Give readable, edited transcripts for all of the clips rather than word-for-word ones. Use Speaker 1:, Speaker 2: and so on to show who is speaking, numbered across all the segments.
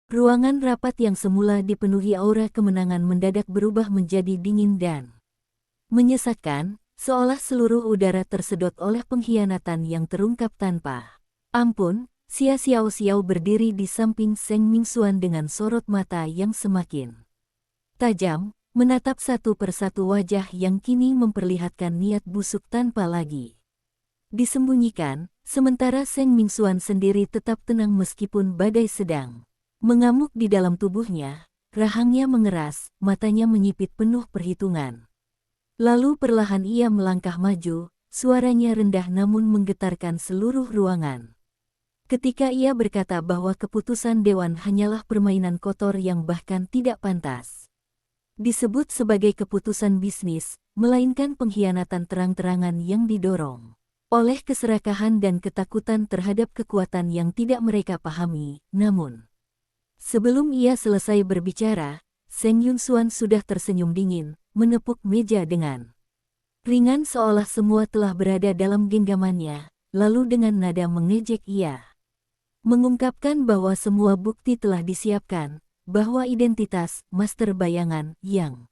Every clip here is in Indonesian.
Speaker 1: Ruangan rapat yang semula dipenuhi aura kemenangan mendadak berubah menjadi dingin dan menyesakkan, seolah seluruh udara tersedot oleh pengkhianatan yang terungkap tanpa ampun. Xia Xiaoxiao berdiri di samping Seng Mingxuan dengan sorot mata yang semakin tajam, menatap satu persatu wajah yang kini memperlihatkan niat busuk tanpa lagi disembunyikan, sementara Seng Mingxuan sendiri tetap tenang meskipun badai sedang mengamuk di dalam tubuhnya. Rahangnya mengeras, matanya menyipit penuh perhitungan. Lalu perlahan ia melangkah maju, suaranya rendah namun menggetarkan seluruh ruangan. Ketika ia berkata bahwa keputusan Dewan hanyalah permainan kotor yang bahkan tidak pantas disebut sebagai keputusan bisnis, melainkan pengkhianatan terang-terangan yang didorong oleh keserakahan dan ketakutan terhadap kekuatan yang tidak mereka pahami. Namun, sebelum ia selesai berbicara, Seng Yunxuan sudah tersenyum dingin, menepuk meja dengan ringan seolah semua telah berada dalam genggamannya, lalu dengan nada mengejek ia mengungkapkan bahwa semua bukti telah disiapkan, bahwa identitas master bayangan yang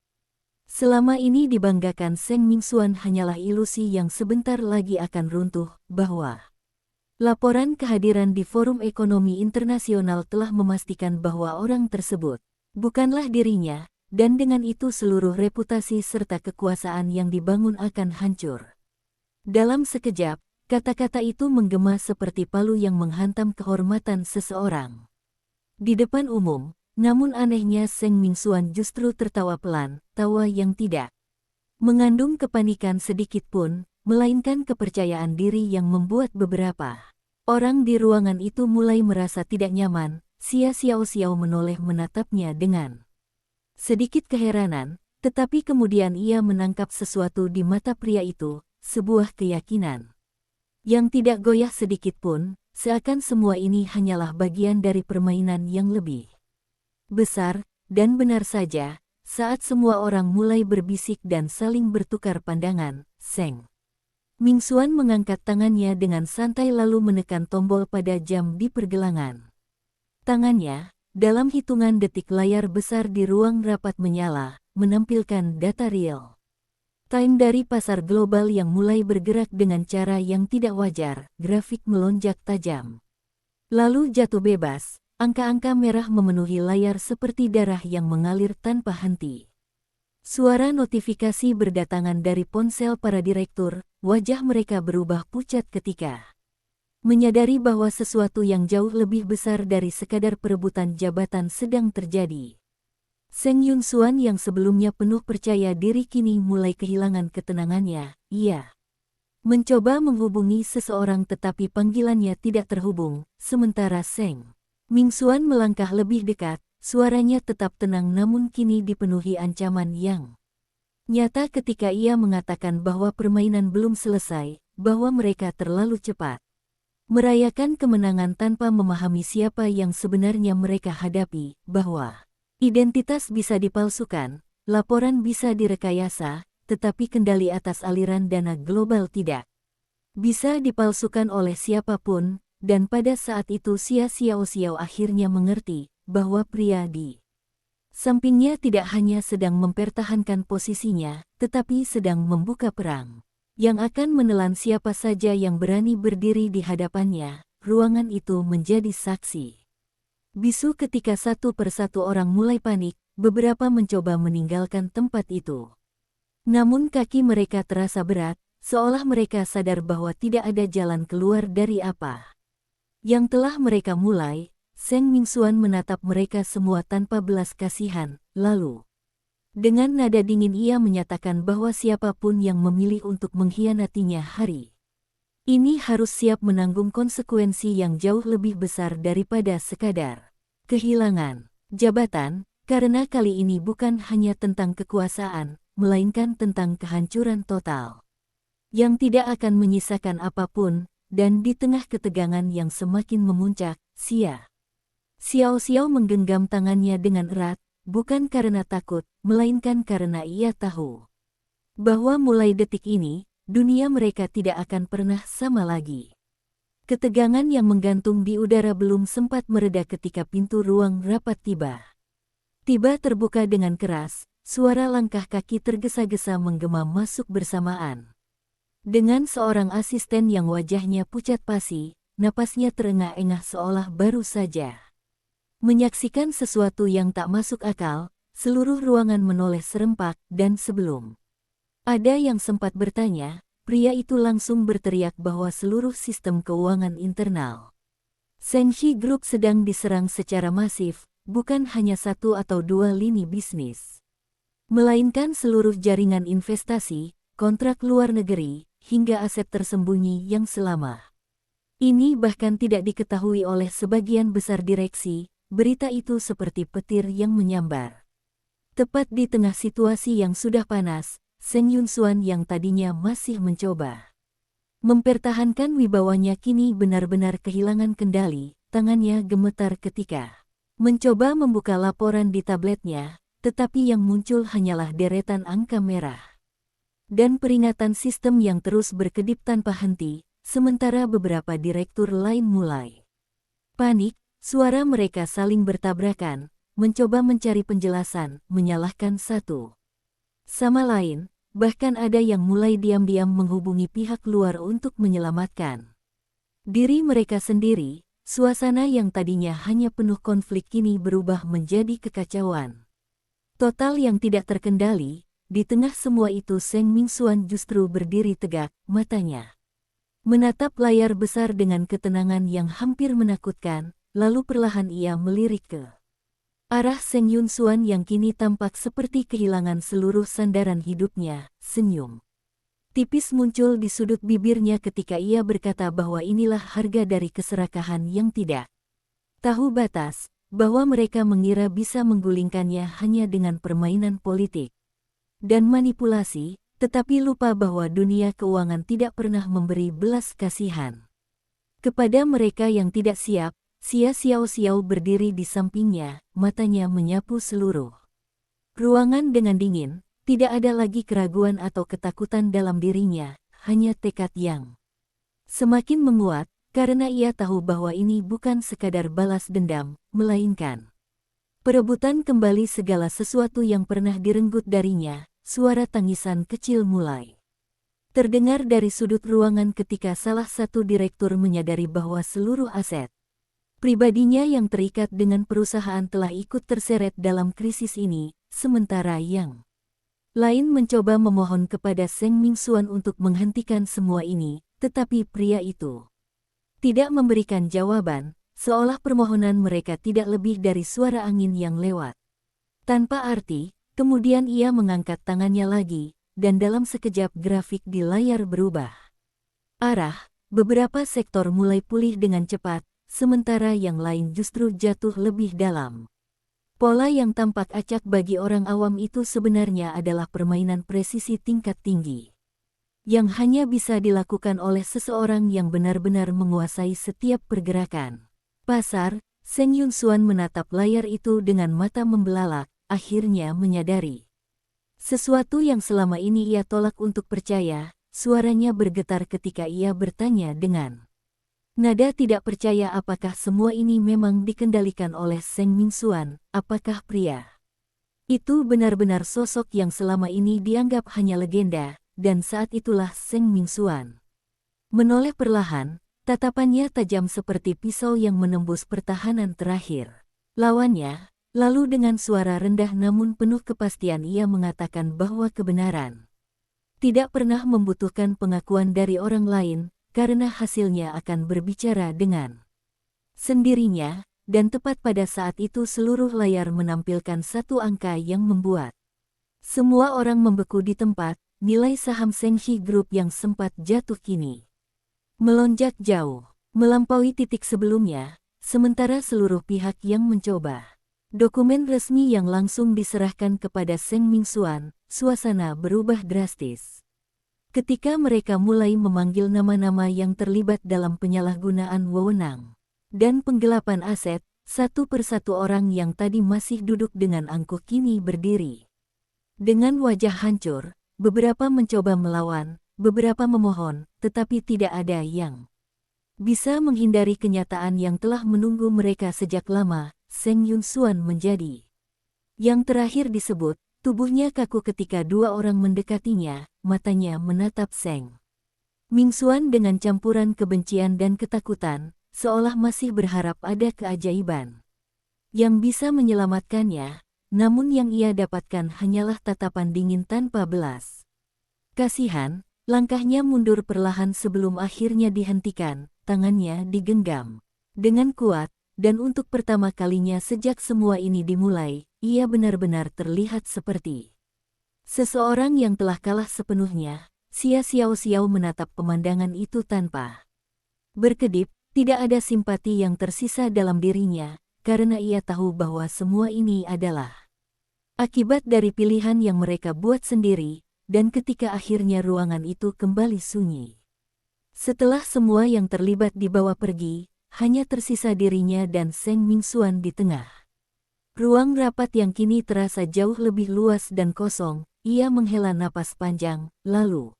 Speaker 1: selama ini dibanggakan Seng Mingxuan hanyalah ilusi yang sebentar lagi akan runtuh, bahwa laporan kehadiran di Forum Ekonomi Internasional telah memastikan bahwa orang tersebut bukanlah dirinya, dan dengan itu seluruh reputasi serta kekuasaan yang dibangun akan hancur. Dalam sekejap, kata-kata itu menggema seperti palu yang menghantam kehormatan seseorang di depan umum, namun anehnya Seng Mingxuan justru tertawa pelan, tawa yang tidak mengandung kepanikan sedikit pun, melainkan kepercayaan diri yang membuat beberapa orang di ruangan itu mulai merasa tidak nyaman. Xia Xiaoxiao menoleh menatapnya dengan sedikit keheranan, tetapi kemudian ia menangkap sesuatu di mata pria itu, sebuah keyakinan yang tidak goyah sedikit pun, seakan semua ini hanyalah bagian dari permainan yang lebih besar. Dan benar saja, saat semua orang mulai berbisik dan saling bertukar pandangan, Seng Mingxuan mengangkat tangannya dengan santai lalu menekan tombol pada jam di pergelangan tangannya. Dalam hitungan detik layar besar di ruang rapat menyala, menampilkan data real time dari pasar global yang mulai bergerak dengan cara yang tidak wajar. Grafik melonjak tajam, lalu jatuh bebas. Angka-angka merah memenuhi layar seperti darah yang mengalir tanpa henti. Suara notifikasi berdatangan dari ponsel para direktur, wajah mereka berubah pucat ketika menyadari bahwa sesuatu yang jauh lebih besar dari sekadar perebutan jabatan sedang terjadi. Seng Yunxuan yang sebelumnya penuh percaya diri kini mulai kehilangan ketenangannya. Ia mencoba menghubungi seseorang tetapi panggilannya tidak terhubung, sementara Seng Mingxuan melangkah lebih dekat, suaranya tetap tenang namun kini dipenuhi ancaman yang nyata ketika ia mengatakan bahwa permainan belum selesai, bahwa mereka terlalu cepat merayakan kemenangan tanpa memahami siapa yang sebenarnya mereka hadapi, bahwa identitas bisa dipalsukan, laporan bisa direkayasa, tetapi kendali atas aliran dana global tidak bisa dipalsukan oleh siapapun. Dan pada saat itu Xia Xiaoxiao akhirnya mengerti bahwa pria di sampingnya tidak hanya sedang mempertahankan posisinya, tetapi sedang membuka perang yang akan menelan siapa saja yang berani berdiri di hadapannya. Ruangan itu menjadi saksi bisu ketika satu persatu orang mulai panik, beberapa mencoba meninggalkan tempat itu. Namun kaki mereka terasa berat, seolah mereka sadar bahwa tidak ada jalan keluar dari apa yang telah mereka mulai. Seng Mingxuan menatap mereka semua tanpa belas kasihan, lalu dengan nada dingin ia menyatakan bahwa siapapun yang memilih untuk mengkhianatinya hari ini harus siap menanggung konsekuensi yang jauh lebih besar daripada sekadar kehilangan jabatan, karena kali ini bukan hanya tentang kekuasaan, melainkan tentang kehancuran total yang tidak akan menyisakan apapun. Dan di tengah ketegangan yang semakin memuncak, Xia Xiaoxiao menggenggam tangannya dengan erat, bukan karena takut, melainkan karena ia tahu bahwa mulai detik ini, dunia mereka tidak akan pernah sama lagi. Ketegangan yang menggantung di udara belum sempat mereda ketika pintu ruang rapat tiba. Tiba terbuka dengan keras, suara langkah kaki tergesa-gesa menggema masuk bersamaan. Dengan seorang asisten yang wajahnya pucat pasi, napasnya terengah-engah seolah baru saja menyaksikan sesuatu yang tak masuk akal. Seluruh ruangan menoleh serempak, dan sebelum ada yang sempat bertanya, pria itu langsung berteriak bahwa seluruh sistem keuangan internal Senghi Group sedang diserang secara masif, bukan hanya satu atau dua lini bisnis, melainkan seluruh jaringan investasi, kontrak luar negeri, hingga aset tersembunyi yang selama ini bahkan tidak diketahui oleh sebagian besar direksi. Berita itu seperti petir yang menyambar. Tepat di tengah situasi yang sudah panas, Seng Yunsuan yang tadinya masih mencoba mempertahankan wibawanya kini benar-benar kehilangan kendali. Tangannya gemetar ketika mencoba membuka laporan di tabletnya, tetapi yang muncul hanyalah deretan angka merah dan peringatan sistem yang terus berkedip tanpa henti, sementara beberapa direktur lain mulai panik. Suara mereka saling bertabrakan, mencoba mencari penjelasan, menyalahkan satu sama lain, bahkan ada yang mulai diam-diam menghubungi pihak luar untuk menyelamatkan diri mereka sendiri. Suasana yang tadinya hanya penuh konflik kini berubah menjadi kekacauan total yang tidak terkendali. Di tengah semua itu Seng Mingxuan justru berdiri tegak, matanya menatap layar besar dengan ketenangan yang hampir menakutkan. Lalu perlahan ia melirik ke arah Seng Yunsuan yang kini tampak seperti kehilangan seluruh sandaran hidupnya. Senyum tipis muncul di sudut bibirnya ketika ia berkata bahwa inilah harga dari keserakahan yang tidak tahu batas, bahwa mereka mengira bisa menggulingkannya hanya dengan permainan politik dan manipulasi, tetapi lupa bahwa dunia keuangan tidak pernah memberi belas kasihan kepada mereka yang tidak siap. Xia Xiao berdiri di sampingnya, matanya menyapu seluruh ruangan dengan dingin. Tidak ada lagi keraguan atau ketakutan dalam dirinya, hanya tekad yang semakin menguat, karena ia tahu bahwa ini bukan sekadar balas dendam, melainkan perebutan kembali segala sesuatu yang pernah direnggut darinya. Suara tangisan kecil mulai terdengar dari sudut ruangan ketika salah satu direktur menyadari bahwa seluruh aset pribadinya yang terikat dengan perusahaan telah ikut terseret dalam krisis ini, sementara yang lain mencoba memohon kepada Seng Mingxuan untuk menghentikan semua ini, tetapi pria itu tidak memberikan jawaban, seolah permohonan mereka tidak lebih dari suara angin yang lewat tanpa arti. Kemudian ia mengangkat tangannya lagi, dan dalam sekejap grafik di layar berubah arah. Beberapa sektor mulai pulih dengan cepat, sementara yang lain justru jatuh lebih dalam. Pola yang tampak acak bagi orang awam itu sebenarnya adalah permainan presisi tingkat tinggi, yang hanya bisa dilakukan oleh seseorang yang benar-benar menguasai setiap pergerakan pasar. Seng Yunsuan menatap layar itu dengan mata membelalak, akhirnya menyadari sesuatu yang selama ini ia tolak untuk percaya. Suaranya bergetar ketika ia bertanya dengan nada tidak percaya, apakah semua ini memang dikendalikan oleh Seng Mingxuan? Apakah pria itu benar-benar sosok yang selama ini dianggap hanya legenda? Dan saat itulah Seng Mingxuan menoleh perlahan, tatapannya tajam seperti pisau yang menembus pertahanan terakhir lawannya. Lalu dengan suara rendah namun penuh kepastian ia mengatakan bahwa kebenaran tidak pernah membutuhkan pengakuan dari orang lain, karena hasilnya akan berbicara dengan sendirinya, dan tepat pada saat itu seluruh layar menampilkan satu angka yang membuat semua orang membeku di tempat. Nilai saham Senghi Group yang sempat jatuh kini melonjak jauh, melampaui titik sebelumnya, sementara seluruh pihak yang mencoba dokumen resmi yang langsung diserahkan kepada Seng Mingxuan, suasana berubah drastis. Ketika mereka mulai memanggil nama-nama yang terlibat dalam penyalahgunaan wewenang dan penggelapan aset, satu persatu orang yang tadi masih duduk dengan angkuh kini berdiri dengan wajah hancur. Beberapa mencoba melawan, beberapa memohon, tetapi tidak ada yang Bisa menghindari kenyataan yang telah menunggu mereka sejak lama, Seng Yunxuan menjadi. Yang terakhir disebut, tubuhnya kaku ketika dua orang mendekatinya, matanya menatap Seng Mingxuan dengan campuran kebencian dan ketakutan, seolah masih berharap ada keajaiban yang bisa menyelamatkannya, namun yang ia dapatkan hanyalah tatapan dingin tanpa belas kasihan. Langkahnya mundur perlahan sebelum akhirnya dihentikan, tangannya digenggam dengan kuat, dan untuk pertama kalinya sejak semua ini dimulai, ia benar-benar terlihat seperti seseorang yang telah kalah sepenuhnya. Xia Xiaoxiao menatap pemandangan itu tanpa berkedip, tidak ada simpati yang tersisa dalam dirinya, karena ia tahu bahwa semua ini adalah akibat dari pilihan yang mereka buat sendiri, dan ketika akhirnya ruangan itu kembali sunyi. Setelah semua yang terlibat dibawa pergi, hanya tersisa dirinya dan Seng Mingxuan di tengah. Ruang rapat yang kini terasa jauh lebih luas dan kosong, ia menghela napas panjang, lalu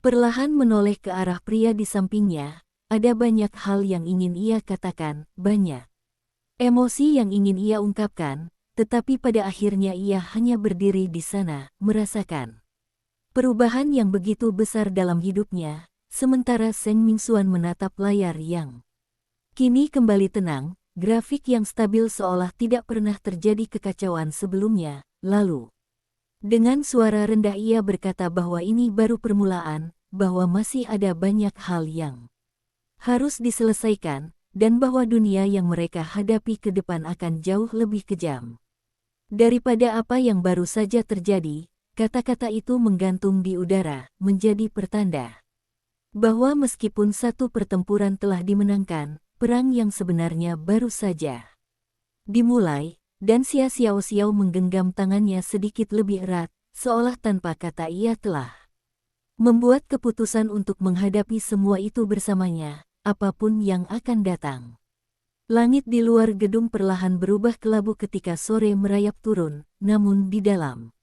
Speaker 1: perlahan menoleh ke arah pria di sampingnya. Ada banyak hal yang ingin ia katakan, banyak emosi yang ingin ia ungkapkan, tetapi pada akhirnya ia hanya berdiri di sana, merasakan perubahan yang begitu besar dalam hidupnya, sementara Seng Mingxuan menatap layar yang kini kembali tenang, grafik yang stabil seolah tidak pernah terjadi kekacauan sebelumnya. Lalu, dengan suara rendah ia berkata bahwa ini baru permulaan, bahwa masih ada banyak hal yang harus diselesaikan, dan bahwa dunia yang mereka hadapi ke depan akan jauh lebih kejam daripada apa yang baru saja terjadi. Kata-kata itu menggantung di udara, menjadi pertanda bahwa meskipun satu pertempuran telah dimenangkan, perang yang sebenarnya baru saja dimulai, dan Xia Xiaoxiao menggenggam tangannya sedikit lebih erat, seolah tanpa kata ia telah membuat keputusan untuk menghadapi semua itu bersamanya, apapun yang akan datang. Langit di luar gedung perlahan berubah kelabu ketika sore merayap turun, namun di dalam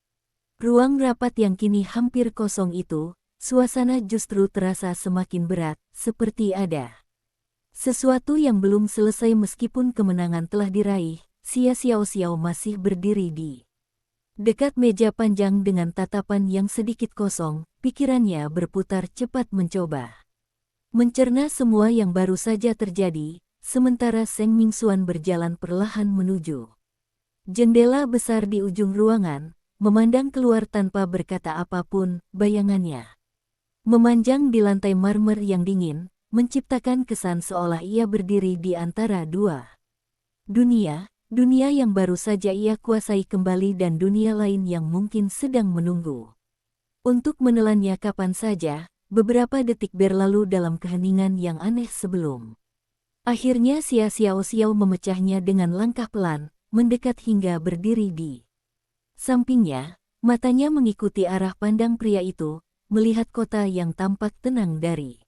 Speaker 1: ruang rapat yang kini hampir kosong itu, suasana justru terasa semakin berat, seperti ada sesuatu yang belum selesai meskipun kemenangan telah diraih. Xia Xiaoxiao masih berdiri di dekat meja panjang dengan tatapan yang sedikit kosong, pikirannya berputar cepat mencoba mencerna semua yang baru saja terjadi, sementara Seng Mingxuan berjalan perlahan menuju jendela besar di ujung ruangan, memandang keluar tanpa berkata apapun. Bayangannya memanjang di lantai marmer yang dingin, menciptakan kesan seolah ia berdiri di antara dua dunia, dunia yang baru saja ia kuasai kembali dan dunia lain yang mungkin sedang menunggu untuk menelannya kapan saja. Beberapa detik berlalu dalam keheningan yang aneh sebelum akhirnya Xia Xiaoxiao memecahnya dengan langkah pelan, mendekat hingga berdiri di sampingnya. Matanya mengikuti arah pandang pria itu, melihat kota yang tampak tenang dari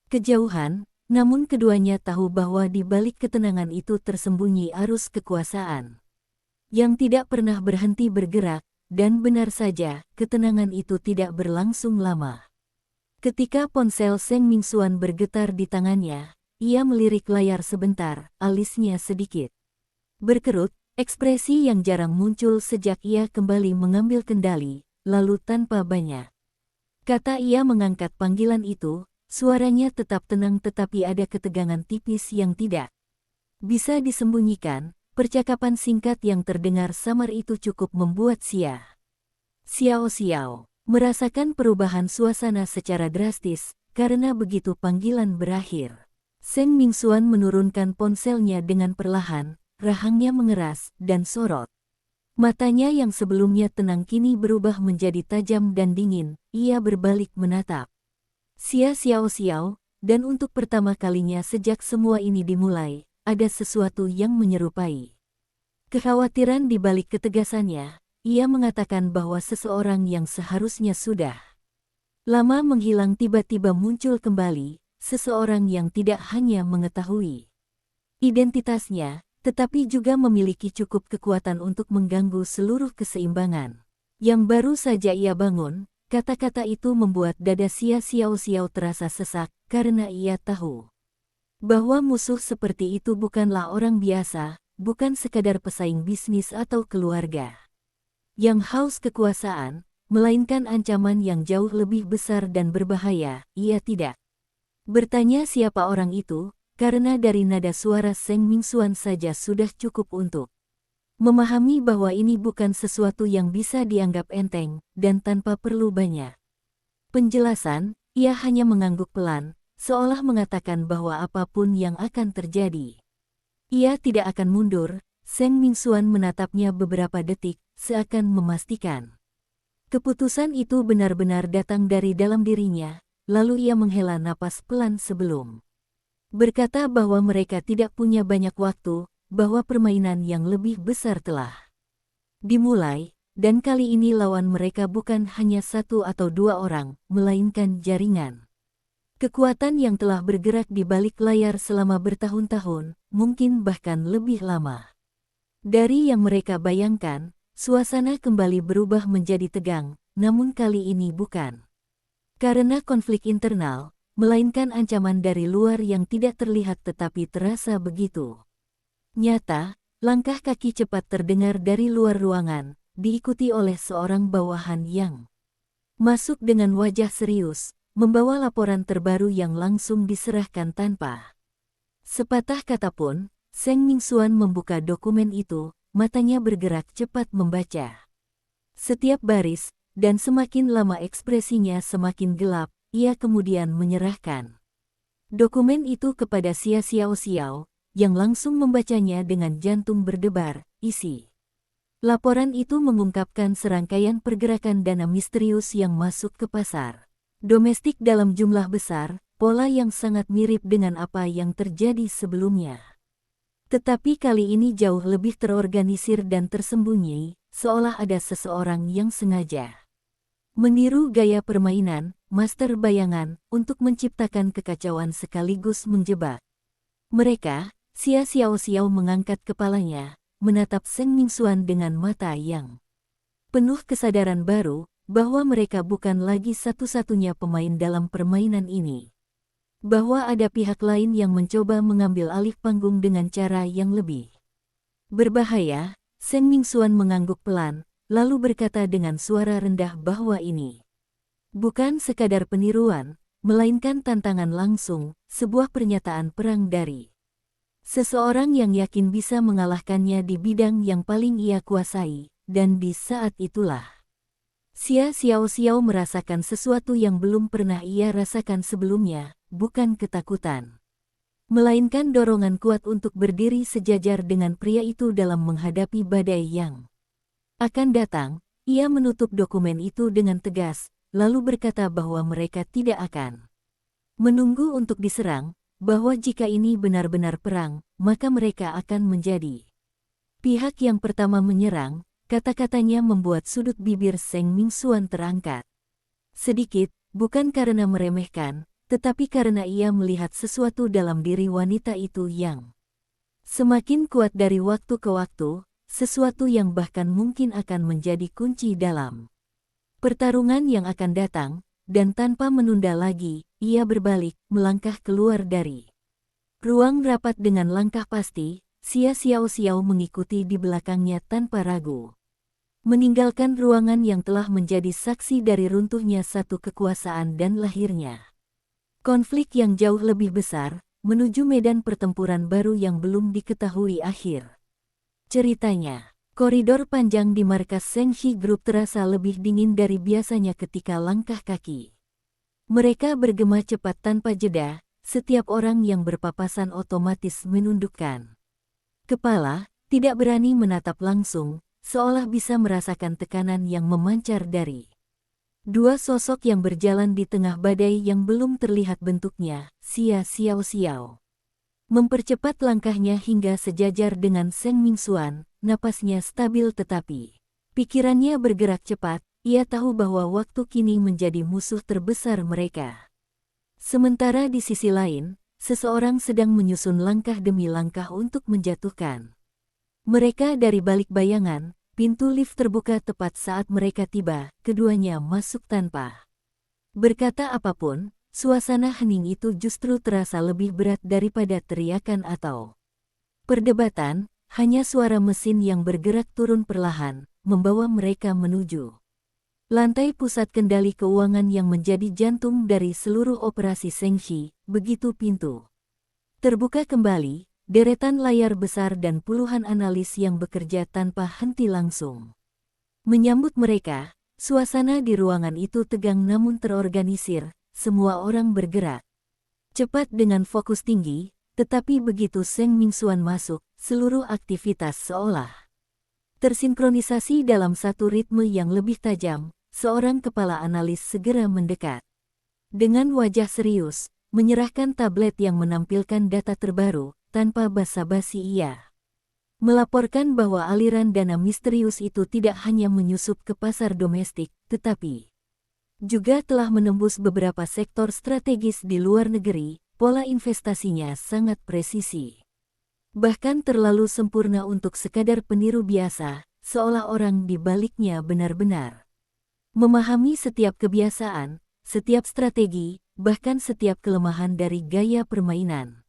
Speaker 1: kejauhan, namun keduanya tahu bahwa di balik ketenangan itu tersembunyi arus kekuasaan yang tidak pernah berhenti bergerak, dan benar saja, ketenangan itu tidak berlangsung lama. Ketika ponsel Seng Mingxuan bergetar di tangannya, ia melirik layar sebentar, alisnya sedikit berkerut, ekspresi yang jarang muncul sejak ia kembali mengambil kendali, lalu tanpa banyak kata ia mengangkat panggilan itu. Suaranya tetap tenang tetapi ada ketegangan tipis yang tidak bisa disembunyikan. Percakapan singkat yang terdengar samar itu cukup membuat Xia Xiaoxiao merasakan perubahan suasana secara drastis, karena begitu panggilan berakhir, Seng Mingxuan menurunkan ponselnya dengan perlahan, rahangnya mengeras, dan sorot matanya yang sebelumnya tenang kini berubah menjadi tajam dan dingin. Ia berbalik menatap Xia Xiaoxiao, dan untuk pertama kalinya sejak semua ini dimulai, ada sesuatu yang menyerupai kekhawatiran di balik ketegasannya. Ia mengatakan bahwa seseorang yang seharusnya sudah lama menghilang tiba-tiba muncul kembali, seseorang yang tidak hanya mengetahui identitasnya, tetapi juga memiliki cukup kekuatan untuk mengganggu seluruh keseimbangan yang baru saja ia bangun. Kata-kata itu membuat dada Xia Xiaoxiao terasa sesak, karena ia tahu Bahwa musuh seperti itu bukanlah orang biasa, bukan sekadar pesaing bisnis atau keluarga yang haus kekuasaan, melainkan ancaman yang jauh lebih besar dan berbahaya. Ia tidak bertanya siapa orang itu, karena dari nada suara Seng Mingxuan saja sudah cukup untuk memahami bahwa ini bukan sesuatu yang bisa dianggap enteng, dan tanpa perlu banyak penjelasan, ia hanya mengangguk pelan, seolah mengatakan bahwa apapun yang akan terjadi, ia tidak akan mundur. Seng Mingxuan menatapnya beberapa detik, seakan memastikan keputusan itu benar-benar datang dari dalam dirinya, lalu ia menghela napas pelan sebelum berkata bahwa mereka tidak punya banyak waktu, bahwa permainan yang lebih besar telah dimulai, dan kali ini lawan mereka bukan hanya satu atau dua orang, melainkan jaringan kekuatan yang telah bergerak di balik layar selama bertahun-tahun, mungkin bahkan lebih lama dari yang mereka bayangkan. Suasana kembali berubah menjadi tegang, namun kali ini bukan karena konflik internal, melainkan ancaman dari luar yang tidak terlihat tetapi terasa begitu nyata. Langkah kaki cepat terdengar dari luar ruangan, diikuti oleh seorang bawahan yang masuk dengan wajah serius, membawa laporan terbaru yang langsung diserahkan tanpa sepatah kata pun. Seng Mingxuan membuka dokumen itu, matanya bergerak cepat membaca setiap baris, dan semakin lama ekspresinya semakin gelap. Ia kemudian menyerahkan dokumen itu kepada Xia Xiaoxiao, yang langsung membacanya dengan jantung berdebar. Isi laporan itu mengungkapkan serangkaian pergerakan dana misterius yang masuk ke pasar domestik dalam jumlah besar, pola yang sangat mirip dengan apa yang terjadi sebelumnya. Tetapi kali ini jauh lebih terorganisir dan tersembunyi, seolah ada seseorang yang sengaja meniru gaya permainan master bayangan untuk menciptakan kekacauan sekaligus menjebak mereka. Xia Xiaoxiao mengangkat kepalanya, menatap Seng Mingxuan dengan mata yang penuh kesadaran baru, bahwa mereka bukan lagi satu-satunya pemain dalam permainan ini. Bahwa ada pihak lain yang mencoba mengambil alih panggung dengan cara yang lebih berbahaya. Seng Mingxuan mengangguk pelan, lalu berkata dengan suara rendah bahwa ini bukan sekadar peniruan, melainkan tantangan langsung, sebuah pernyataan perang dari seseorang yang yakin bisa mengalahkannya di bidang yang paling ia kuasai, dan di saat itulah Xia Xiaoxiao merasakan sesuatu yang belum pernah ia rasakan sebelumnya, bukan ketakutan, melainkan dorongan kuat untuk berdiri sejajar dengan pria itu dalam menghadapi badai yang akan datang. Ia menutup dokumen itu dengan tegas, lalu berkata bahwa mereka tidak akan menunggu untuk diserang, bahwa jika ini benar-benar perang, maka mereka akan menjadi pihak yang pertama menyerang. Kata-katanya membuat sudut bibir Seng Mingxuan terangkat sedikit, bukan karena meremehkan, tetapi karena ia melihat sesuatu dalam diri wanita itu yang semakin kuat dari waktu ke waktu, sesuatu yang bahkan mungkin akan menjadi kunci dalam pertarungan yang akan datang. Dan tanpa menunda lagi, ia berbalik, melangkah keluar dari ruang rapat dengan langkah pasti. Xia Xiaoxiao mengikuti di belakangnya tanpa ragu, meninggalkan ruangan yang telah menjadi saksi dari runtuhnya satu kekuasaan dan lahirnya konflik yang jauh lebih besar, menuju medan pertempuran baru yang belum diketahui akhir ceritanya. Koridor panjang di markas Senghi Group terasa lebih dingin dari biasanya ketika langkah kaki mereka bergema cepat tanpa jeda. Setiap orang yang berpapasan otomatis menundukkan kepala, tidak berani menatap langsung, seolah bisa merasakan tekanan yang memancar dari dua sosok yang berjalan di tengah badai yang belum terlihat bentuknya. Xia Xiaoxiao mempercepat langkahnya hingga sejajar dengan Seng Mingxuan, napasnya stabil tetapi pikirannya bergerak cepat. Ia tahu bahwa waktu kini menjadi musuh terbesar mereka. Sementara di sisi lain, seseorang sedang menyusun langkah demi langkah untuk menjatuhkan mereka dari balik bayangan. Pintu lift terbuka tepat saat mereka tiba, keduanya masuk tanpa berkata apapun. suasana hening itu justru terasa lebih berat daripada teriakan atau perdebatan. Hanya suara mesin yang bergerak turun perlahan, membawa mereka menuju lantai pusat kendali keuangan yang menjadi jantung dari seluruh operasi Shengxi. Begitu pintu terbuka kembali, deretan layar besar dan puluhan analis yang bekerja tanpa henti langsung menyambut mereka. Suasana di ruangan itu tegang namun terorganisir, semua orang bergerak cepat dengan fokus tinggi, tetapi begitu Seng Mingxuan masuk, seluruh aktivitas seolah tersinkronisasi dalam satu ritme yang lebih tajam. Seorang kepala analis segera mendekat. Dengan wajah serius, menyerahkan tablet yang menampilkan data terbaru, tanpa basa-basi ia melaporkan bahwa aliran dana misterius itu tidak hanya menyusup ke pasar domestik, tetapi juga telah menembus beberapa sektor strategis di luar negeri. Pola investasinya sangat presisi. Bahkan terlalu sempurna untuk sekadar peniru biasa, seolah orang di baliknya benar-benar memahami setiap kebiasaan, setiap strategi, bahkan setiap kelemahan dari gaya permainan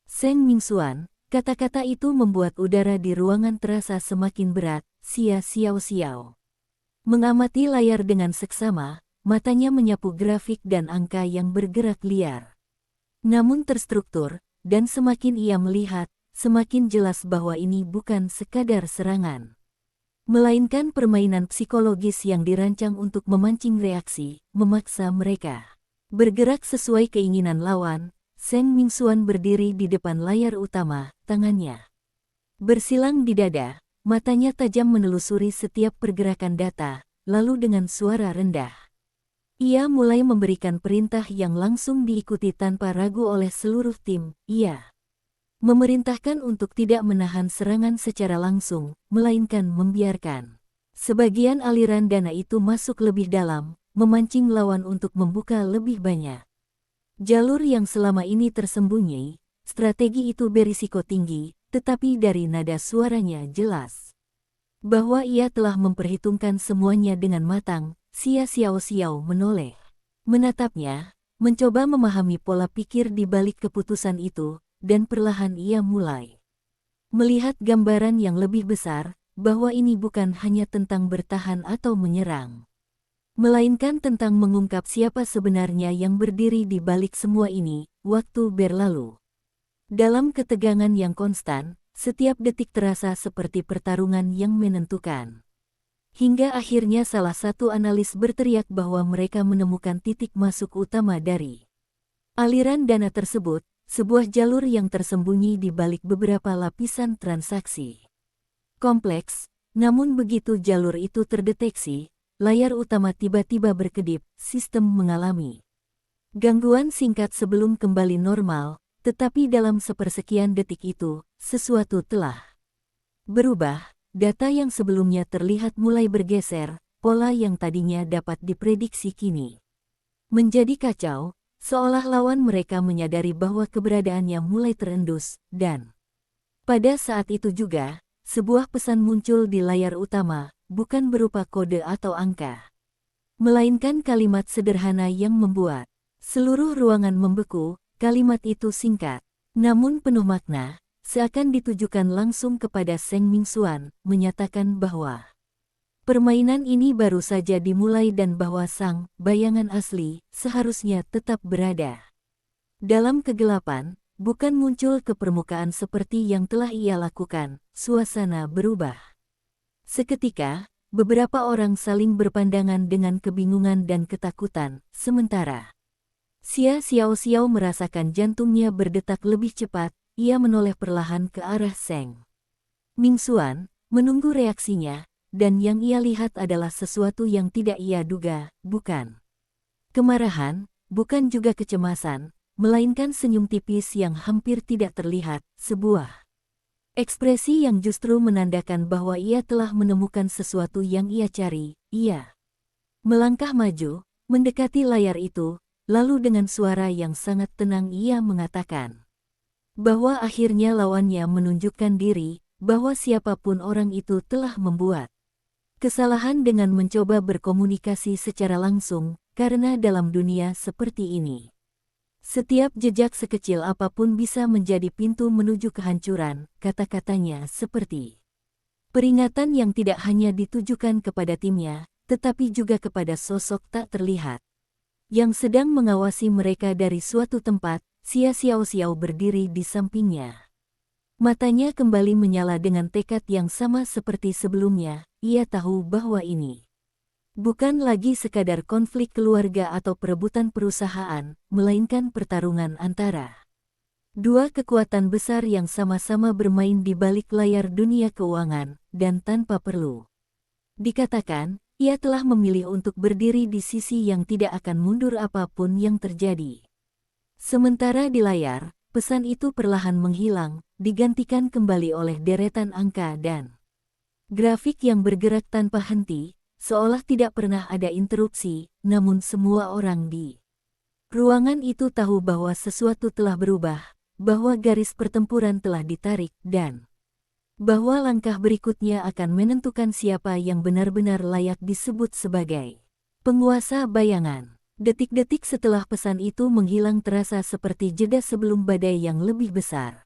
Speaker 1: Seng Mingxuan. Kata-kata itu membuat udara di ruangan terasa semakin berat. Xia Xiao mengamati layar dengan seksama, matanya menyapu grafik dan angka yang bergerak liar, namun terstruktur, dan semakin ia melihat, semakin jelas bahwa ini bukan sekadar serangan, melainkan permainan psikologis yang dirancang untuk memancing reaksi, memaksa mereka bergerak sesuai keinginan lawan. Seng Mingxuan berdiri di depan layar utama, tangannya bersilang di dada, matanya tajam menelusuri setiap pergerakan data, lalu dengan suara rendah ia mulai memberikan perintah yang langsung diikuti tanpa ragu oleh seluruh tim. Ia memerintahkan untuk tidak menahan serangan secara langsung, melainkan membiarkan sebagian aliran dana itu masuk lebih dalam, memancing lawan untuk membuka lebih banyak jalur yang selama ini tersembunyi. Strategi itu berisiko tinggi, tetapi dari nada suaranya jelas bahwa ia telah memperhitungkan semuanya dengan matang. Xia Xiao menoleh, menatapnya, mencoba memahami pola pikir di balik keputusan itu, dan perlahan ia mulai melihat gambaran yang lebih besar, bahwa ini bukan hanya tentang bertahan atau menyerang, melainkan tentang mengungkap siapa sebenarnya yang berdiri di balik semua ini. Waktu berlalu dalam ketegangan yang konstan, setiap detik terasa seperti pertarungan yang menentukan. Hingga akhirnya salah satu analis berteriak bahwa mereka menemukan titik masuk utama dari aliran dana tersebut, sebuah jalur yang tersembunyi di balik beberapa lapisan transaksi kompleks. Namun begitu jalur itu terdeteksi, layar utama tiba-tiba berkedip. Sistem mengalami gangguan singkat sebelum kembali normal, tetapi dalam sepersekian detik itu, sesuatu telah berubah. Data yang sebelumnya terlihat mulai bergeser, pola yang tadinya dapat diprediksi kini menjadi kacau, seolah lawan mereka menyadari bahwa keberadaannya mulai terendus, dan pada saat itu juga, sebuah pesan muncul di layar utama, bukan berupa kode atau angka, melainkan kalimat sederhana yang membuat seluruh ruangan membeku. Kalimat itu singkat, namun penuh makna, seakan ditujukan langsung kepada Seng Mingxuan, menyatakan bahwa permainan ini baru saja dimulai dan bahwa sang bayangan asli seharusnya tetap berada dalam kegelapan, bukan muncul ke permukaan seperti yang telah ia lakukan. Suasana berubah. Seketika, beberapa orang saling berpandangan dengan kebingungan dan ketakutan, sementara Xia Xiao merasakan jantungnya berdetak lebih cepat. Ia menoleh perlahan ke arah Seng Mingxuan, menunggu reaksinya, dan yang ia lihat adalah sesuatu yang tidak ia duga, bukan kemarahan, bukan juga kecemasan, melainkan senyum tipis yang hampir tidak terlihat, sebuah ekspresi yang justru menandakan bahwa ia telah menemukan sesuatu yang ia cari. Ia melangkah maju, mendekati layar itu, lalu dengan suara yang sangat tenang ia mengatakan bahwa akhirnya lawannya menunjukkan diri, bahwa siapapun orang itu telah membuat kesalahan dengan mencoba berkomunikasi secara langsung, karena dalam dunia seperti ini, Setiap jejak sekecil apapun bisa menjadi pintu menuju kehancuran, kata-katanya seperti peringatan yang tidak hanya ditujukan kepada timnya, tetapi juga kepada sosok tak terlihat yang sedang mengawasi mereka dari suatu tempat. Xiao Xiao berdiri di sampingnya. Matanya kembali menyala dengan tekad yang sama seperti sebelumnya. Ia tahu bahwa ini bukan lagi sekadar konflik keluarga atau perebutan perusahaan, melainkan pertarungan antara dua kekuatan besar yang sama-sama bermain di balik layar dunia keuangan, dan tanpa perlu dikatakan, ia telah memilih untuk berdiri di sisi yang tidak akan mundur apapun yang terjadi. Sementara di layar, pesan itu perlahan menghilang, digantikan kembali oleh deretan angka dan grafik yang bergerak tanpa henti, seolah tidak pernah ada interupsi, namun semua orang di ruangan itu tahu bahwa sesuatu telah berubah, bahwa garis pertempuran telah ditarik, dan bahwa langkah berikutnya akan menentukan siapa yang benar-benar layak disebut sebagai penguasa bayangan. Detik-detik setelah pesan itu menghilang terasa seperti jeda sebelum badai yang lebih besar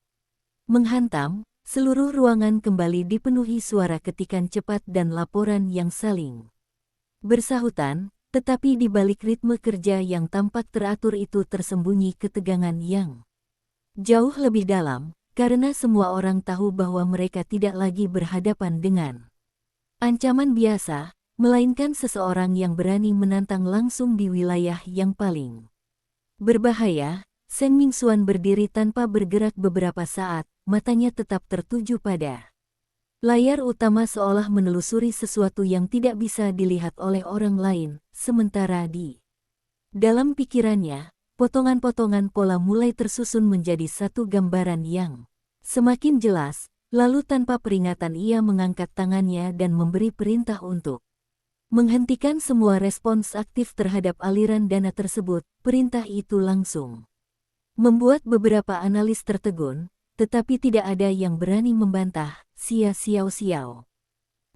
Speaker 1: menghantam. Seluruh ruangan kembali dipenuhi suara ketikan cepat dan laporan yang saling bersahutan, tetapi di balik ritme kerja yang tampak teratur itu tersembunyi ketegangan yang jauh lebih dalam, karena semua orang tahu bahwa mereka tidak lagi berhadapan dengan ancaman biasa, melainkan seseorang yang berani menantang langsung di wilayah yang paling berbahaya. Seng Mingxuan berdiri tanpa bergerak beberapa saat, matanya tetap tertuju pada layar utama seolah menelusuri sesuatu yang tidak bisa dilihat oleh orang lain, sementara di dalam pikirannya, potongan-potongan pola mulai tersusun menjadi satu gambaran yang semakin jelas, lalu tanpa peringatan ia mengangkat tangannya dan memberi perintah untuk menghentikan semua respons aktif terhadap aliran dana tersebut. Perintah itu langsung membuat beberapa analis tertegun, tetapi tidak ada yang berani membantah. Xiao Xiao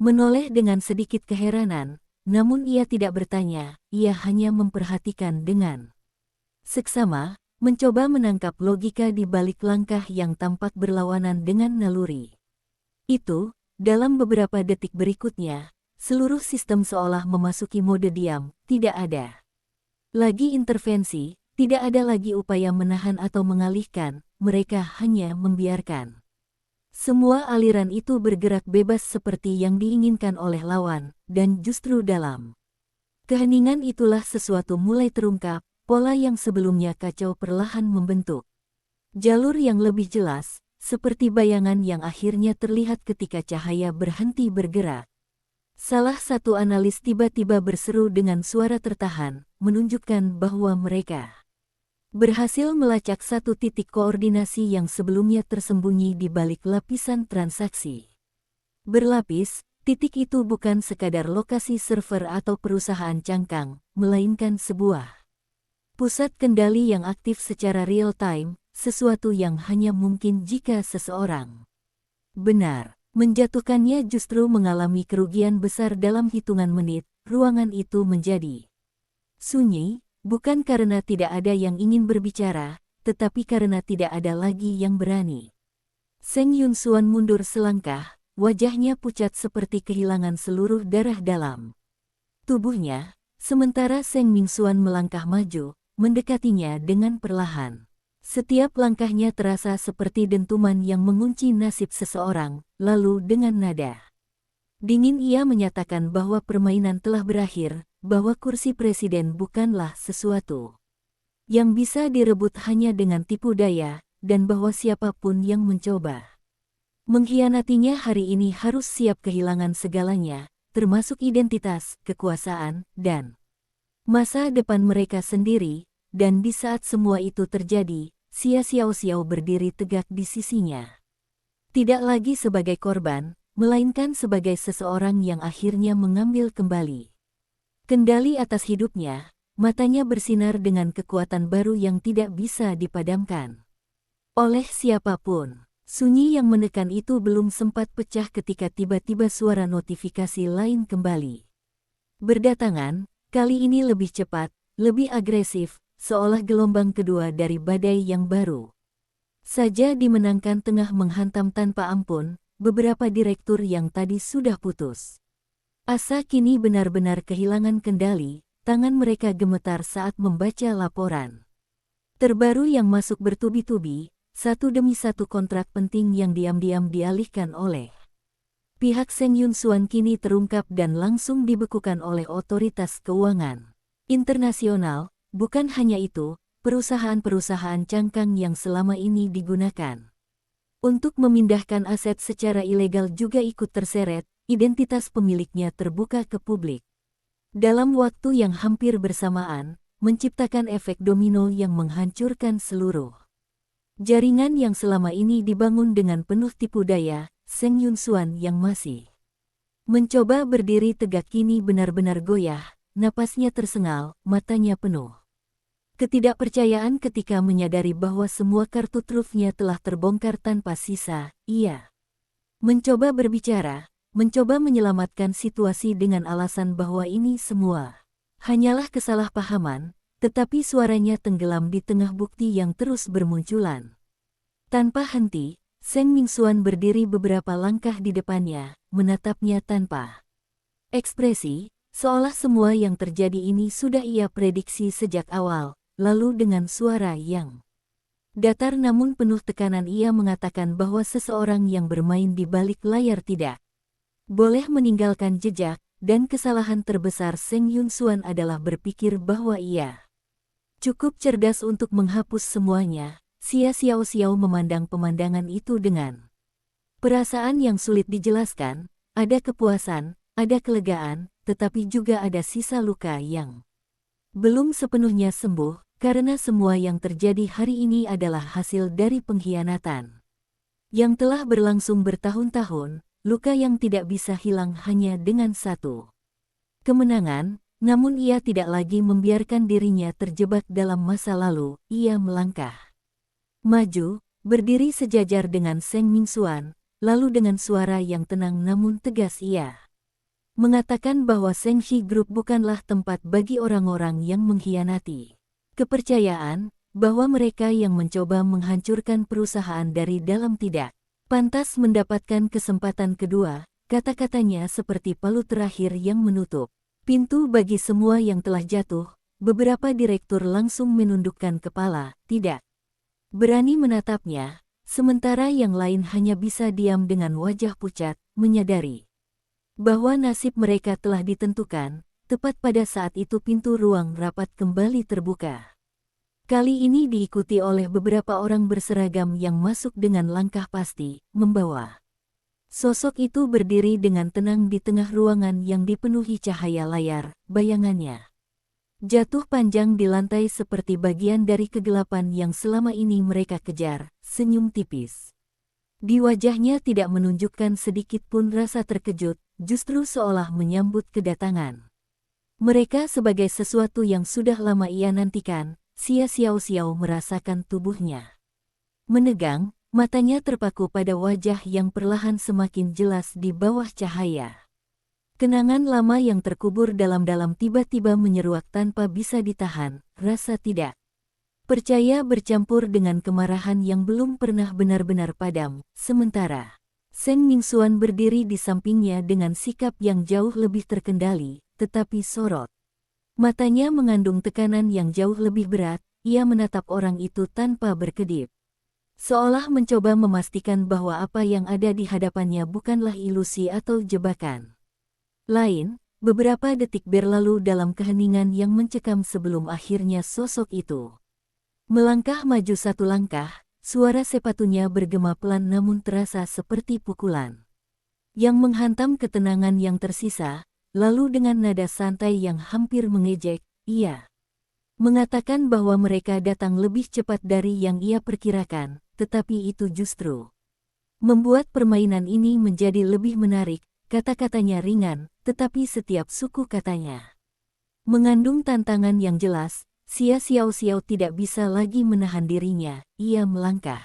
Speaker 1: menoleh dengan sedikit keheranan, namun ia tidak bertanya, ia hanya memperhatikan dengan seksama, mencoba menangkap logika di balik langkah yang tampak berlawanan dengan naluri itu. Dalam beberapa detik berikutnya, seluruh sistem seolah memasuki mode diam, tidak ada lagi intervensi, tidak ada lagi upaya menahan atau mengalihkan, mereka hanya membiarkan semua aliran itu bergerak bebas seperti yang diinginkan oleh lawan, dan justru dalam keheningan itulah sesuatu mulai terungkap, pola yang sebelumnya kacau perlahan membentuk jalur yang lebih jelas, seperti bayangan yang akhirnya terlihat ketika cahaya berhenti bergerak. Salah satu analis tiba-tiba berseru dengan suara tertahan, menunjukkan bahwa mereka berhasil melacak satu titik koordinasi yang sebelumnya tersembunyi di balik lapisan transaksi berlapis. Titik itu bukan sekadar lokasi server atau perusahaan cangkang, melainkan sebuah pusat kendali yang aktif secara real-time, sesuatu yang hanya mungkin jika seseorang benar menjatuhkannya justru mengalami kerugian besar dalam hitungan menit. Ruangan itu menjadi sunyi, bukan karena tidak ada yang ingin berbicara, tetapi karena tidak ada lagi yang berani. Seng Yunxuan mundur selangkah, wajahnya pucat seperti kehilangan seluruh darah dalam tubuhnya, sementara Seng Mingxuan melangkah maju, mendekatinya dengan perlahan. Setiap langkahnya terasa seperti dentuman yang mengunci nasib seseorang, lalu dengan nada dingin ia menyatakan bahwa permainan telah berakhir, bahwa kursi presiden bukanlah sesuatu yang bisa direbut hanya dengan tipu daya, dan bahwa siapapun yang mencoba mengkhianatinya hari ini harus siap kehilangan segalanya, termasuk identitas, kekuasaan, dan masa depan mereka sendiri. Dan di saat semua itu terjadi, Xiao Xiao berdiri tegak di sisinya. Tidak lagi sebagai korban, melainkan sebagai seseorang yang akhirnya mengambil kembali kendali atas hidupnya. Matanya bersinar dengan kekuatan baru yang tidak bisa dipadamkan oleh siapapun. Sunyi yang menekan itu belum sempat pecah ketika tiba-tiba suara notifikasi lain kembali berdatangan, kali ini lebih cepat, lebih agresif, seolah gelombang kedua dari badai yang baru saja dimenangkan tengah menghantam tanpa ampun beberapa direktur yang tadi sudah putus asa kini benar-benar kehilangan kendali. Tangan mereka gemetar saat membaca laporan terbaru yang masuk bertubi-tubi, satu demi satu kontrak penting yang diam-diam dialihkan oleh pihak Seng Yunsuan kini terungkap dan langsung dibekukan oleh otoritas keuangan internasional. Bukan hanya itu, perusahaan-perusahaan cangkang yang selama ini digunakan untuk memindahkan aset secara ilegal juga ikut terseret, identitas pemiliknya terbuka ke publik. Dalam waktu yang hampir bersamaan, menciptakan efek domino yang menghancurkan seluruh jaringan yang selama ini dibangun dengan penuh tipu daya. Seng Yunsuan yang masih mencoba berdiri tegak kini benar-benar goyah, napasnya tersengal, matanya penuh ketidakpercayaan ketika menyadari bahwa semua kartu trufnya telah terbongkar tanpa sisa. Ia mencoba berbicara, mencoba menyelamatkan situasi dengan alasan bahwa ini semua hanyalah kesalahpahaman, tetapi suaranya tenggelam di tengah bukti yang terus bermunculan. Tanpa henti, Seng Mingsuan berdiri beberapa langkah di depannya, menatapnya tanpa ekspresi, seolah semua yang terjadi ini sudah ia prediksi sejak awal. Lalu dengan suara yang datar namun penuh tekanan ia mengatakan bahwa seseorang yang bermain di balik layar tidak boleh meninggalkan jejak, dan kesalahan terbesar Seng Yunsuan adalah berpikir bahwa ia cukup cerdas untuk menghapus semuanya. Xiao memandang pemandangan itu dengan perasaan yang sulit dijelaskan, ada kepuasan, ada kelegaan, tetapi juga ada sisa luka yang belum sepenuhnya sembuh, karena semua yang terjadi hari ini adalah hasil dari pengkhianatan yang telah berlangsung bertahun-tahun. Luka yang tidak bisa hilang hanya dengan satu kemenangan, namun ia tidak lagi membiarkan dirinya terjebak dalam masa lalu. Ia melangkah maju, berdiri sejajar dengan Seng Mingsuan, lalu dengan suara yang tenang namun tegas ia mengatakan bahwa Seng Shi Group bukanlah tempat bagi orang-orang yang mengkhianati kepercayaan, bahwa mereka yang mencoba menghancurkan perusahaan dari dalam tidak pantas mendapatkan kesempatan kedua. Kata-katanya seperti palu terakhir yang menutup pintu bagi semua yang telah jatuh. Beberapa direktur langsung menundukkan kepala, tidak berani menatapnya, sementara yang lain hanya bisa diam dengan wajah pucat, menyadari bahwa nasib mereka telah ditentukan. Tepat pada saat itu pintu ruang rapat kembali terbuka. Kali ini diikuti oleh beberapa orang berseragam yang masuk dengan langkah pasti, membawa sosok itu berdiri dengan tenang di tengah ruangan yang dipenuhi cahaya layar. Bayangannya jatuh panjang di lantai seperti bagian dari kegelapan yang selama ini mereka kejar. Senyum tipis di wajahnya tidak menunjukkan sedikit pun rasa terkejut, justru seolah menyambut kedatangan mereka sebagai sesuatu yang sudah lama ia nantikan. Xiao merasakan tubuhnya menegang, matanya terpaku pada wajah yang perlahan semakin jelas di bawah cahaya. Kenangan lama yang terkubur dalam-dalam tiba-tiba menyeruak tanpa bisa ditahan, rasa tidak percaya bercampur dengan kemarahan yang belum pernah benar-benar padam. Sementara Seng Mingsuan berdiri di sampingnya dengan sikap yang jauh lebih terkendali, tetapi sorot matanya mengandung tekanan yang jauh lebih berat. Ia menatap orang itu tanpa berkedip, seolah mencoba memastikan bahwa apa yang ada di hadapannya bukanlah ilusi atau jebakan lain. Beberapa detik berlalu dalam keheningan yang mencekam sebelum akhirnya sosok itu melangkah maju satu langkah. Suara sepatunya bergema pelan namun terasa seperti pukulan yang menghantam ketenangan yang tersisa. Lalu dengan nada santai yang hampir mengejek, ia mengatakan bahwa mereka datang lebih cepat dari yang ia perkirakan, tetapi itu justru membuat permainan ini menjadi lebih menarik. Kata-katanya ringan, tetapi setiap suku katanya mengandung tantangan yang jelas. Xiao tidak bisa lagi menahan dirinya. Ia melangkah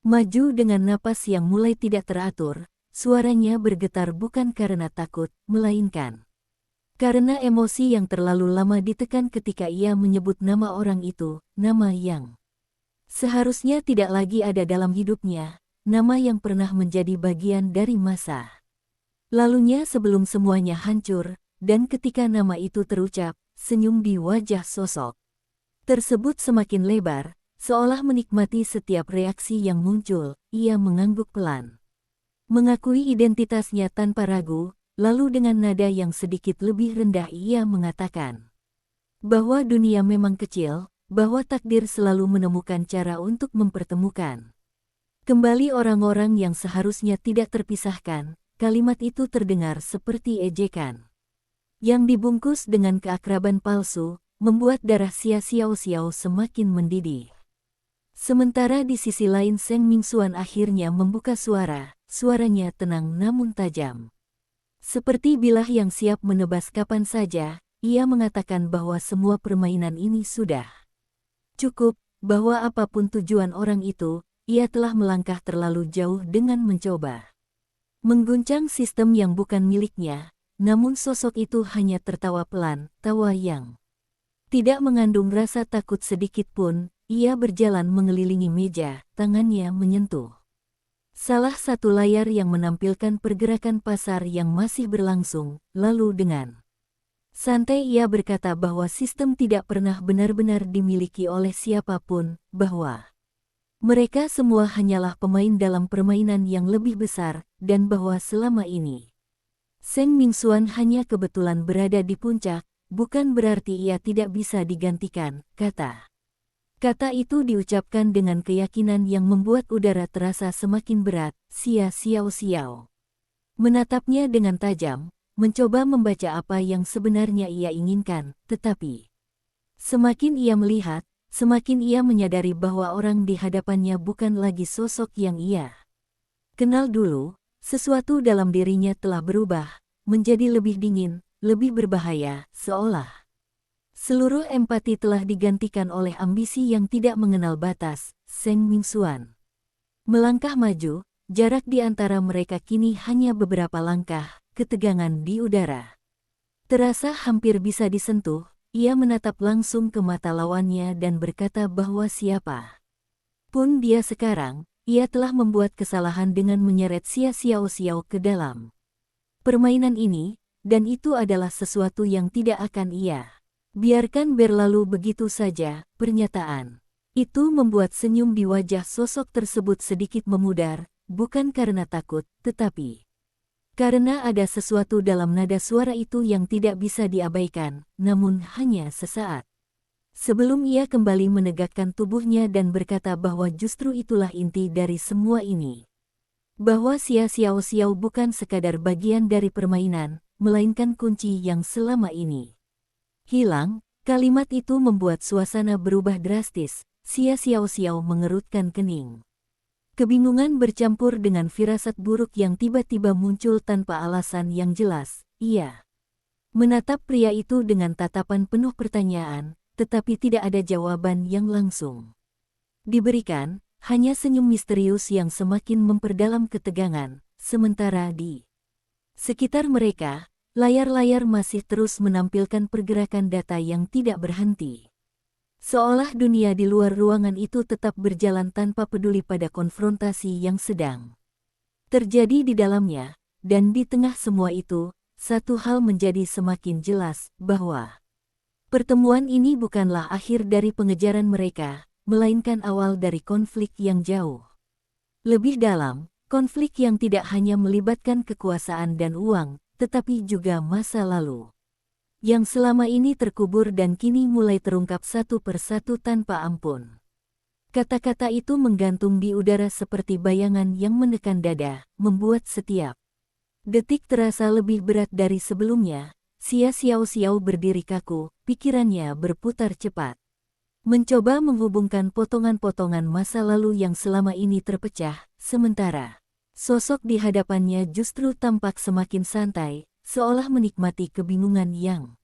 Speaker 1: maju dengan napas yang mulai tidak teratur. Suaranya bergetar bukan karena takut, melainkan Karena emosi yang terlalu lama ditekan ketika ia menyebut nama orang itu, nama yang seharusnya tidak lagi ada dalam hidupnya, nama yang pernah menjadi bagian dari masa lalunya sebelum semuanya hancur, dan ketika nama itu terucap, senyum di wajah sosok tersebut semakin lebar, seolah menikmati setiap reaksi yang muncul. Ia mengangguk pelan, mengakui identitasnya tanpa ragu, lalu dengan nada yang sedikit lebih rendah ia mengatakan bahwa dunia memang kecil, bahwa takdir selalu menemukan cara untuk mempertemukan kembali orang-orang yang seharusnya tidak terpisahkan. Kalimat itu terdengar seperti ejekan yang dibungkus dengan keakraban palsu, membuat darah Xia Xiaoxiao semakin mendidih. Sementara di sisi lain Seng Mingxuan akhirnya membuka suaranya tenang namun tajam. Seperti bilah yang siap menebas kapan saja, ia mengatakan bahwa semua permainan ini sudah cukup, bahwa apapun tujuan orang itu, ia telah melangkah terlalu jauh dengan mencoba mengguncang sistem yang bukan miliknya, namun sosok itu hanya tertawa pelan, tawa yang tidak mengandung rasa takut sedikit pun. Ia berjalan mengelilingi meja, tangannya menyentuh salah satu layar yang menampilkan pergerakan pasar yang masih berlangsung, lalu dengan santai ia berkata bahwa sistem tidak pernah benar-benar dimiliki oleh siapapun, bahwa mereka semua hanyalah pemain dalam permainan yang lebih besar, dan bahwa selama ini Seng Mingxuan hanya kebetulan berada di puncak, bukan berarti ia tidak bisa digantikan, kata. Kata itu diucapkan dengan keyakinan yang membuat udara terasa semakin berat. Xia Xiaoxiao menatapnya dengan tajam, mencoba membaca apa yang sebenarnya ia inginkan, tetapi semakin ia melihat, semakin ia menyadari bahwa orang di hadapannya bukan lagi sosok yang ia kenal dulu. Sesuatu dalam dirinya telah berubah, menjadi lebih dingin, lebih berbahaya, seolah seluruh empati telah digantikan oleh ambisi yang tidak mengenal batas. Seng Mingxuan melangkah maju, jarak di antara mereka kini hanya beberapa langkah, ketegangan di udara terasa hampir bisa disentuh. Ia menatap langsung ke mata lawannya dan berkata bahwa siapa pun dia sekarang, ia telah membuat kesalahan dengan menyeret Xia Xiaoxiao ke dalam permainan ini, dan itu adalah sesuatu yang tidak akan ia biarkan berlalu begitu saja. Pernyataan itu membuat senyum di wajah sosok tersebut sedikit memudar, bukan karena takut, tetapi karena ada sesuatu dalam nada suara itu yang tidak bisa diabaikan, namun hanya sesaat sebelum ia kembali menegakkan tubuhnya dan berkata bahwa justru itulah inti dari semua ini. Bahwa Xia Xiaoxiao bukan sekadar bagian dari permainan, melainkan kunci yang selama ini hilang. Kalimat itu membuat suasana berubah drastis. Xia Xiaoxiao mengerutkan kening. Kebingungan bercampur dengan firasat buruk yang tiba-tiba muncul tanpa alasan yang jelas. Ia menatap pria itu dengan tatapan penuh pertanyaan, tetapi tidak ada jawaban yang langsung diberikan, hanya senyum misterius yang semakin memperdalam ketegangan. Sementara di sekitar mereka, layar-layar masih terus menampilkan pergerakan data yang tidak berhenti. Seolah dunia di luar ruangan itu tetap berjalan tanpa peduli pada konfrontasi yang sedang terjadi di dalamnya, dan di tengah semua itu, satu hal menjadi semakin jelas, bahwa pertemuan ini bukanlah akhir dari pengejaran mereka, melainkan awal dari konflik yang jauh lebih dalam, konflik yang tidak hanya melibatkan kekuasaan dan uang, tetapi juga masa lalu yang selama ini terkubur dan kini mulai terungkap satu persatu tanpa ampun. Kata-kata itu menggantung di udara seperti bayangan yang menekan dada, membuat setiap detik terasa lebih berat dari sebelumnya. Xia Xiaoxiao berdiri kaku, pikirannya berputar cepat, mencoba menghubungkan potongan-potongan masa lalu yang selama ini terpecah, sementara sosok di hadapannya justru tampak semakin santai, seolah menikmati kebingungan yang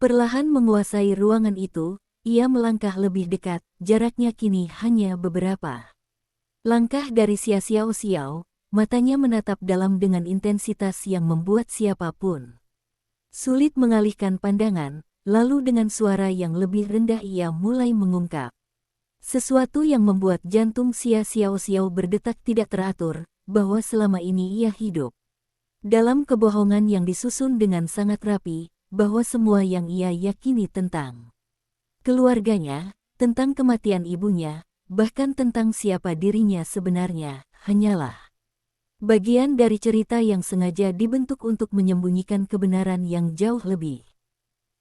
Speaker 1: perlahan menguasai ruangan itu. Ia melangkah lebih dekat, jaraknya kini hanya beberapa langkah dari Xia Xiaoxiao, matanya menatap dalam dengan intensitas yang membuat siapapun Sulit mengalihkan pandangan, lalu dengan suara yang lebih rendah ia mulai mengungkap sesuatu yang membuat jantung Xiao Xiao berdetak tidak teratur, bahwa selama ini ia hidup dalam kebohongan yang disusun dengan sangat rapi, bahwa semua yang ia yakini tentang keluarganya, tentang kematian ibunya, bahkan tentang siapa dirinya sebenarnya, hanyalah bagian dari cerita yang sengaja dibentuk untuk menyembunyikan kebenaran yang jauh lebih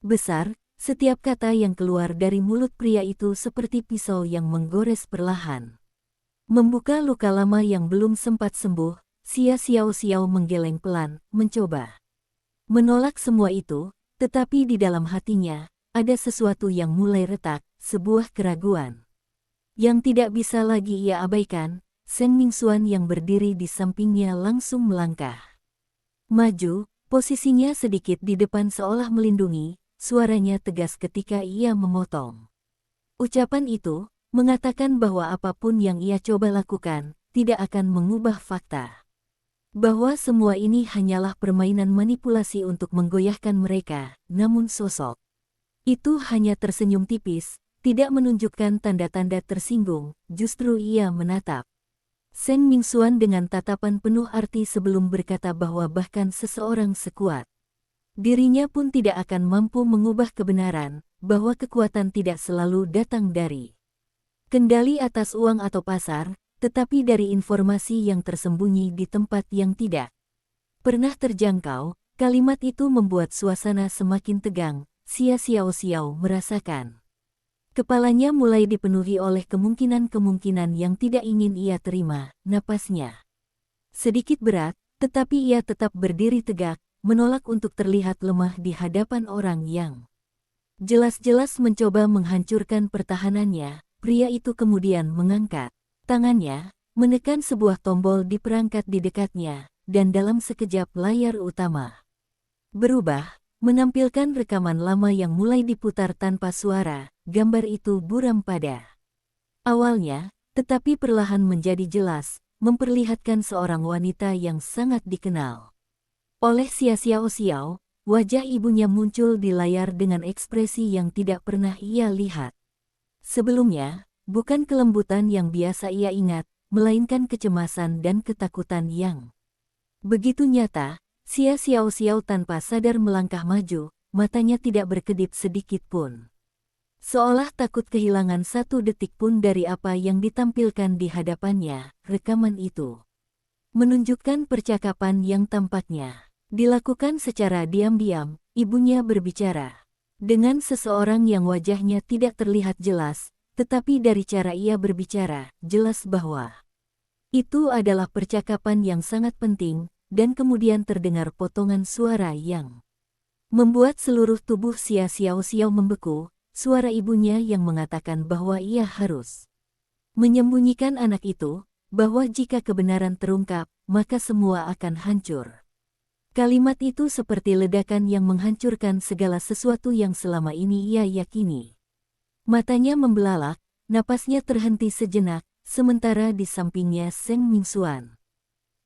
Speaker 1: besar. Setiap kata yang keluar dari mulut pria itu seperti pisau yang menggores perlahan, membuka luka lama yang belum sempat sembuh. Xiao Xiao menggeleng pelan, mencoba menolak semua itu, tetapi di dalam hatinya ada sesuatu yang mulai retak, sebuah keraguan yang tidak bisa lagi ia abaikan. Seng Mingxuan yang berdiri di sampingnya langsung melangkah maju, posisinya sedikit di depan seolah melindungi. Suaranya tegas ketika ia memotong ucapan itu, mengatakan bahwa apapun yang ia coba lakukan tidak akan mengubah fakta bahwa semua ini hanyalah permainan manipulasi untuk menggoyahkan mereka. Namun sosok itu hanya tersenyum tipis, tidak menunjukkan tanda-tanda tersinggung. Justru ia menatap Seng Mingxuan dengan tatapan penuh arti sebelum berkata bahwa bahkan seseorang sekuat dirinya pun tidak akan mampu mengubah kebenaran, bahwa kekuatan tidak selalu datang dari kendali atas uang atau pasar, tetapi dari informasi yang tersembunyi di tempat yang tidak pernah terjangkau. Kalimat itu membuat suasana semakin tegang. Xiao Xiao merasakan kepalanya mulai dipenuhi oleh kemungkinan-kemungkinan yang tidak ingin ia terima. Napasnya sedikit berat, tetapi ia tetap berdiri tegak, menolak untuk terlihat lemah di hadapan orang yang jelas-jelas mencoba menghancurkan pertahanannya. Pria itu kemudian mengangkat tangannya, menekan sebuah tombol di perangkat di dekatnya, dan dalam sekejap layar utama berubah, menampilkan rekaman lama yang mulai diputar tanpa suara. Gambar itu buram pada awalnya, tetapi perlahan menjadi jelas, memperlihatkan seorang wanita yang sangat dikenal oleh Xiao Xiao. Wajah ibunya muncul di layar dengan ekspresi yang tidak pernah ia lihat sebelumnya, bukan kelembutan yang biasa ia ingat, melainkan kecemasan dan ketakutan yang begitu nyata. Xiao Xiao tanpa sadar melangkah maju, matanya tidak berkedip sedikit pun, seolah takut kehilangan satu detik pun dari apa yang ditampilkan di hadapannya. Rekaman itu menunjukkan percakapan yang tampaknya dilakukan secara diam-diam. Ibunya berbicara dengan seseorang yang wajahnya tidak terlihat jelas, tetapi dari cara ia berbicara, jelas bahwa itu adalah percakapan yang sangat penting. Dan kemudian terdengar potongan suara yang membuat seluruh tubuh Xiao Xiao membeku. Suara ibunya yang mengatakan bahwa ia harus menyembunyikan anak itu, bahwa jika kebenaran terungkap, maka semua akan hancur. Kalimat itu seperti ledakan yang menghancurkan segala sesuatu yang selama ini ia yakini. Matanya membelalak, napasnya terhenti sejenak, sementara di sampingnya Seng Mingxuan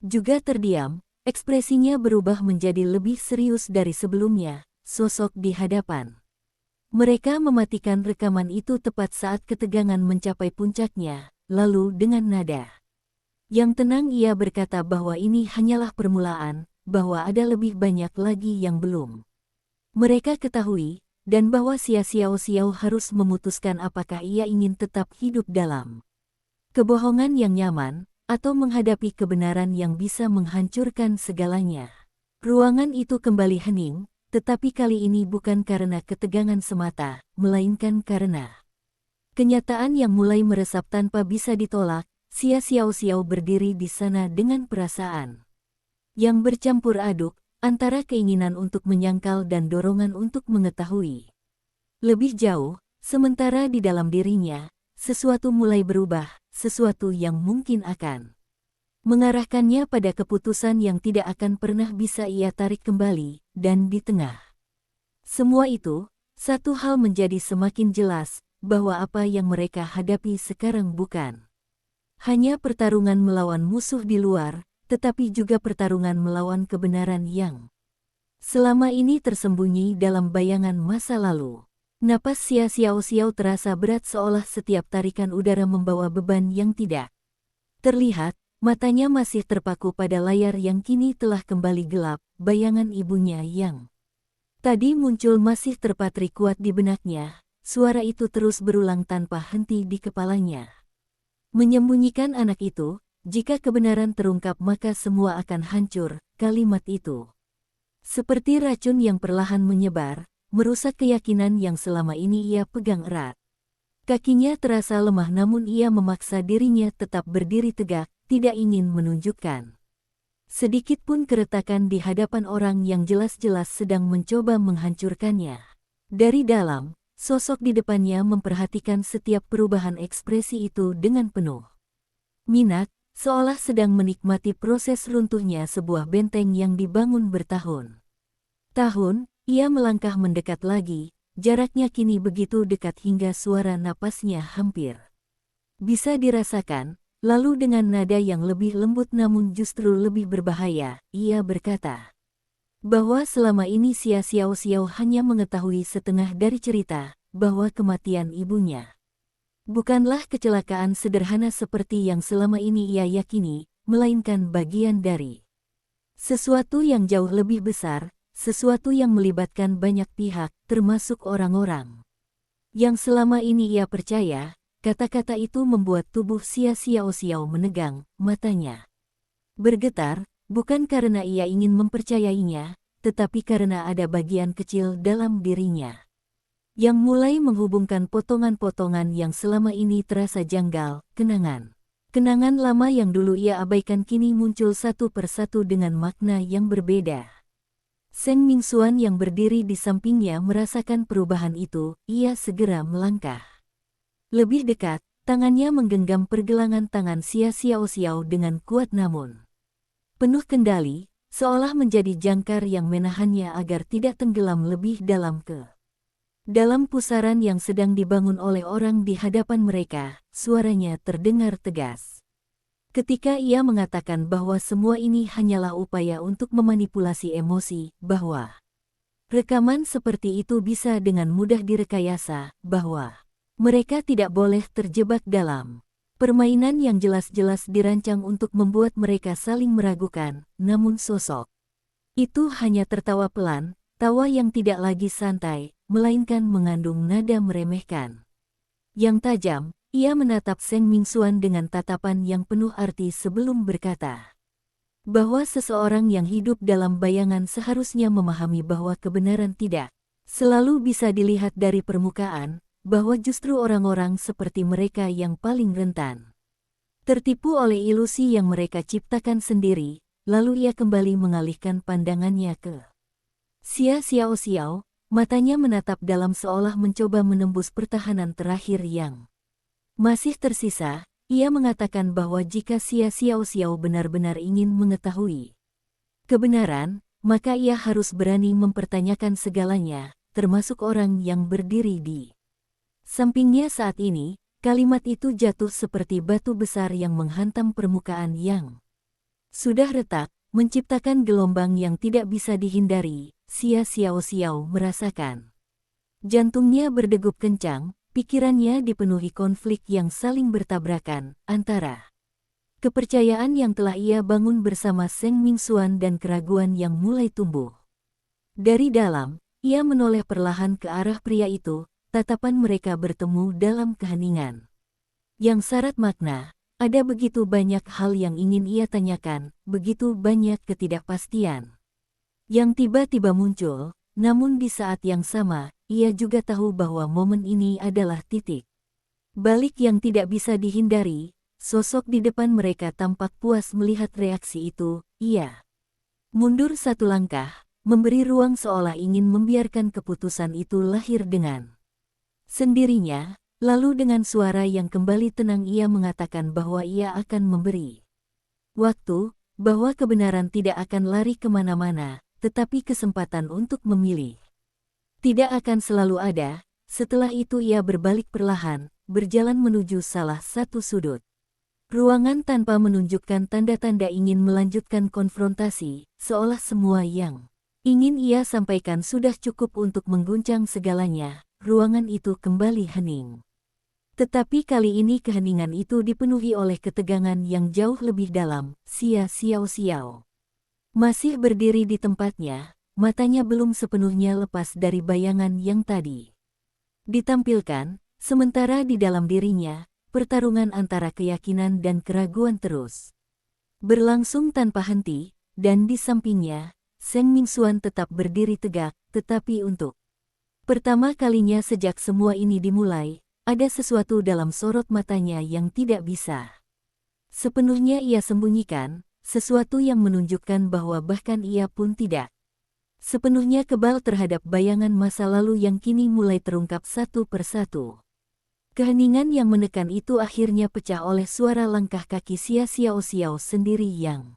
Speaker 1: juga terdiam. Ekspresinya berubah menjadi lebih serius dari sebelumnya. Sosok di hadapan mereka mematikan rekaman itu tepat saat ketegangan mencapai puncaknya. Lalu dengan nada yang tenang ia berkata bahwa ini hanyalah permulaan, bahwa ada lebih banyak lagi yang belum mereka ketahui, dan bahwa Xiao Xiao harus memutuskan apakah ia ingin tetap hidup dalam kebohongan yang nyaman, atau menghadapi kebenaran yang bisa menghancurkan segalanya. Ruangan itu kembali hening, tetapi kali ini bukan karena ketegangan semata, melainkan karena kenyataan yang mulai meresap tanpa bisa ditolak. Xiao Xiao berdiri di sana dengan perasaan yang bercampur aduk, antara keinginan untuk menyangkal dan dorongan untuk mengetahui lebih jauh. Sementara di dalam dirinya, sesuatu mulai berubah, sesuatu yang mungkin akan mengarahkannya pada keputusan yang tidak akan pernah bisa ia tarik kembali. Dan di tengah semua itu, satu hal menjadi semakin jelas, bahwa apa yang mereka hadapi sekarang bukan hanya pertarungan melawan musuh di luar, tetapi juga pertarungan melawan kebenaran yang selama ini tersembunyi dalam bayangan masa lalu. Napas Xia Xiaoxiao terasa berat seolah setiap tarikan udara membawa beban yang tidak terlihat, matanya masih terpaku pada layar yang kini telah kembali gelap, bayangan ibunya yang tadi muncul masih terpatri kuat di benaknya, suara itu terus berulang tanpa henti di kepalanya. Menyembunyikan anak itu, jika kebenaran terungkap maka semua akan hancur, kalimat itu seperti racun yang perlahan menyebar, merusak keyakinan yang selama ini ia pegang erat. Kakinya terasa lemah namun ia memaksa dirinya tetap berdiri tegak, tidak ingin menunjukkan sedikit pun keretakan di hadapan orang yang jelas-jelas sedang mencoba menghancurkannya. Dari dalam, sosok di depannya memperhatikan setiap perubahan ekspresi itu dengan penuh minat, seolah sedang menikmati proses runtuhnya sebuah benteng yang dibangun bertahun-tahun. Ia melangkah mendekat lagi, jaraknya kini begitu dekat hingga suara napasnya hampir bisa dirasakan, lalu dengan nada yang lebih lembut namun justru lebih berbahaya, ia berkata bahwa selama ini Xia Xiaoxiao hanya mengetahui setengah dari cerita, bahwa kematian ibunya bukanlah kecelakaan sederhana seperti yang selama ini ia yakini, melainkan bagian dari sesuatu yang jauh lebih besar, sesuatu yang melibatkan banyak pihak, termasuk orang-orang yang selama ini ia percaya. Kata-kata itu membuat tubuh Xia Xiaoxiao menegang, matanya bergetar, bukan karena ia ingin mempercayainya, tetapi karena ada bagian kecil dalam dirinya yang mulai menghubungkan potongan-potongan yang selama ini terasa janggal, kenangan lama yang dulu ia abaikan kini muncul satu persatu dengan makna yang berbeda. Seng Mingxuan yang berdiri di sampingnya merasakan perubahan itu, ia segera melangkah lebih dekat, tangannya menggenggam pergelangan tangan Xia Xiaoxiao dengan kuat namun penuh kendali, seolah menjadi jangkar yang menahannya agar tidak tenggelam lebih dalam ke dalam pusaran yang sedang dibangun oleh orang di hadapan mereka. Suaranya terdengar tegas ketika ia mengatakan bahwa semua ini hanyalah upaya untuk memanipulasi emosi, bahwa rekaman seperti itu bisa dengan mudah direkayasa, bahwa mereka tidak boleh terjebak dalam permainan yang jelas-jelas dirancang untuk membuat mereka saling meragukan, namun sosok itu hanya tertawa pelan, tawa yang tidak lagi santai, melainkan mengandung nada meremehkan yang tajam. Ia menatap Seng Mingxuan dengan tatapan yang penuh arti sebelum berkata bahwa seseorang yang hidup dalam bayangan seharusnya memahami bahwa kebenaran tidak selalu bisa dilihat dari permukaan, bahwa justru orang-orang seperti mereka yang paling rentan tertipu oleh ilusi yang mereka ciptakan sendiri. Lalu ia kembali mengalihkan pandangannya ke Xia Xiaoxiao, matanya menatap dalam seolah mencoba menembus pertahanan terakhir yang masih tersisa. Ia mengatakan bahwa jika Xia Xiaoxiao benar-benar ingin mengetahui kebenaran, maka ia harus berani mempertanyakan segalanya, termasuk orang yang berdiri di sampingnya saat ini. Kalimat itu jatuh seperti batu besar yang menghantam permukaan yang sudah retak, menciptakan gelombang yang tidak bisa dihindari. Xia Xiaoxiao merasakan jantungnya berdegup kencang. Pikirannya dipenuhi konflik yang saling bertabrakan antara kepercayaan yang telah ia bangun bersama Seng Mingxuan dan keraguan yang mulai tumbuh dari dalam. Ia menoleh perlahan ke arah pria itu, tatapan mereka bertemu dalam keheningan yang syarat makna. Ada begitu banyak hal yang ingin ia tanyakan, begitu banyak ketidakpastian yang tiba-tiba muncul. Namun di saat yang sama, ia juga tahu bahwa momen ini adalah titik balik yang tidak bisa dihindari. Sosok di depan mereka tampak puas melihat reaksi itu. Ia mundur satu langkah, memberi ruang seolah ingin membiarkan keputusan itu lahir dengan sendirinya. Lalu dengan suara yang kembali tenang ia mengatakan bahwa ia akan memberi waktu, bahwa kebenaran tidak akan lari kemana-mana, tetapi kesempatan untuk memilih tidak akan selalu ada. Setelah itu ia berbalik perlahan, berjalan menuju salah satu sudut ruangan tanpa menunjukkan tanda-tanda ingin melanjutkan konfrontasi, seolah semua yang Ingin ia sampaikan sudah cukup untuk mengguncang segalanya, ruangan itu kembali hening. Tetapi kali ini keheningan itu dipenuhi oleh ketegangan yang jauh lebih dalam. Xiao. Masih berdiri di tempatnya, matanya belum sepenuhnya lepas dari bayangan yang tadi ditampilkan, sementara di dalam dirinya, pertarungan antara keyakinan dan keraguan terus berlangsung tanpa henti, dan di sampingnya, Seng Mingxuan tetap berdiri tegak, tetapi untuk pertama kalinya sejak semua ini dimulai, ada sesuatu dalam sorot matanya yang tidak bisa sepenuhnya ia sembunyikan, sesuatu yang menunjukkan bahwa bahkan ia pun tidak sepenuhnya kebal terhadap bayangan masa lalu yang kini mulai terungkap satu persatu. Keheningan yang menekan itu akhirnya pecah oleh suara langkah kaki Xiao sendiri yang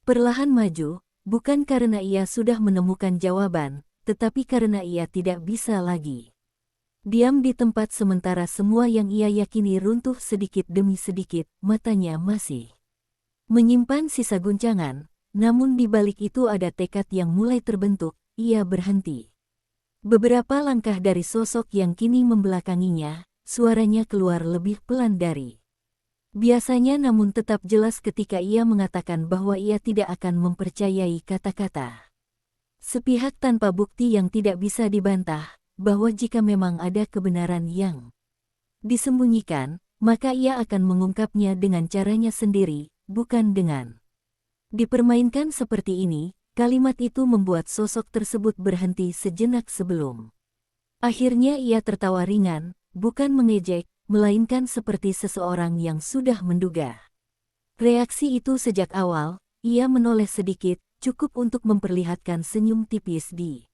Speaker 1: perlahan maju, bukan karena ia sudah menemukan jawaban, tetapi karena ia tidak bisa lagi diam di tempat sementara semua yang ia yakini runtuh sedikit demi sedikit, matanya masih menyimpan sisa guncangan, namun di balik itu ada tekad yang mulai terbentuk, ia berhenti. Beberapa langkah dari sosok yang kini membelakanginya, suaranya keluar lebih pelan dari biasanya namun tetap jelas ketika ia mengatakan bahwa ia tidak akan mempercayai kata-kata sepihak tanpa bukti yang tidak bisa dibantah, bahwa jika memang ada kebenaran yang disembunyikan, maka ia akan mengungkapnya dengan caranya sendiri, bukan dengan dipermainkan seperti ini. Kalimat itu membuat sosok tersebut berhenti sejenak sebelum akhirnya ia tertawa ringan, bukan mengejek, melainkan seperti seseorang yang sudah menduga reaksi itu sejak awal. Ia menoleh sedikit, cukup untuk memperlihatkan senyum tipis di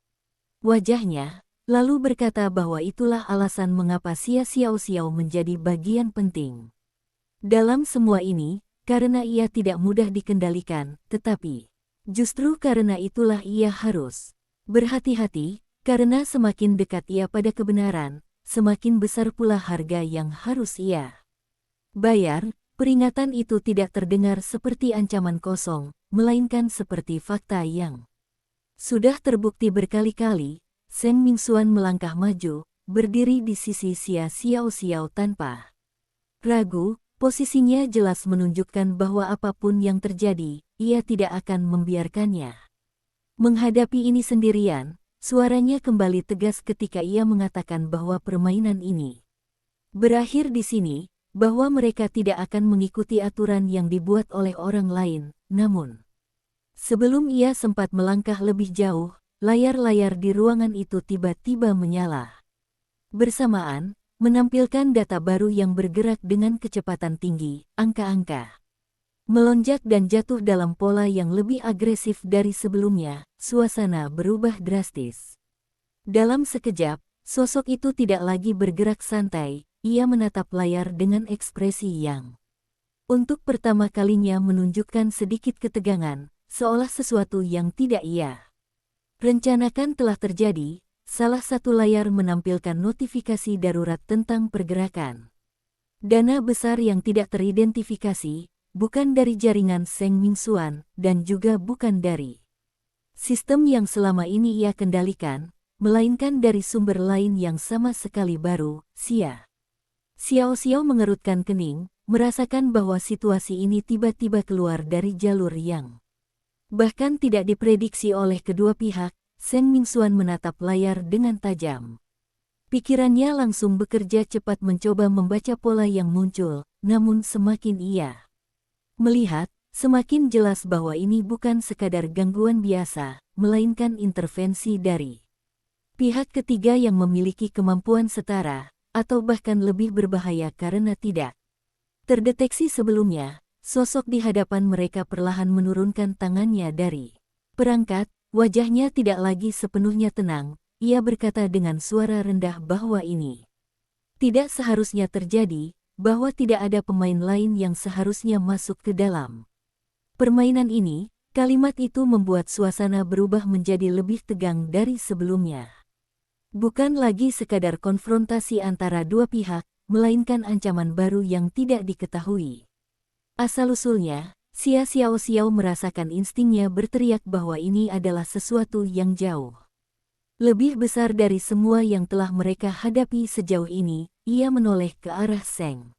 Speaker 1: wajahnya, lalu berkata bahwa itulah alasan mengapa Xiao menjadi bagian penting dalam semua ini, karena ia tidak mudah dikendalikan, tetapi justru karena itulah ia harus berhati-hati, karena semakin dekat ia pada kebenaran, semakin besar pula harga yang harus ia bayar. Peringatan itu tidak terdengar seperti ancaman kosong, melainkan seperti fakta yang sudah terbukti berkali-kali. Seng Mingxuan melangkah maju, berdiri di sisi Xiao tanpa ragu. Posisinya jelas menunjukkan bahwa apapun yang terjadi, ia tidak akan membiarkannya menghadapi ini sendirian. Suaranya kembali tegas ketika ia mengatakan bahwa permainan ini berakhir di sini, bahwa mereka tidak akan mengikuti aturan yang dibuat oleh orang lain. Namun, sebelum ia sempat melangkah lebih jauh, layar-layar di ruangan itu tiba-tiba menyala bersamaan, menampilkan data baru yang bergerak dengan kecepatan tinggi. Angka-angka melonjak dan jatuh dalam pola yang lebih agresif dari sebelumnya. Suasana berubah drastis. Dalam sekejap, sosok itu tidak lagi bergerak santai. Ia menatap layar dengan ekspresi yang untuk pertama kalinya menunjukkan sedikit ketegangan, seolah sesuatu yang tidak ia rencanakan telah terjadi. Salah satu layar menampilkan notifikasi darurat tentang pergerakan dana besar yang tidak teridentifikasi, bukan dari jaringan Seng Mingxuan, dan juga bukan dari sistem yang selama ini ia kendalikan, melainkan dari sumber lain yang sama sekali baru. Xiao mengerutkan kening, merasakan bahwa situasi ini tiba-tiba keluar dari jalur yang bahkan tidak diprediksi oleh kedua pihak. Seng Mingxuan menatap layar dengan tajam. Pikirannya langsung bekerja cepat mencoba membaca pola yang muncul, namun semakin ia melihat, semakin jelas bahwa ini bukan sekadar gangguan biasa, melainkan intervensi dari pihak ketiga yang memiliki kemampuan setara, atau bahkan lebih berbahaya karena tidak terdeteksi sebelumnya. Sosok di hadapan mereka perlahan menurunkan tangannya dari perangkat. Wajahnya tidak lagi sepenuhnya tenang. Ia berkata dengan suara rendah bahwa ini tidak seharusnya terjadi, bahwa tidak ada pemain lain yang seharusnya masuk ke dalam permainan ini. Kalimat itu membuat suasana berubah menjadi lebih tegang dari sebelumnya. Bukan lagi sekadar konfrontasi antara dua pihak, melainkan ancaman baru yang tidak diketahui asal-usulnya. Xia Xiao merasakan instingnya berteriak bahwa ini adalah sesuatu yang jauh lebih besar dari semua yang telah mereka hadapi sejauh ini. Ia menoleh ke arah Seng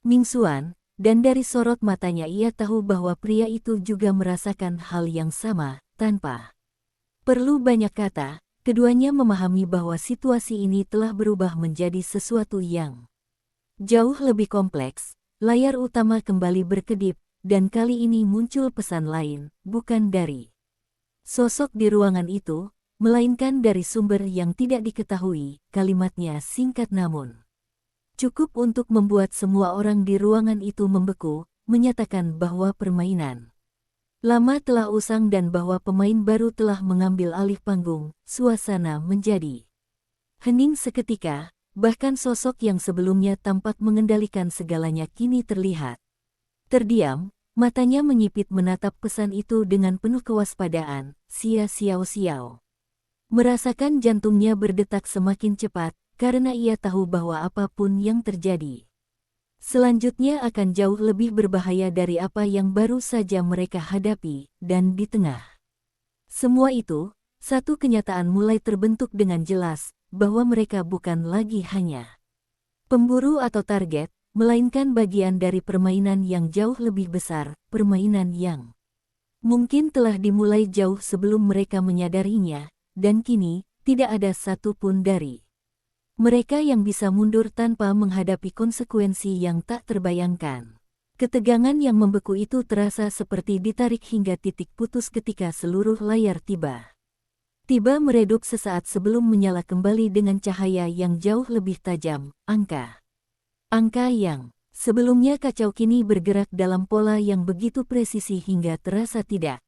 Speaker 1: Mingxuan, dan dari sorot matanya ia tahu bahwa pria itu juga merasakan hal yang sama. Tanpa perlu banyak kata, keduanya memahami bahwa situasi ini telah berubah menjadi sesuatu yang jauh lebih kompleks. Layar utama kembali berkedip, dan kali ini muncul pesan lain, bukan dari sosok di ruangan itu, melainkan dari sumber yang tidak diketahui. Kalimatnya singkat namun cukup untuk membuat semua orang di ruangan itu membeku, menyatakan bahwa permainan lama telah usang dan bahwa pemain baru telah mengambil alih panggung. Suasana menjadi hening seketika, bahkan sosok yang sebelumnya tampak mengendalikan segalanya kini terlihat terdiam, matanya menyipit menatap pesan itu dengan penuh kewaspadaan. Xia Xiao merasakan jantungnya berdetak semakin cepat, karena ia tahu bahwa apapun yang terjadi selanjutnya akan jauh lebih berbahaya dari apa yang baru saja mereka hadapi. Dan di tengah semua itu, satu kenyataan mulai terbentuk dengan jelas, bahwa mereka bukan lagi hanya pemburu atau target, melainkan bagian dari permainan yang jauh lebih besar, permainan yang mungkin telah dimulai jauh sebelum mereka menyadarinya. Dan kini, tidak ada satupun dari mereka yang bisa mundur tanpa menghadapi konsekuensi yang tak terbayangkan. Ketegangan yang membeku itu terasa seperti ditarik hingga titik putus ketika seluruh layar tiba meredup sesaat sebelum menyala kembali dengan cahaya yang jauh lebih tajam. Angka yang sebelumnya kacau kini bergerak dalam pola yang begitu presisi hingga terasa tidak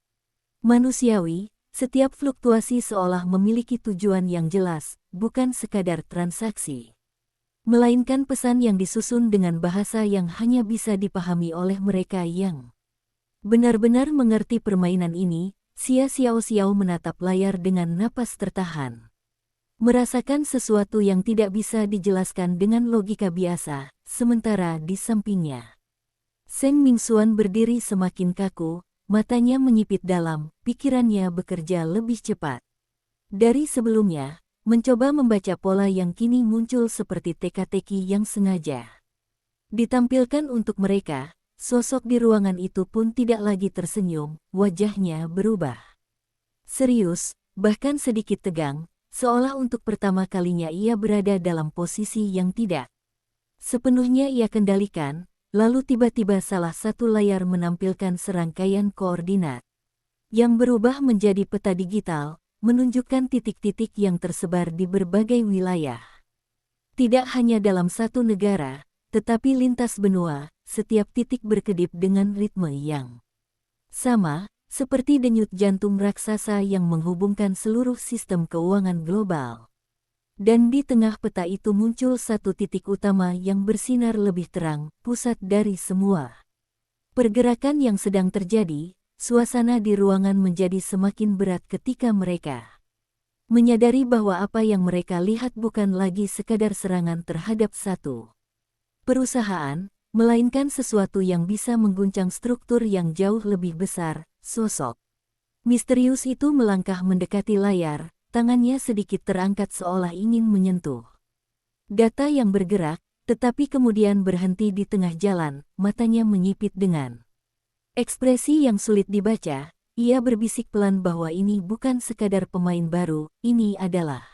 Speaker 1: manusiawi. Setiap fluktuasi seolah memiliki tujuan yang jelas, bukan sekadar transaksi, melainkan pesan yang disusun dengan bahasa yang hanya bisa dipahami oleh mereka yang benar-benar mengerti permainan ini. Xia Xiao menatap layar dengan napas tertahan, merasakan sesuatu yang tidak bisa dijelaskan dengan logika biasa. Sementara di sampingnya, Seng Mingxuan berdiri semakin kaku. Matanya menyipit dalam, pikirannya bekerja lebih cepat dari sebelumnya, mencoba membaca pola yang kini muncul seperti teka-teki yang sengaja ditampilkan untuk mereka. Sosok di ruangan itu pun tidak lagi tersenyum, wajahnya berubah serius, bahkan sedikit tegang, seolah untuk pertama kalinya ia berada dalam posisi yang tidak sepenuhnya ia kendalikan. Lalu tiba-tiba salah satu layar menampilkan serangkaian koordinat yang berubah menjadi peta digital, menunjukkan titik-titik yang tersebar di berbagai wilayah. Tidak hanya dalam satu negara, tetapi lintas benua. Setiap titik berkedip dengan ritme yang sama, seperti denyut jantung raksasa yang menghubungkan seluruh sistem keuangan global. Dan di tengah peta itu muncul satu titik utama yang bersinar lebih terang, pusat dari semua pergerakan yang sedang terjadi. Suasana di ruangan menjadi semakin berat ketika mereka menyadari bahwa apa yang mereka lihat bukan lagi sekadar serangan terhadap satu perusahaan, melainkan sesuatu yang bisa mengguncang struktur yang jauh lebih besar. Sosok misterius itu melangkah mendekati layar. Tangannya sedikit terangkat seolah ingin menyentuh data yang bergerak, tetapi kemudian berhenti di tengah jalan. Matanya menyipit dengan ekspresi yang sulit dibaca. Ia berbisik pelan bahwa ini bukan sekadar pemain baru, ini adalah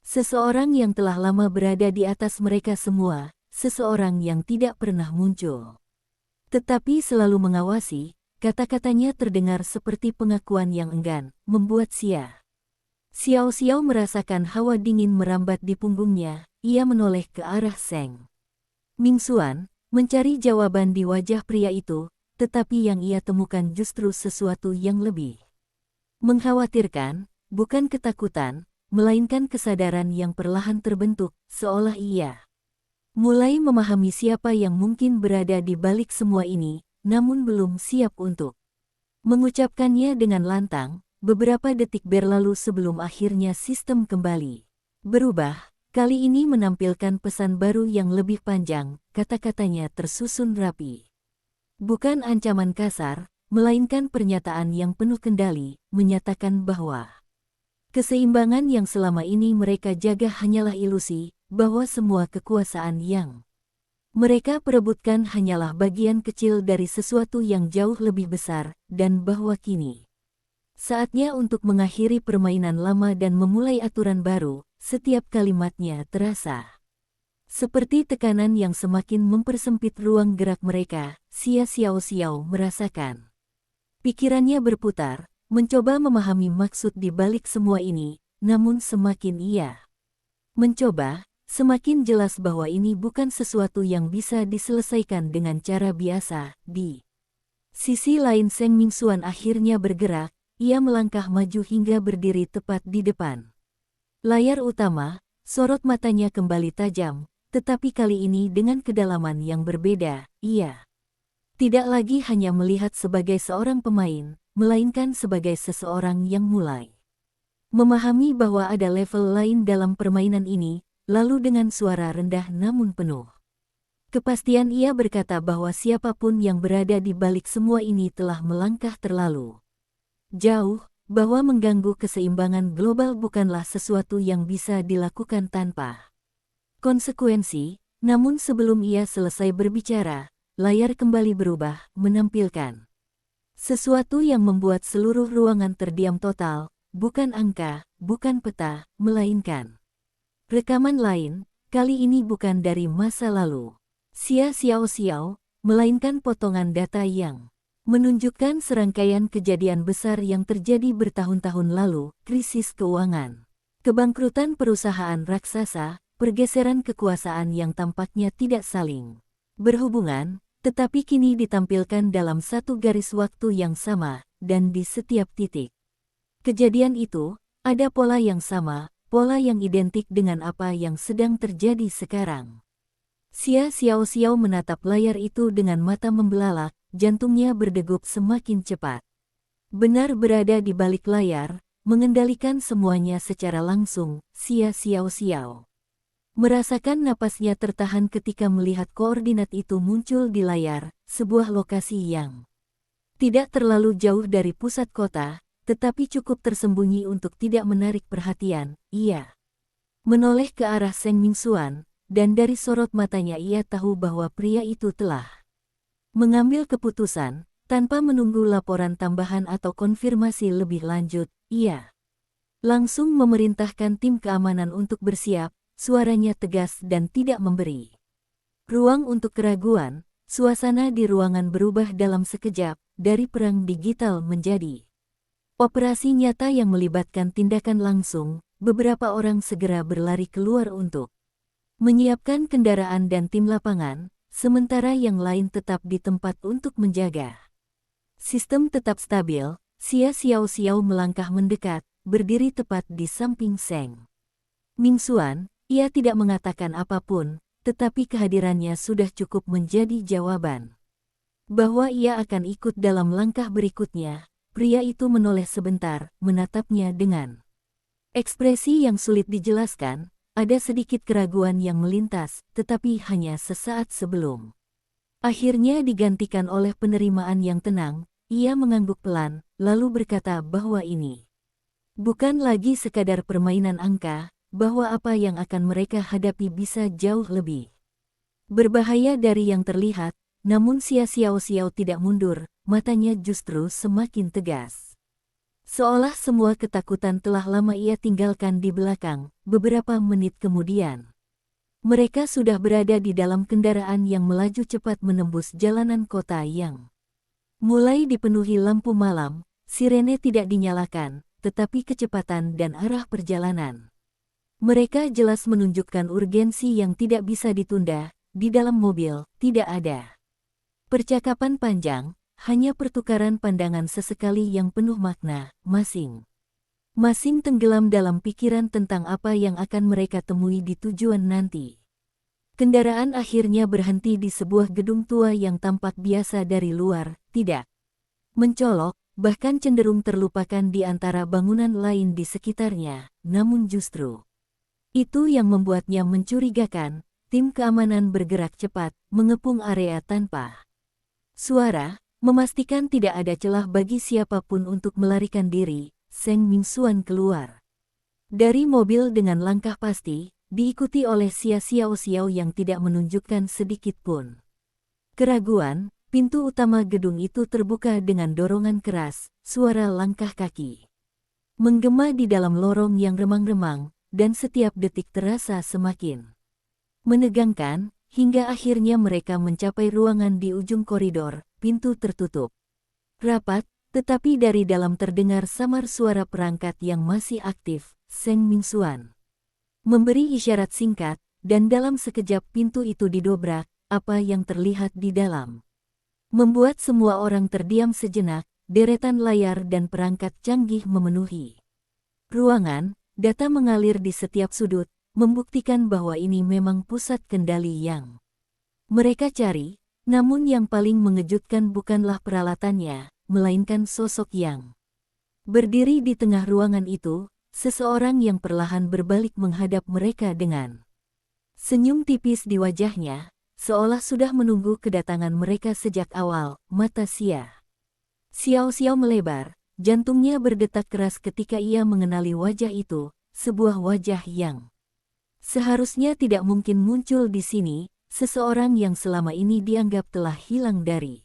Speaker 1: seseorang yang telah lama berada di atas mereka semua, seseorang yang tidak pernah muncul tetapi selalu mengawasi. Kata-katanya terdengar seperti pengakuan yang enggan, membuat Xia Xiao merasakan hawa dingin merambat di punggungnya. Ia menoleh ke arah Seng Mingxuan, mencari jawaban di wajah pria itu, tetapi yang ia temukan justru sesuatu yang lebih mengkhawatirkan, bukan ketakutan, melainkan kesadaran yang perlahan terbentuk, seolah ia mulai memahami siapa yang mungkin berada di balik semua ini, namun belum siap untuk mengucapkannya dengan lantang. Beberapa detik berlalu sebelum akhirnya sistem kembali berubah, kali ini menampilkan pesan baru yang lebih panjang. Kata-katanya tersusun rapi Bukan ancaman kasar, melainkan pernyataan yang penuh kendali, menyatakan bahwa keseimbangan yang selama ini mereka jaga hanyalah ilusi, bahwa semua kekuasaan yang mereka perebutkan hanyalah bagian kecil dari sesuatu yang jauh lebih besar, dan bahwa kini saatnya untuk mengakhiri permainan lama dan memulai aturan baru. Setiap kalimatnya terasa seperti tekanan yang semakin mempersempit ruang gerak mereka. Xia Xiaoxiao merasakan pikirannya berputar, mencoba memahami maksud di balik semua ini, namun semakin ia mencoba, semakin jelas bahwa ini bukan sesuatu yang bisa diselesaikan dengan cara biasa. Di sisi lain Seng Mingxuan akhirnya bergerak, ia melangkah maju hingga berdiri tepat di depan layar utama, sorot matanya kembali tajam, tetapi kali ini dengan kedalaman yang berbeda. Ia tidak lagi hanya melihat sebagai seorang pemain, melainkan sebagai seseorang yang mulai memahami bahwa ada level lain dalam permainan ini. Lalu dengan suara rendah namun penuh kepastian ia berkata bahwa siapapun yang berada di balik semua ini telah melangkah terlalu jauh, bahwa mengganggu keseimbangan global bukanlah sesuatu yang bisa dilakukan tanpa konsekuensi. Namun sebelum ia selesai berbicara, layar kembali berubah, menampilkan sesuatu yang membuat seluruh ruangan terdiam total, bukan angka, bukan peta, melainkan rekaman lain, kali ini bukan dari masa lalu Xia Xiaoxiao, melainkan potongan data yang menunjukkan serangkaian kejadian besar yang terjadi bertahun-tahun lalu, krisis keuangan, kebangkrutan perusahaan raksasa, pergeseran kekuasaan yang tampaknya tidak saling berhubungan, tetapi kini ditampilkan dalam satu garis waktu yang sama, dan di setiap titik kejadian itu, ada pola yang sama, pola yang identik dengan apa yang sedang terjadi sekarang. Xia Xiaoxiao menatap layar itu dengan mata membelalak, jantungnya berdegup semakin cepat. Benar berada di balik layar, mengendalikan semuanya secara langsung. Xia Xiaoxiao merasakan napasnya tertahan ketika melihat koordinat itu muncul di layar, sebuah lokasi yang tidak terlalu jauh dari pusat kota, tetapi cukup tersembunyi untuk tidak menarik perhatian. Ia menoleh ke arah Seng Mingxuan, dan dari sorot matanya ia tahu bahwa pria itu telah mengambil keputusan, tanpa menunggu laporan tambahan atau konfirmasi lebih lanjut. Ia langsung memerintahkan tim keamanan untuk bersiap, suaranya tegas dan tidak memberi ruang untuk keraguan. Suasana di ruangan berubah dalam sekejap, dari perang digital menjadi operasi nyata yang melibatkan tindakan langsung. Beberapa orang segera berlari keluar untuk menyiapkan kendaraan dan tim lapangan, sementara yang lain tetap di tempat untuk menjaga sistem tetap stabil. Xia Xiaoxiao melangkah mendekat, berdiri tepat di samping Seng Mingxuan. Ia tidak mengatakan apapun, tetapi kehadirannya sudah cukup menjadi jawaban bahwa ia akan ikut dalam langkah berikutnya. Pria itu menoleh sebentar, menatapnya dengan ekspresi yang sulit dijelaskan. Ada sedikit keraguan yang melintas, tetapi hanya sesaat sebelum akhirnya digantikan oleh penerimaan yang tenang. Ia mengangguk pelan, lalu berkata bahwa ini bukan lagi sekadar permainan angka, bahwa apa yang akan mereka hadapi bisa jauh lebih berbahaya dari yang terlihat. Namun Xia Xiaoxiao tidak mundur, matanya justru semakin tegas. Seolah semua ketakutan telah lama ia tinggalkan di belakang. Beberapa menit kemudian, mereka sudah berada di dalam kendaraan yang melaju cepat menembus jalanan kota yang mulai dipenuhi lampu malam. Sirene tidak dinyalakan, tetapi kecepatan dan arah perjalanan mereka jelas menunjukkan urgensi yang tidak bisa ditunda. Di dalam mobil, tidak ada percakapan panjang, hanya pertukaran pandangan sesekali yang penuh makna. Masing-masing tenggelam dalam pikiran tentang apa yang akan mereka temui di tujuan nanti. Kendaraan akhirnya berhenti di sebuah gedung tua yang tampak biasa dari luar, tidak mencolok, bahkan cenderung terlupakan di antara bangunan lain di sekitarnya. Namun justru itu yang membuatnya mencurigakan. Tim keamanan bergerak cepat, mengepung area tanpa Suara, memastikan tidak ada celah bagi siapapun untuk melarikan diri, Seng Mingxuan keluar dari mobil dengan langkah pasti, diikuti oleh Xia Xiaoxiao yang tidak menunjukkan sedikit pun keraguan. Pintu utama gedung itu terbuka dengan dorongan keras, suara langkah kaki menggema di dalam lorong yang remang-remang, dan setiap detik terasa semakin menegangkan, hingga akhirnya mereka mencapai ruangan di ujung koridor. Pintu tertutup rapat, tetapi dari dalam terdengar samar suara perangkat yang masih aktif. Seng Mingxuan memberi isyarat singkat, dan dalam sekejap pintu itu didobrak. Apa yang terlihat di dalam membuat semua orang terdiam sejenak. Deretan layar dan perangkat canggih memenuhi ruangan. Data mengalir di setiap sudut, membuktikan bahwa ini memang pusat kendali yang mereka cari. Namun yang paling mengejutkan bukanlah peralatannya, melainkan sosok yang berdiri di tengah ruangan itu, seseorang yang perlahan berbalik menghadap mereka dengan senyum tipis di wajahnya, seolah sudah menunggu kedatangan mereka sejak awal. Mata Xiao melebar, jantungnya berdetak keras ketika ia mengenali wajah itu, sebuah wajah yang seharusnya tidak mungkin muncul di sini, seseorang yang selama ini dianggap telah hilang dari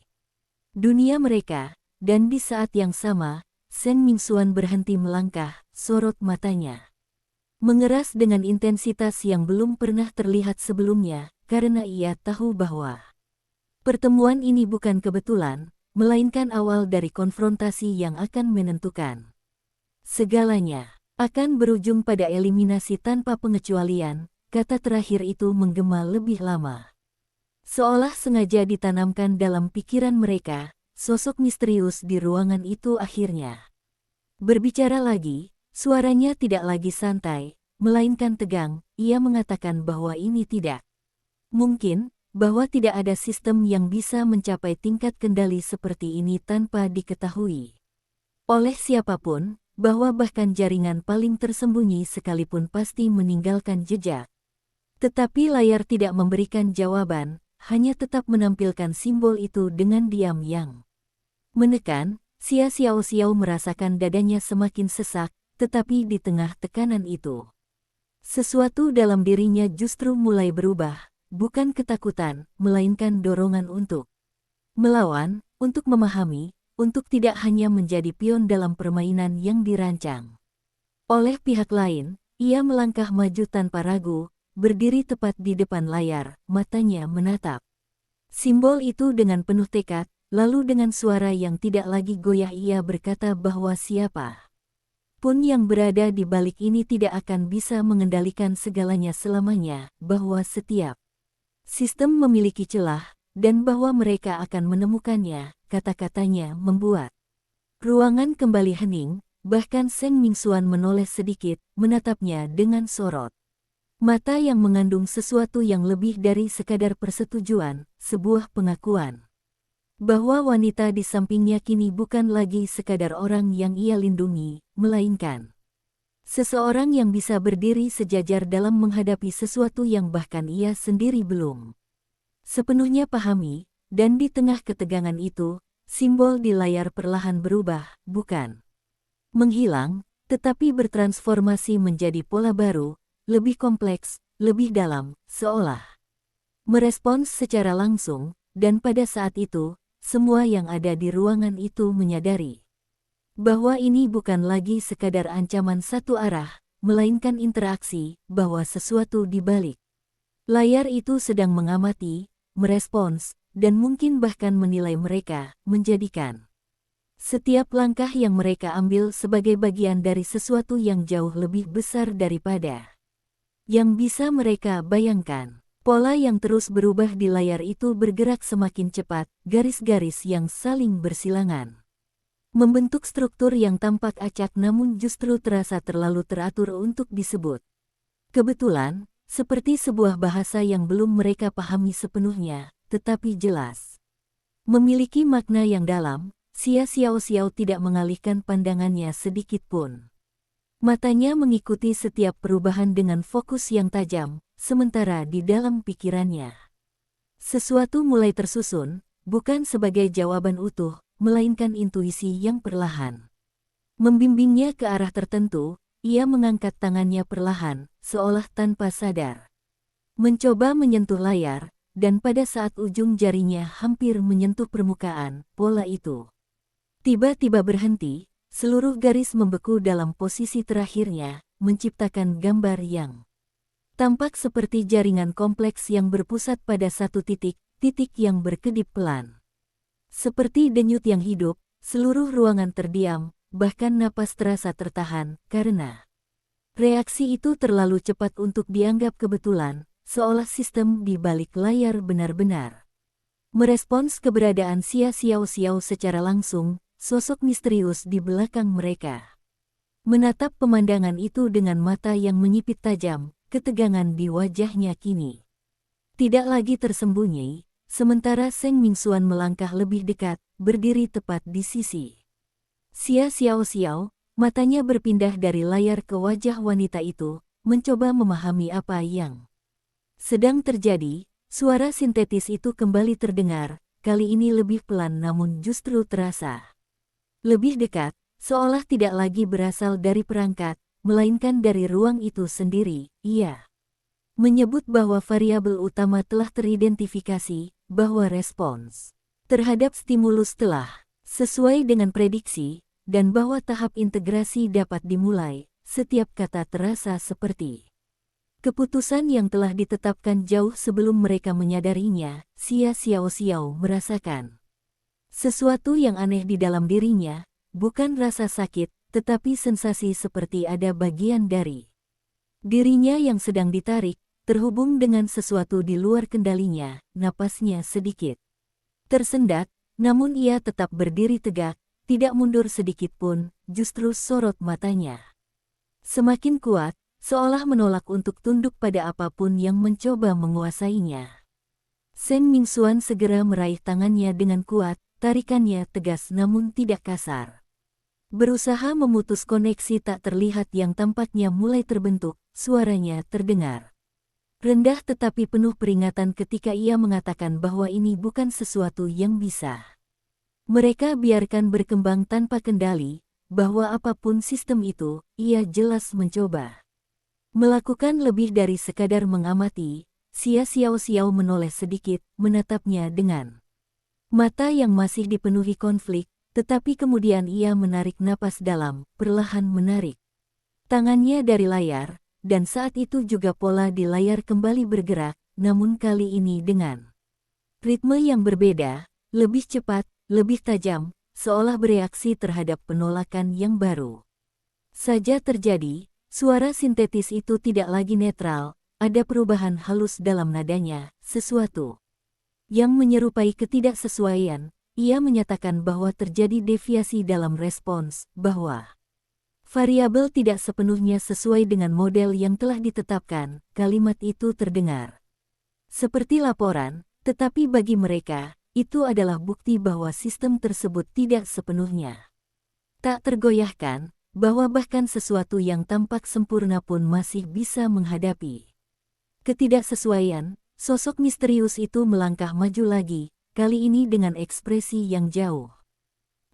Speaker 1: dunia mereka, dan di saat yang sama, Seng Mingxuan berhenti melangkah, sorot matanya mengeras dengan intensitas yang belum pernah terlihat sebelumnya, karena ia tahu bahwa pertemuan ini bukan kebetulan, melainkan awal dari konfrontasi yang akan menentukan segalanya. Akan berujung pada eliminasi tanpa pengecualian. Kata terakhir itu menggema lebih lama, seolah sengaja ditanamkan dalam pikiran mereka. Sosok misterius di ruangan itu akhirnya berbicara lagi. Suaranya tidak lagi santai, melainkan tegang. Ia mengatakan bahwa ini tidak mungkin, bahwa tidak ada sistem yang bisa mencapai tingkat kendali seperti ini tanpa diketahui oleh siapapun, bahwa bahkan jaringan paling tersembunyi sekalipun pasti meninggalkan jejak. Tetapi layar tidak memberikan jawaban, hanya tetap menampilkan simbol itu dengan diam yang menekan. Xia Xiaoxiao merasakan dadanya semakin sesak, tetapi di tengah tekanan itu, sesuatu dalam dirinya justru mulai berubah, bukan ketakutan, melainkan dorongan untuk melawan, untuk memahami, untuk tidak hanya menjadi pion dalam permainan yang dirancang oleh pihak lain. Ia melangkah maju tanpa ragu, berdiri tepat di depan layar, matanya menatap simbol itu dengan penuh tekad. Lalu dengan suara yang tidak lagi goyah ia berkata bahwa siapa pun yang berada di balik ini tidak akan bisa mengendalikan segalanya selamanya, bahwa setiap sistem memiliki celah, dan bahwa mereka akan menemukannya. Kata-katanya membuat ruangan kembali hening, bahkan Seng Mingxuan menoleh sedikit, menatapnya dengan sorot mata yang mengandung sesuatu yang lebih dari sekadar persetujuan, sebuah pengakuan bahwa wanita di sampingnya kini bukan lagi sekadar orang yang ia lindungi, melainkan seseorang yang bisa berdiri sejajar dalam menghadapi sesuatu yang bahkan ia sendiri belum sepenuhnya pahami. Dan di tengah ketegangan itu, simbol di layar perlahan berubah, bukan menghilang, tetapi bertransformasi menjadi pola baru, lebih kompleks, lebih dalam, seolah merespons secara langsung. Dan pada saat itu, semua yang ada di ruangan itu menyadari bahwa ini bukan lagi sekadar ancaman satu arah, melainkan interaksi, bahwa sesuatu di balik layar itu sedang mengamati, merespons, dan mungkin bahkan menilai mereka, menjadikan setiap langkah yang mereka ambil sebagai bagian dari sesuatu yang jauh lebih besar daripada yang bisa mereka bayangkan. Pola yang terus berubah di layar itu bergerak semakin cepat, garis-garis yang saling bersilangan membentuk struktur yang tampak acak namun justru terasa terlalu teratur untuk disebut kebetulan, seperti sebuah bahasa yang belum mereka pahami sepenuhnya, tetapi jelas memiliki makna yang dalam. Xia Xiaoxiao tidak mengalihkan pandangannya sedikit pun. Matanya mengikuti setiap perubahan dengan fokus yang tajam, sementara di dalam pikirannya sesuatu mulai tersusun, bukan sebagai jawaban utuh, melainkan intuisi yang perlahan. Membimbingnya ke arah tertentu, ia mengangkat tangannya perlahan, seolah tanpa sadar. Mencoba menyentuh layar, dan pada saat ujung jarinya hampir menyentuh permukaan, pola itu tiba-tiba berhenti, seluruh garis membeku dalam posisi terakhirnya, menciptakan gambar yang tampak seperti jaringan kompleks yang berpusat pada satu titik, titik yang berkedip pelan. Seperti denyut yang hidup, seluruh ruangan terdiam, bahkan napas terasa tertahan, karena reaksi itu terlalu cepat untuk dianggap kebetulan, seolah sistem di balik layar benar-benar merespons keberadaan Xia Xiaoxiao secara langsung. Sosok misterius di belakang mereka menatap pemandangan itu dengan mata yang menyipit tajam, ketegangan di wajahnya kini tidak lagi tersembunyi, sementara Seng Mingxuan melangkah lebih dekat, berdiri tepat di sisi Xia Xiaoxiao, matanya berpindah dari layar ke wajah wanita itu, mencoba memahami apa yang sedang terjadi. Suara sintetis itu kembali terdengar, kali ini lebih pelan namun justru terasa lebih dekat, seolah tidak lagi berasal dari perangkat, melainkan dari ruang itu sendiri. Ia menyebut bahwa variabel utama telah teridentifikasi, bahwa respons terhadap stimulus telah sesuai dengan prediksi, dan bahwa tahap integrasi dapat dimulai. Setiap kata terasa seperti keputusan yang telah ditetapkan jauh sebelum mereka menyadarinya. Xia Xiaoxiao merasakan sesuatu yang aneh di dalam dirinya, bukan rasa sakit, tetapi sensasi seperti ada bagian dari dirinya yang sedang ditarik, terhubung dengan sesuatu di luar kendalinya. Napasnya sedikit tersendat, namun ia tetap berdiri tegak, tidak mundur sedikit pun, justru sorot matanya semakin kuat, seolah menolak untuk tunduk pada apapun yang mencoba menguasainya. Seng Mingxuan segera meraih tangannya dengan kuat, tarikannya tegas namun tidak kasar. Berusaha memutus koneksi tak terlihat yang tampaknya mulai terbentuk, suaranya terdengar rendah tetapi penuh peringatan ketika ia mengatakan bahwa ini bukan sesuatu yang bisa mereka biarkan berkembang tanpa kendali, bahwa apapun sistem itu, ia jelas mencoba melakukan lebih dari sekadar mengamati. Xia Xiaoxiao menoleh sedikit, menatapnya dengan mata yang masih dipenuhi konflik, tetapi kemudian ia menarik napas dalam, perlahan menarik tangannya dari layar, dan saat itu juga pola di layar kembali bergerak, namun kali ini dengan ritme yang berbeda, lebih cepat, lebih tajam, seolah bereaksi terhadap penolakan yang baru saja terjadi. Suara sintetis itu tidak lagi netral, ada perubahan halus dalam nadanya, sesuatu yang menyerupai ketidaksesuaian. Ia menyatakan bahwa terjadi deviasi dalam respons, bahwa variabel tidak sepenuhnya sesuai dengan model yang telah ditetapkan. Kalimat itu terdengar seperti laporan, tetapi bagi mereka, itu adalah bukti bahwa sistem tersebut tidak sepenuhnya tak tergoyahkan, bahwa bahkan sesuatu yang tampak sempurna pun masih bisa menghadapi ketidaksesuaian. Sosok misterius itu melangkah maju lagi, kali ini dengan ekspresi yang jauh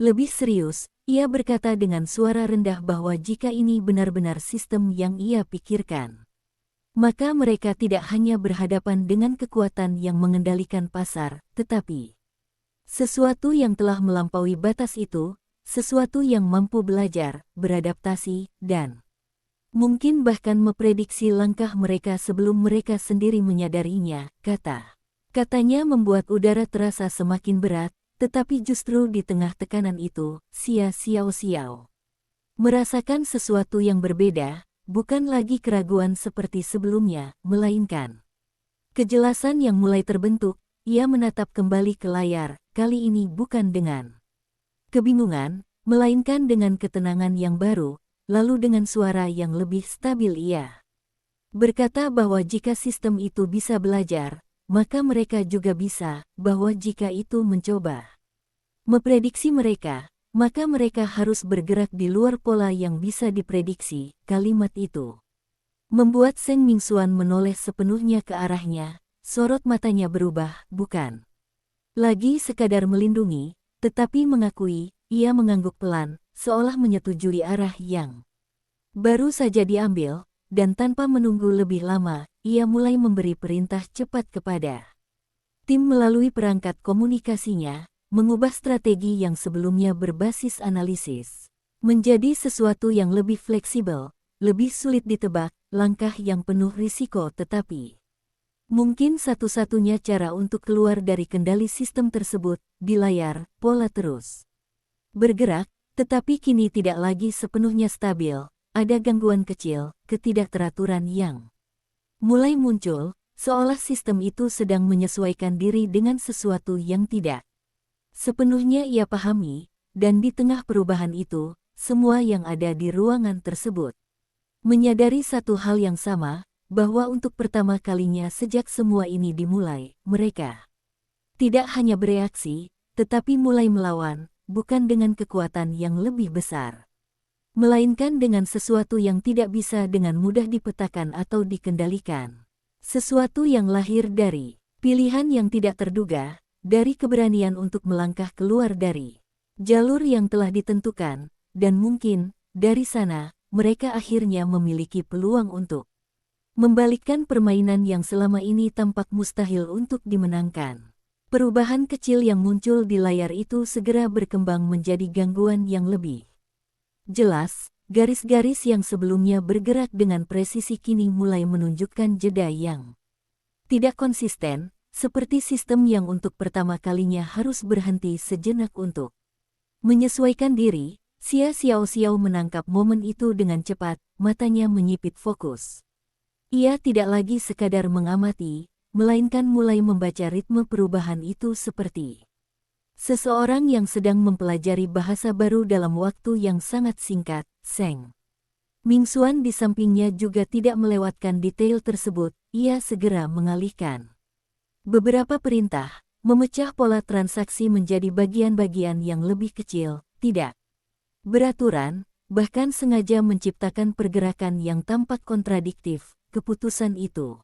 Speaker 1: lebih serius. Ia berkata dengan suara rendah bahwa jika ini benar-benar sistem yang ia pikirkan, maka mereka tidak hanya berhadapan dengan kekuatan yang mengendalikan pasar, tetapi sesuatu yang telah melampaui batas itu, sesuatu yang mampu belajar, beradaptasi, dan mungkin bahkan memprediksi langkah mereka sebelum mereka sendiri menyadarinya. Katanya membuat udara terasa semakin berat, tetapi justru di tengah tekanan itu, Xia Xiaoxiao merasakan sesuatu yang berbeda, bukan lagi keraguan seperti sebelumnya, melainkan kejelasan yang mulai terbentuk. Ia menatap kembali ke layar, kali ini bukan dengan kebingungan, melainkan dengan ketenangan yang baru. Lalu dengan suara yang lebih stabil ia berkata bahwa jika sistem itu bisa belajar, maka mereka juga bisa, bahwa jika itu mencoba memprediksi mereka, maka mereka harus bergerak di luar pola yang bisa diprediksi. Kalimat itu membuat Seng Mingxuan menoleh sepenuhnya ke arahnya, sorot matanya berubah, bukan lagi sekadar melindungi, tetapi mengakui, ia mengangguk pelan, seolah menyetujui arah yang baru saja diambil, dan tanpa menunggu lebih lama, ia mulai memberi perintah cepat kepada tim melalui perangkat komunikasinya, mengubah strategi yang sebelumnya berbasis analisis menjadi sesuatu yang lebih fleksibel, lebih sulit ditebak, langkah yang penuh risiko tetapi mungkin satu-satunya cara untuk keluar dari kendali sistem tersebut, di layar, pola terus bergerak, tetapi kini tidak lagi sepenuhnya stabil, ada gangguan kecil, ketidakteraturan yang mulai muncul, seolah sistem itu sedang menyesuaikan diri dengan sesuatu yang tidak sepenuhnya ia pahami, dan di tengah perubahan itu, semua yang ada di ruangan tersebut menyadari satu hal yang sama, bahwa untuk pertama kalinya sejak semua ini dimulai, mereka tidak hanya bereaksi, tetapi mulai melawan, bukan dengan kekuatan yang lebih besar, melainkan dengan sesuatu yang tidak bisa dengan mudah dipetakan atau dikendalikan. Sesuatu yang lahir dari pilihan yang tidak terduga, dari keberanian untuk melangkah keluar dari jalur yang telah ditentukan, dan mungkin, dari sana, mereka akhirnya memiliki peluang untuk membalikkan permainan yang selama ini tampak mustahil untuk dimenangkan. Perubahan kecil yang muncul di layar itu segera berkembang menjadi gangguan yang lebih jelas. Garis-garis yang sebelumnya bergerak dengan presisi kini mulai menunjukkan jeda yang tidak konsisten, seperti sistem yang untuk pertama kalinya harus berhenti sejenak untuk menyesuaikan diri. Xiao menangkap momen itu dengan cepat, matanya menyipit fokus. Ia tidak lagi sekadar mengamati, melainkan mulai membaca ritme perubahan itu seperti seseorang yang sedang mempelajari bahasa baru dalam waktu yang sangat singkat. Seng Mingxuan di sampingnya juga tidak melewatkan detail tersebut, ia segera mengalihkan beberapa perintah, memecah pola transaksi menjadi bagian-bagian yang lebih kecil, tidak beraturan, bahkan sengaja menciptakan pergerakan yang tampak kontradiktif. Keputusan itu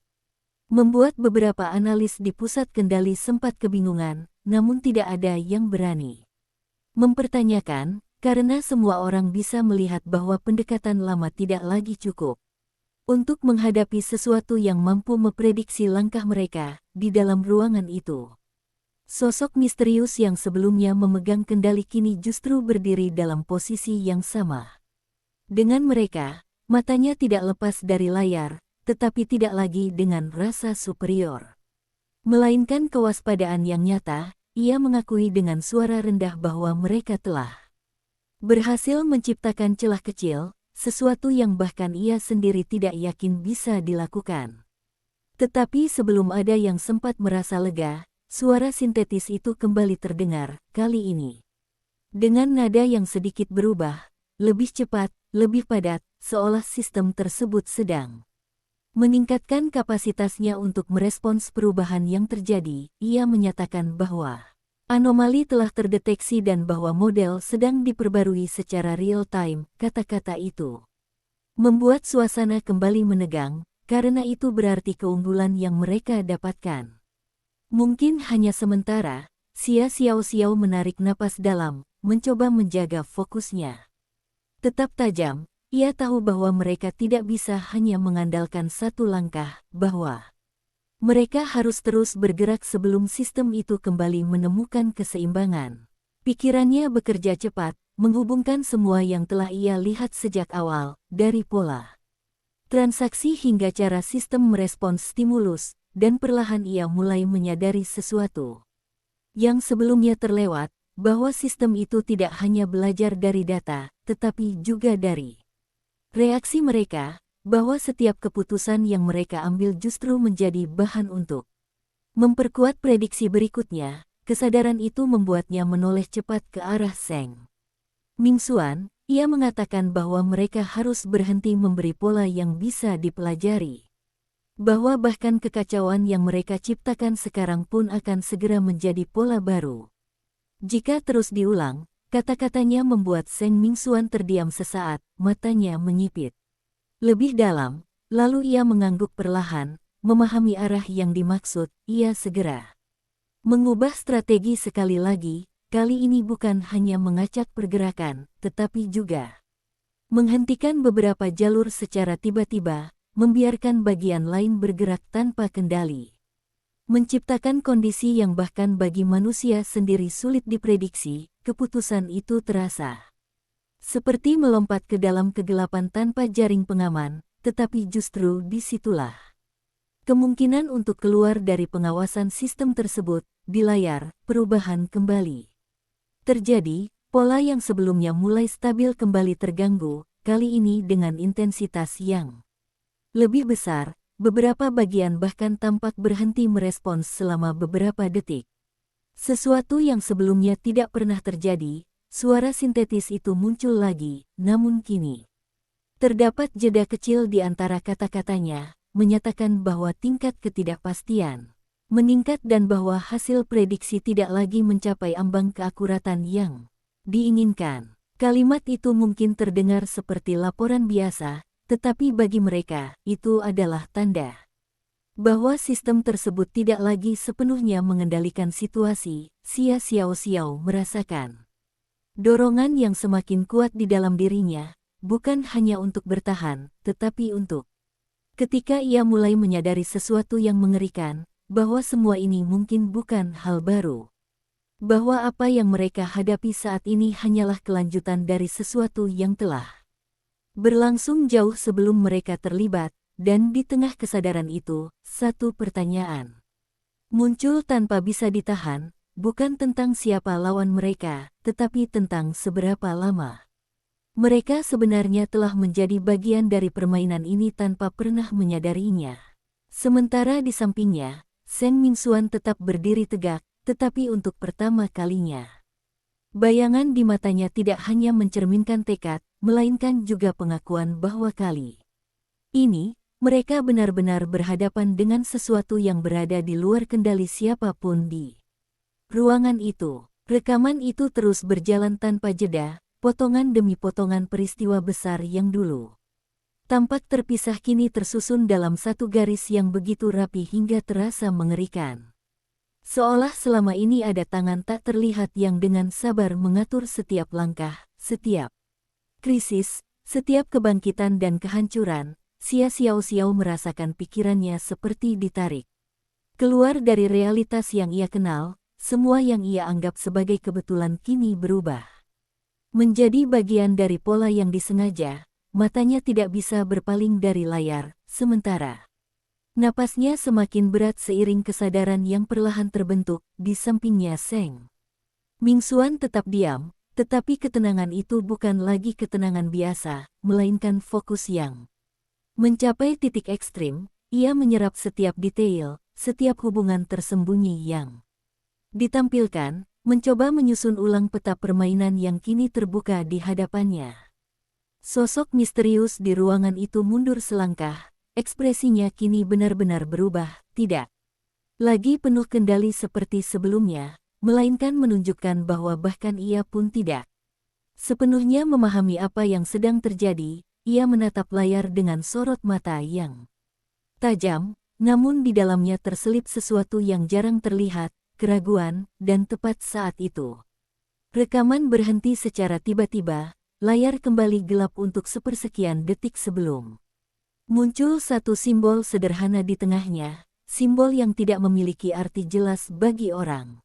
Speaker 1: membuat beberapa analis di pusat kendali sempat kebingungan, namun tidak ada yang berani mempertanyakan, karena semua orang bisa melihat bahwa pendekatan lama tidak lagi cukup untuk menghadapi sesuatu yang mampu memprediksi langkah mereka di dalam ruangan itu. Sosok misterius yang sebelumnya memegang kendali kini justru berdiri dalam posisi yang sama dengan mereka, matanya tidak lepas dari layar, tetapi tidak lagi dengan rasa superior, melainkan kewaspadaan yang nyata. Ia mengakui dengan suara rendah bahwa mereka telah berhasil menciptakan celah kecil, sesuatu yang bahkan ia sendiri tidak yakin bisa dilakukan. Tetapi sebelum ada yang sempat merasa lega, suara sintetis itu kembali terdengar, kali ini dengan nada yang sedikit berubah, lebih cepat, lebih padat, seolah sistem tersebut sedang meningkatkan kapasitasnya untuk merespons perubahan yang terjadi. Ia menyatakan bahwa anomali telah terdeteksi dan bahwa model sedang diperbarui secara real-time. Kata-kata itu membuat suasana kembali menegang, karena itu berarti keunggulan yang mereka dapatkan mungkin hanya sementara. Xiao menarik napas dalam, mencoba menjaga fokusnya tetap tajam. Ia tahu bahwa mereka tidak bisa hanya mengandalkan satu langkah, bahwa mereka harus terus bergerak sebelum sistem itu kembali menemukan keseimbangan. Pikirannya bekerja cepat, menghubungkan semua yang telah ia lihat sejak awal, dari pola transaksi hingga cara sistem merespons stimulus, dan perlahan ia mulai menyadari sesuatu yang sebelumnya terlewat, bahwa sistem itu tidak hanya belajar dari data, tetapi juga dari reaksi mereka, bahwa setiap keputusan yang mereka ambil justru menjadi bahan untuk memperkuat prediksi berikutnya. Kesadaran itu membuatnya menoleh cepat ke arah Seng Mingxuan. Ia mengatakan bahwa mereka harus berhenti memberi pola yang bisa dipelajari, bahwa bahkan kekacauan yang mereka ciptakan sekarang pun akan segera menjadi pola baru jika terus diulang. Kata-katanya membuat Seng Mingxuan terdiam sesaat, matanya menyipit lebih dalam, lalu ia mengangguk perlahan, memahami arah yang dimaksud. Ia segera Mengubah strategi sekali lagi, kali ini bukan hanya mengacak pergerakan, tetapi juga menghentikan beberapa jalur secara tiba-tiba, membiarkan bagian lain bergerak tanpa kendali. Menciptakan kondisi yang bahkan bagi manusia sendiri sulit diprediksi, keputusan itu terasa seperti melompat ke dalam kegelapan tanpa jaring pengaman, tetapi justru disitulah kemungkinan untuk keluar dari pengawasan sistem tersebut. Di layar, perubahan kembali terjadi. Pola yang sebelumnya mulai stabil kembali terganggu, kali ini dengan intensitas yang lebih besar. Beberapa bagian bahkan tampak berhenti merespons selama beberapa detik. Sesuatu yang sebelumnya tidak pernah terjadi, suara sintetis itu muncul lagi, namun kini terdapat jeda kecil di antara kata-katanya, menyatakan bahwa tingkat ketidakpastian meningkat dan bahwa hasil prediksi tidak lagi mencapai ambang keakuratan yang diinginkan. Kalimat itu mungkin terdengar seperti laporan biasa, tetapi bagi mereka, itu adalah tanda bahwa sistem tersebut tidak lagi sepenuhnya mengendalikan situasi. Xia Xiaoxiao merasakan dorongan yang semakin kuat di dalam dirinya, bukan hanya untuk bertahan, tetapi untuk ketika ia mulai menyadari sesuatu yang mengerikan, bahwa semua ini mungkin bukan hal baru. Bahwa apa yang mereka hadapi saat ini hanyalah kelanjutan dari sesuatu yang telah berlangsung jauh sebelum mereka terlibat, dan di tengah kesadaran itu, satu pertanyaan muncul tanpa bisa ditahan, bukan tentang siapa lawan mereka, tetapi tentang seberapa lama mereka sebenarnya telah menjadi bagian dari permainan ini tanpa pernah menyadarinya. Sementara di sampingnya, Seng Mingxuan tetap berdiri tegak, tetapi untuk pertama kalinya bayangan di matanya tidak hanya mencerminkan tekad, melainkan juga pengakuan bahwa kali ini mereka benar-benar berhadapan dengan sesuatu yang berada di luar kendali siapapun di ruangan itu. Rekaman itu terus berjalan tanpa jeda, potongan demi potongan peristiwa besar yang dulu tampak terpisah kini tersusun dalam satu garis yang begitu rapi hingga terasa mengerikan. Seolah selama ini ada tangan tak terlihat yang dengan sabar mengatur setiap langkah, setiap krisis, setiap kebangkitan dan kehancuran. Xia Xiaoxiao merasakan pikirannya seperti ditarik keluar dari realitas yang ia kenal. Semua yang ia anggap sebagai kebetulan kini berubah menjadi bagian dari pola yang disengaja. Matanya tidak bisa berpaling dari layar, sementara napasnya semakin berat seiring kesadaran yang perlahan terbentuk di sampingnya. Seng Mingxuan tetap diam, tetapi ketenangan itu bukan lagi ketenangan biasa, melainkan fokus yang mencapai titik ekstrim. Ia menyerap setiap detail, setiap hubungan tersembunyi yang ditampilkan, mencoba menyusun ulang peta permainan yang kini terbuka di hadapannya. Sosok misterius di ruangan itu mundur selangkah, ekspresinya kini benar-benar berubah, tidak lagi penuh kendali seperti sebelumnya, melainkan menunjukkan bahwa bahkan ia pun tidak sepenuhnya memahami apa yang sedang terjadi. Ia menatap layar dengan sorot mata yang tajam, namun di dalamnya terselip sesuatu yang jarang terlihat, keraguan, dan tepat saat itu rekaman berhenti secara tiba-tiba. Layar kembali gelap untuk sepersekian detik sebelum muncul satu simbol sederhana di tengahnya, simbol yang tidak memiliki arti jelas bagi orang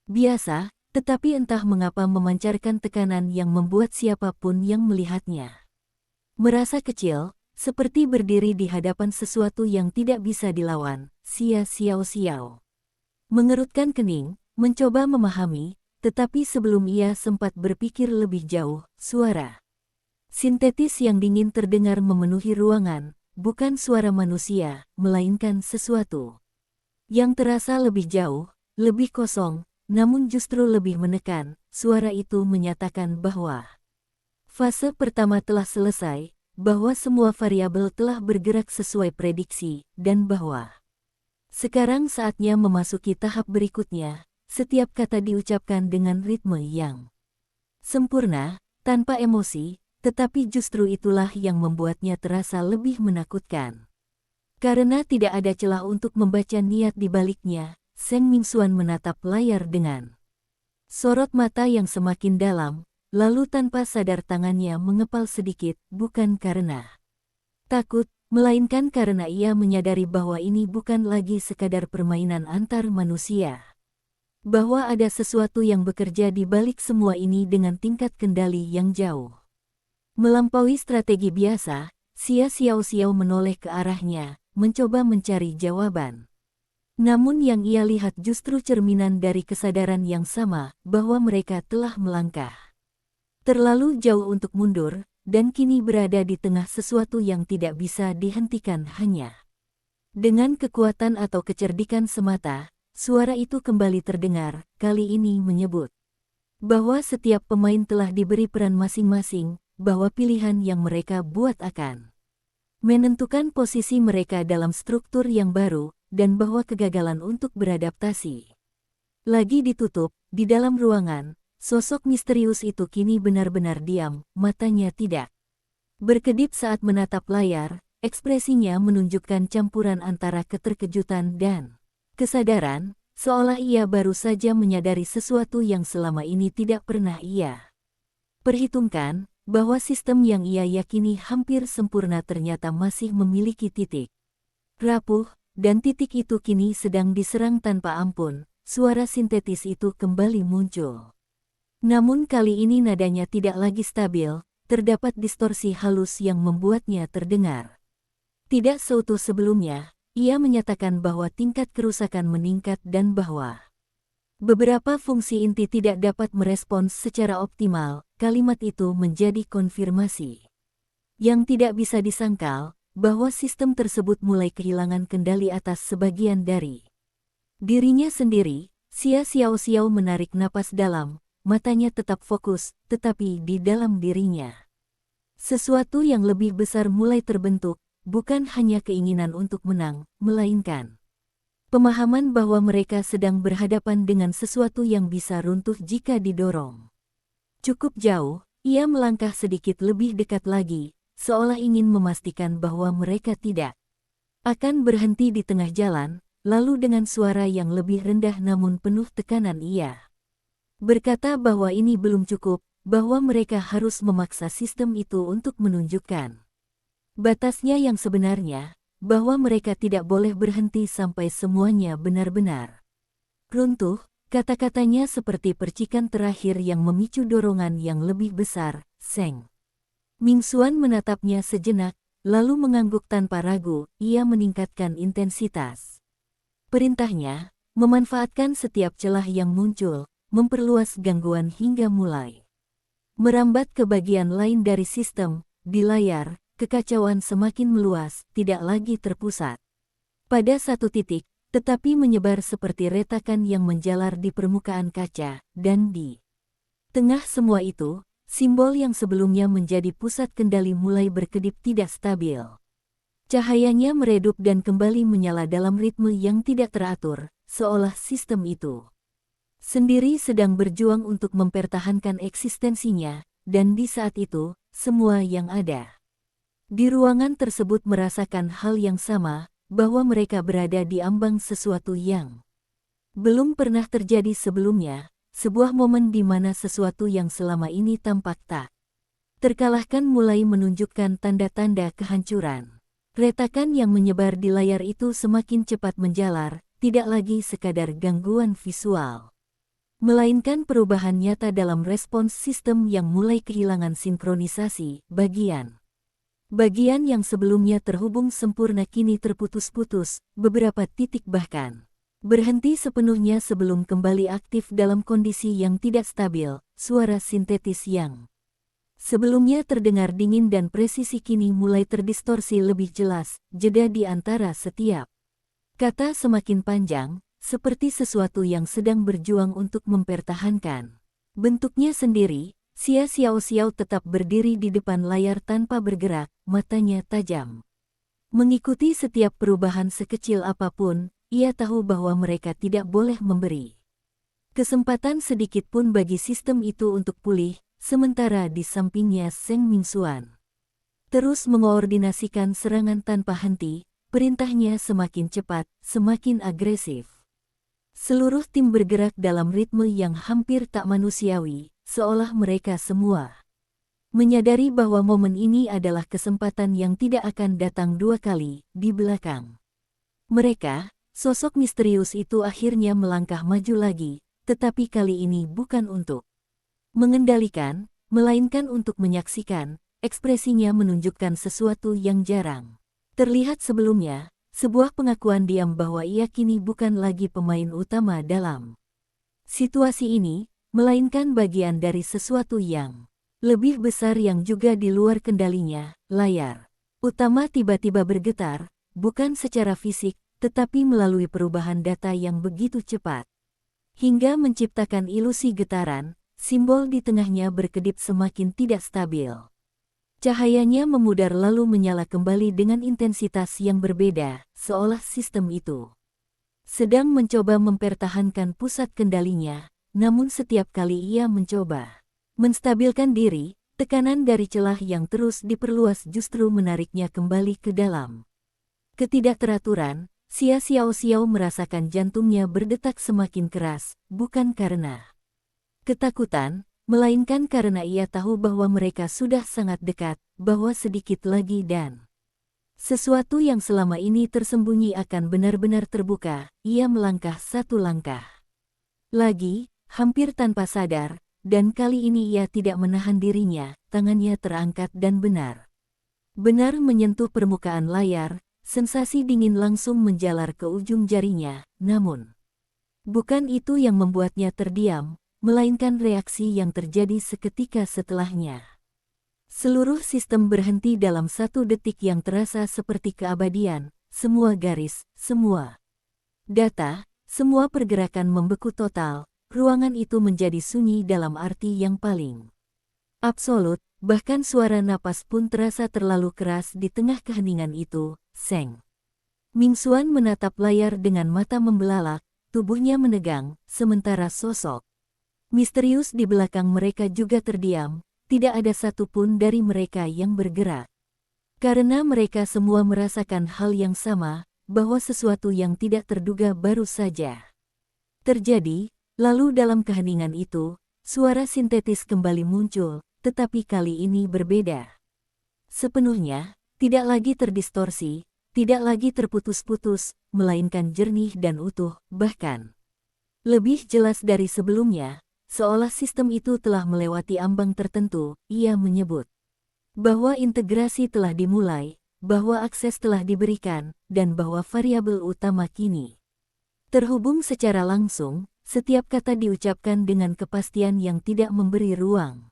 Speaker 1: biasa, tetapi entah mengapa memancarkan tekanan yang membuat siapapun yang melihatnya merasa kecil, seperti berdiri di hadapan sesuatu yang tidak bisa dilawan. Xia Xiaoxiao mengerutkan kening, mencoba memahami. Tetapi sebelum ia sempat berpikir lebih jauh, suara sintetis yang dingin terdengar memenuhi ruangan, bukan suara manusia, melainkan sesuatu yang terasa lebih jauh, lebih kosong, namun justru lebih menekan. Suara itu menyatakan bahwa fase pertama telah selesai, bahwa semua variabel telah bergerak sesuai prediksi, dan bahwa sekarang saatnya memasuki tahap berikutnya. Setiap kata diucapkan dengan ritme yang sempurna, tanpa emosi, tetapi justru itulah yang membuatnya terasa lebih menakutkan. Karena tidak ada celah untuk membaca niat di baliknya, Seng Mingxuan menatap layar dengan sorot mata yang semakin dalam, lalu tanpa sadar tangannya mengepal sedikit, bukan karena takut, melainkan karena ia menyadari bahwa ini bukan lagi sekadar permainan antar manusia. Bahwa ada sesuatu yang bekerja di balik semua ini dengan tingkat kendali yang jauh melampaui strategi biasa. Xia Xiao menoleh ke arahnya, mencoba mencari jawaban. Namun yang ia lihat justru cerminan dari kesadaran yang sama, bahwa mereka telah melangkah terlalu jauh untuk mundur, dan kini berada di tengah sesuatu yang tidak bisa dihentikan hanya dengan kekuatan atau kecerdikan semata. Suara itu kembali terdengar, kali ini menyebut bahwa setiap pemain telah diberi peran masing-masing, bahwa pilihan yang mereka buat akan menentukan posisi mereka dalam struktur yang baru, dan bahwa kegagalan untuk beradaptasi lagi ditutup. Di dalam ruangan, sosok misterius itu kini benar-benar diam, matanya tidak berkedip saat menatap layar, ekspresinya menunjukkan campuran antara keterkejutan dan kesadaran, seolah ia baru saja menyadari sesuatu yang selama ini tidak pernah ia perhitungkan, bahwa sistem yang ia yakini hampir sempurna ternyata masih memiliki titik rapuh, dan titik itu kini sedang diserang tanpa ampun. Suara sintetis itu kembali muncul. Namun kali ini nadanya tidak lagi stabil, terdapat distorsi halus yang membuatnya terdengar tidak seutuh sebelumnya. Ia menyatakan bahwa tingkat kerusakan meningkat dan bahwa beberapa fungsi inti tidak dapat merespons secara optimal. Kalimat itu menjadi konfirmasi yang tidak bisa disangkal, bahwa sistem tersebut mulai kehilangan kendali atas sebagian dari dirinya sendiri. Xia Xiao menarik napas dalam, matanya tetap fokus, tetapi di dalam dirinya sesuatu yang lebih besar mulai terbentuk, bukan hanya keinginan untuk menang, melainkan pemahaman bahwa mereka sedang berhadapan dengan sesuatu yang bisa runtuh jika didorong cukup jauh. Ia melangkah sedikit lebih dekat lagi, seolah ingin memastikan bahwa mereka tidak akan berhenti di tengah jalan. Lalu dengan suara yang lebih rendah namun penuh tekanan ia berkata bahwa ini belum cukup, bahwa mereka harus memaksa sistem itu untuk menunjukkan batasnya yang sebenarnya, bahwa mereka tidak boleh berhenti sampai semuanya benar-benar runtuh. Kata-katanya seperti percikan terakhir yang memicu dorongan yang lebih besar. Seng Mingxuan menatapnya sejenak, lalu mengangguk tanpa ragu. Ia meningkatkan intensitas perintahnya, memanfaatkan setiap celah yang muncul, memperluas gangguan hingga mulai merambat ke bagian lain dari sistem. Di layar, kekacauan semakin meluas, tidak lagi terpusat pada satu titik, tetapi menyebar seperti retakan yang menjalar di permukaan kaca, dan di tengah semua itu, simbol yang sebelumnya menjadi pusat kendali mulai berkedip tidak stabil. Cahayanya meredup dan kembali menyala dalam ritme yang tidak teratur, seolah sistem itu sendiri sedang berjuang untuk mempertahankan eksistensinya, dan di saat itu, semua yang ada di ruangan tersebut merasakan hal yang sama, bahwa mereka berada di ambang sesuatu yang belum pernah terjadi sebelumnya, sebuah momen di mana sesuatu yang selama ini tampak tak terkalahkan mulai menunjukkan tanda-tanda kehancuran. Retakan yang menyebar di layar itu semakin cepat menjalar, tidak lagi sekadar gangguan visual, melainkan perubahan nyata dalam respons sistem yang mulai kehilangan sinkronisasi. Bagian yang sebelumnya terhubung sempurna kini terputus-putus, beberapa titik bahkan berhenti sepenuhnya sebelum kembali aktif dalam kondisi yang tidak stabil. Suara sintetis yang sebelumnya terdengar dingin dan presisi kini mulai terdistorsi lebih jelas. Jeda di antara setiap kata semakin panjang, seperti sesuatu yang sedang berjuang untuk mempertahankan bentuknya sendiri. Xia Xiao tetap berdiri di depan layar tanpa bergerak, matanya tajam mengikuti setiap perubahan sekecil apapun. Ia tahu bahwa mereka tidak boleh memberi kesempatan sedikit pun bagi sistem itu untuk pulih. Sementara di sampingnya Seng Mingxuan terus mengoordinasikan serangan tanpa henti. Perintahnya semakin cepat, semakin agresif. Seluruh tim bergerak dalam ritme yang hampir tak manusiawi, seolah mereka semua menyadari bahwa momen ini adalah kesempatan yang tidak akan datang dua kali di belakang mereka. Sosok misterius itu akhirnya melangkah maju lagi, tetapi kali ini bukan untuk mengendalikan, melainkan untuk menyaksikan. Ekspresinya menunjukkan sesuatu yang jarang terlihat sebelumnya, sebuah pengakuan diam bahwa ia kini bukan lagi pemain utama dalam situasi ini, melainkan bagian dari sesuatu yang lebih besar yang juga di luar kendalinya. Layar utama tiba-tiba bergetar, bukan secara fisik, tetapi melalui perubahan data yang begitu cepat, hingga menciptakan ilusi getaran. Simbol di tengahnya berkedip semakin tidak stabil. Cahayanya memudar lalu menyala kembali dengan intensitas yang berbeda, seolah sistem itu sedang mencoba mempertahankan pusat kendalinya. Namun setiap kali ia mencoba menstabilkan diri, tekanan dari celah yang terus diperluas justru menariknya kembali ke dalam ketidakteraturan. Xiao merasakan jantungnya berdetak semakin keras, bukan karena ketakutan, melainkan karena ia tahu bahwa mereka sudah sangat dekat, bahwa sedikit lagi dan sesuatu yang selama ini tersembunyi akan benar-benar terbuka. Ia melangkah satu langkah lagi, hampir tanpa sadar, dan kali ini ia tidak menahan dirinya, tangannya terangkat dan benar-benar menyentuh permukaan layar. Sensasi dingin langsung menjalar ke ujung jarinya, namun bukan itu yang membuatnya terdiam, melainkan reaksi yang terjadi seketika setelahnya. Seluruh sistem berhenti dalam satu detik yang terasa seperti keabadian. Semua garis, semua data, semua pergerakan membeku total. Ruangan itu menjadi sunyi dalam arti yang paling absolut, bahkan suara napas pun terasa terlalu keras di tengah keheningan itu. Seng Mingxuan menatap layar dengan mata membelalak, tubuhnya menegang, sementara sosok misterius di belakang mereka juga terdiam. Tidak ada satupun dari mereka yang bergerak. Karena mereka semua merasakan hal yang sama, bahwa sesuatu yang tidak terduga baru saja terjadi. Lalu dalam keheningan itu, suara sintetis kembali muncul, tetapi kali ini berbeda. Sepenuhnya, tidak lagi terdistorsi, tidak lagi terputus-putus, melainkan jernih dan utuh, bahkan lebih jelas dari sebelumnya. Seolah sistem itu telah melewati ambang tertentu. Ia menyebut bahwa integrasi telah dimulai, bahwa akses telah diberikan, dan bahwa variabel utama kini terhubung secara langsung. Setiap kata diucapkan dengan kepastian yang tidak memberi ruang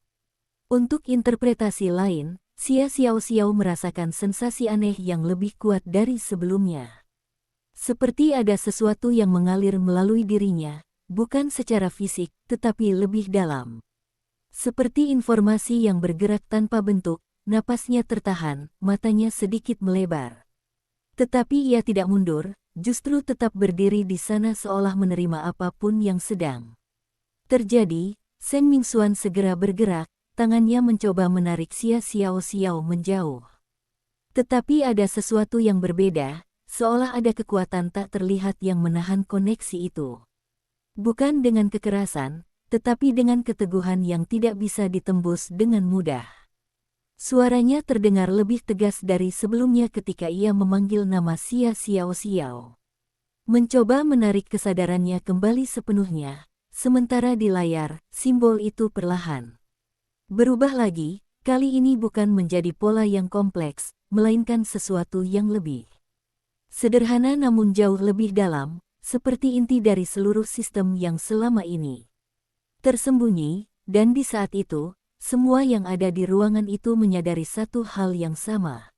Speaker 1: untuk interpretasi lain. Xiao merasakan sensasi aneh yang lebih kuat dari sebelumnya. Seperti ada sesuatu yang mengalir melalui dirinya, bukan secara fisik, tetapi lebih dalam. Seperti informasi yang bergerak tanpa bentuk. Napasnya tertahan, matanya sedikit melebar. Tetapi ia tidak mundur, justru tetap berdiri di sana seolah menerima apapun yang sedang terjadi. Seng Mingxuan segera bergerak, tangannya mencoba menarik Xiao menjauh. Tetapi ada sesuatu yang berbeda, seolah ada kekuatan tak terlihat yang menahan koneksi itu. Bukan dengan kekerasan, tetapi dengan keteguhan yang tidak bisa ditembus dengan mudah. Suaranya terdengar lebih tegas dari sebelumnya ketika ia memanggil nama Xiao. Mencoba menarik kesadarannya kembali sepenuhnya, sementara di layar, simbol itu perlahan berubah lagi. Kali ini bukan menjadi pola yang kompleks, melainkan sesuatu yang lebih sederhana namun jauh lebih dalam, seperti inti dari seluruh sistem yang selama ini tersembunyi. Dan di saat itu, semua yang ada di ruangan itu menyadari satu hal yang sama.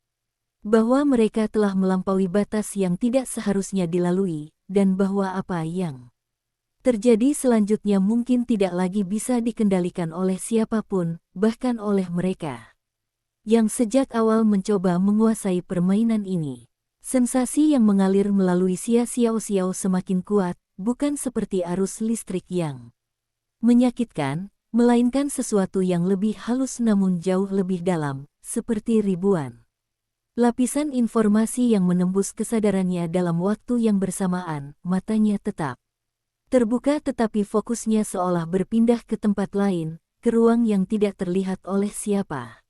Speaker 1: Bahwa mereka telah melampaui batas yang tidak seharusnya dilalui, dan bahwa apa yang terjadi selanjutnya mungkin tidak lagi bisa dikendalikan oleh siapapun, bahkan oleh mereka yang sejak awal mencoba menguasai permainan ini. Sensasi yang mengalir melalui Xiao semakin kuat, bukan seperti arus listrik yang menyakitkan, melainkan sesuatu yang lebih halus namun jauh lebih dalam, seperti ribuan lapisan informasi yang menembus kesadarannya dalam waktu yang bersamaan. Matanya tetap Terbuka tetapi fokusnya seolah berpindah ke tempat lain, ke ruang yang tidak terlihat oleh siapa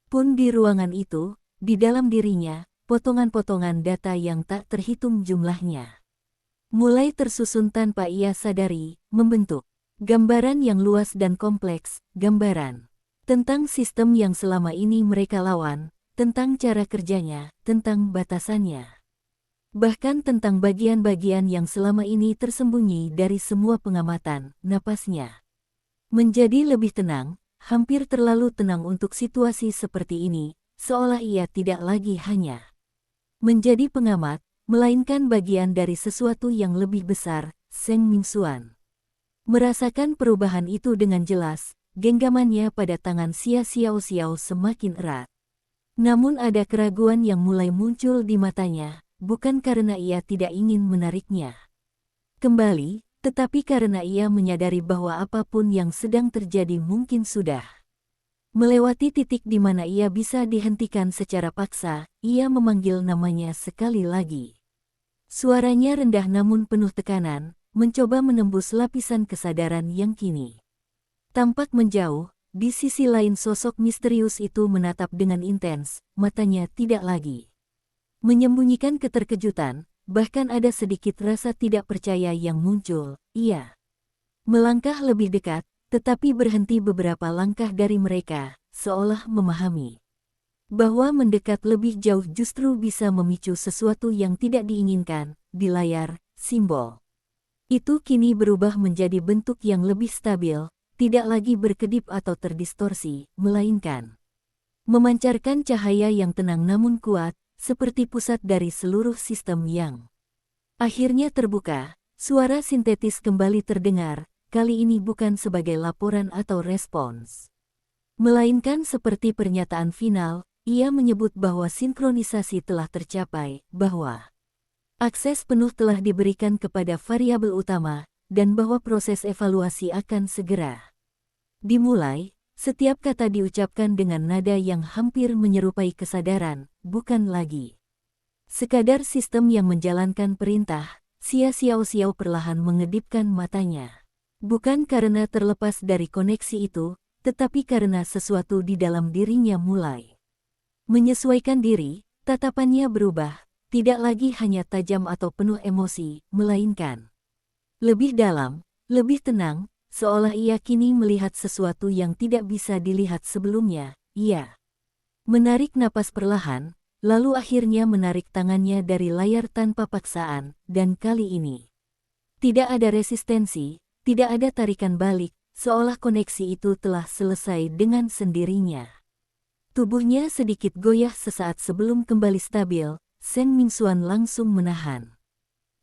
Speaker 1: pun di ruangan itu, di dalam dirinya, potongan-potongan data yang tak terhitung jumlahnya mulai tersusun tanpa ia sadari, membentuk gambaran yang luas dan kompleks, gambaran tentang sistem yang selama ini mereka lawan, tentang cara kerjanya, tentang batasannya. Bahkan tentang bagian-bagian yang selama ini tersembunyi dari semua pengamatan, napasnya menjadi lebih tenang, hampir terlalu tenang untuk situasi seperti ini, seolah ia tidak lagi hanya menjadi pengamat, melainkan bagian dari sesuatu yang lebih besar. Seng Mingxuan merasakan perubahan itu dengan jelas, genggamannya pada tangan Xia Xiaoxiao semakin erat. Namun ada keraguan yang mulai muncul di matanya, bukan karena ia tidak ingin menariknya kembali, tetapi karena ia menyadari bahwa apapun yang sedang terjadi mungkin sudah melewati titik di mana ia bisa dihentikan secara paksa. Ia memanggil namanya sekali lagi. Suaranya rendah namun penuh tekanan, mencoba menembus lapisan kesadaran yang kini tampak menjauh. Di sisi lain sosok misterius itu menatap dengan intens, matanya tidak lagi menyembunyikan keterkejutan, bahkan ada sedikit rasa tidak percaya yang muncul. Ia melangkah lebih dekat, tetapi berhenti beberapa langkah dari mereka, seolah memahami bahwa mendekat lebih jauh justru bisa memicu sesuatu yang tidak diinginkan. Di layar, simbol itu kini berubah menjadi bentuk yang lebih stabil, tidak lagi berkedip atau terdistorsi, melainkan memancarkan cahaya yang tenang namun kuat, seperti pusat dari seluruh sistem yang akhirnya terbuka. Suara sintetis kembali terdengar, kali ini bukan sebagai laporan atau respons, melainkan seperti pernyataan final. Ia menyebut bahwa sinkronisasi telah tercapai, bahwa akses penuh telah diberikan kepada variabel utama, dan bahwa proses evaluasi akan segera dimulai. Setiap kata diucapkan dengan nada yang hampir menyerupai kesadaran, bukan lagi sekadar sistem yang menjalankan perintah. Xia Xiaoxiao perlahan mengedipkan matanya. Bukan karena terlepas dari koneksi itu, tetapi karena sesuatu di dalam dirinya mulai menyesuaikan diri. Tatapannya berubah, tidak lagi hanya tajam atau penuh emosi, melainkan lebih dalam, lebih tenang, seolah ia kini melihat sesuatu yang tidak bisa dilihat sebelumnya. Ia menarik napas perlahan, lalu akhirnya menarik tangannya dari layar tanpa paksaan, dan kali ini tidak ada resistensi, tidak ada tarikan balik, seolah koneksi itu telah selesai dengan sendirinya. Tubuhnya sedikit goyah sesaat sebelum kembali stabil. Seng Mingxuan langsung menahan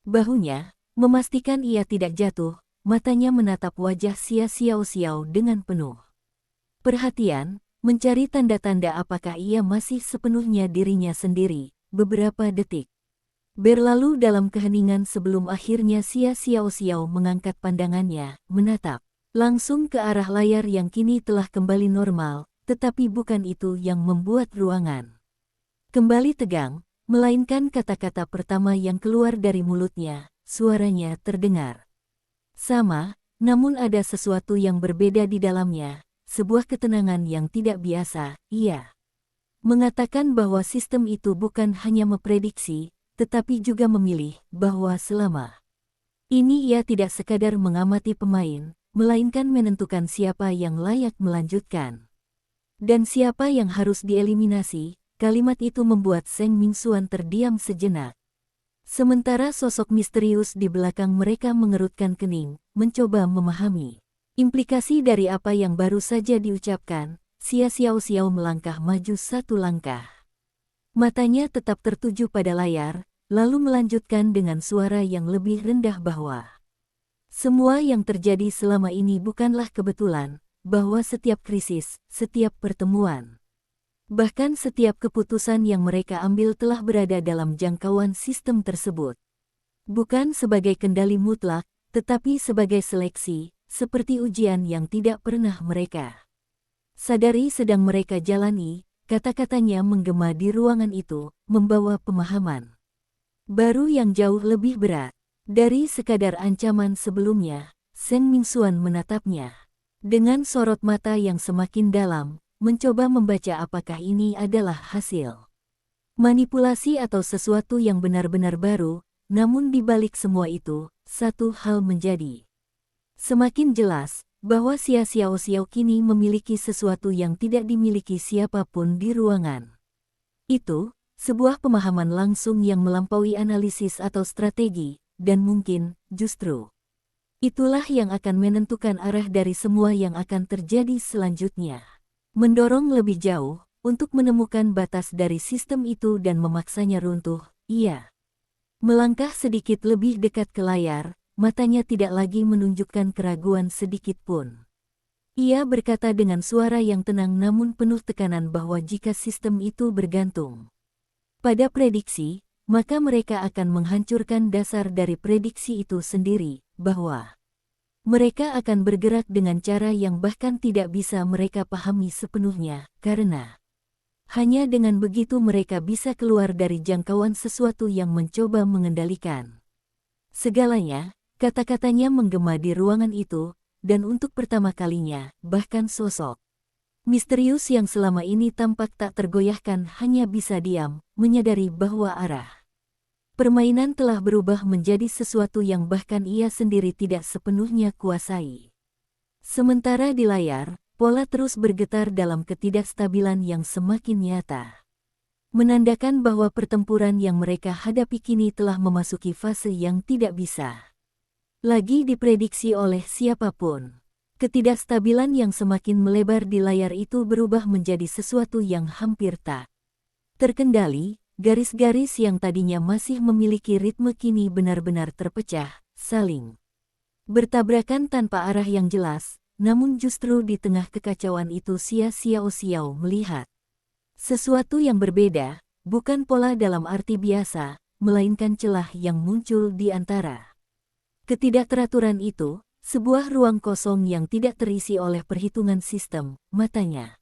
Speaker 1: bahunya, memastikan ia tidak jatuh. Matanya menatap wajah Xia Xiaoxiao dengan penuh perhatian, mencari tanda-tanda apakah ia masih sepenuhnya dirinya sendiri. Beberapa detik berlalu dalam keheningan sebelum akhirnya Xia Xiaoxiao mengangkat pandangannya, menatap langsung ke arah layar yang kini telah kembali normal, tetapi bukan itu yang membuat ruangan kembali tegang, melainkan kata-kata pertama yang keluar dari mulutnya. Suaranya terdengar sama, namun ada sesuatu yang berbeda di dalamnya, sebuah ketenangan yang tidak biasa. Ia mengatakan bahwa sistem itu bukan hanya memprediksi, tetapi juga memilih, bahwa selama ini ia tidak sekadar mengamati pemain, melainkan menentukan siapa yang layak melanjutkan dan siapa yang harus dieliminasi. Kalimat itu membuat Seng Mingxuan terdiam sejenak. Sementara sosok misterius di belakang mereka mengerutkan kening, mencoba memahami implikasi dari apa yang baru saja diucapkan. Xia Xiaoxiao melangkah maju satu langkah. Matanya tetap tertuju pada layar, lalu melanjutkan dengan suara yang lebih rendah bahwa semua yang terjadi selama ini bukanlah kebetulan, bahwa setiap krisis, setiap pertemuan, bahkan setiap keputusan yang mereka ambil telah berada dalam jangkauan sistem tersebut. Bukan sebagai kendali mutlak, tetapi sebagai seleksi, seperti ujian yang tidak pernah mereka sadari sedang mereka jalani. Kata-katanya menggema di ruangan itu, membawa pemahaman baru yang jauh lebih berat. Dari sekadar ancaman sebelumnya, Seng Mingxuan menatapnya dengan sorot mata yang semakin dalam, mencoba membaca apakah ini adalah hasil manipulasi atau sesuatu yang benar-benar baru. Namun di balik semua itu, satu hal menjadi semakin jelas, bahwa Xia Xiaoxiao kini memiliki sesuatu yang tidak dimiliki siapapun di ruangan. Itu, sebuah pemahaman langsung yang melampaui analisis atau strategi, dan mungkin, justru, itulah yang akan menentukan arah dari semua yang akan terjadi selanjutnya. Mendorong lebih jauh, untuk menemukan batas dari sistem itu dan memaksanya runtuh, ia melangkah sedikit lebih dekat ke layar, matanya tidak lagi menunjukkan keraguan sedikit pun. Ia berkata dengan suara yang tenang namun penuh tekanan bahwa jika sistem itu bergantung pada prediksi, maka mereka akan menghancurkan dasar dari prediksi itu sendiri, bahwa mereka akan bergerak dengan cara yang bahkan tidak bisa mereka pahami sepenuhnya, karena hanya dengan begitu mereka bisa keluar dari jangkauan sesuatu yang mencoba mengendalikan segalanya. Kata-katanya menggema di ruangan itu, dan untuk pertama kalinya, bahkan sosok misterius yang selama ini tampak tak tergoyahkan hanya bisa diam, menyadari bahwa arah permainan telah berubah menjadi sesuatu yang bahkan ia sendiri tidak sepenuhnya kuasai. Sementara di layar, pola terus bergetar dalam ketidakstabilan yang semakin nyata, menandakan bahwa pertempuran yang mereka hadapi kini telah memasuki fase yang tidak bisa lagi diprediksi oleh siapapun. Ketidakstabilan yang semakin melebar di layar itu berubah menjadi sesuatu yang hampir tak terkendali. Garis-garis yang tadinya masih memiliki ritme kini benar-benar terpecah, saling bertabrakan tanpa arah yang jelas. Namun justru di tengah kekacauan itu Xia Xiaoxiao melihat sesuatu yang berbeda, bukan pola dalam arti biasa, melainkan celah yang muncul di antara ketidakteraturan itu, sebuah ruang kosong yang tidak terisi oleh perhitungan sistem. Matanya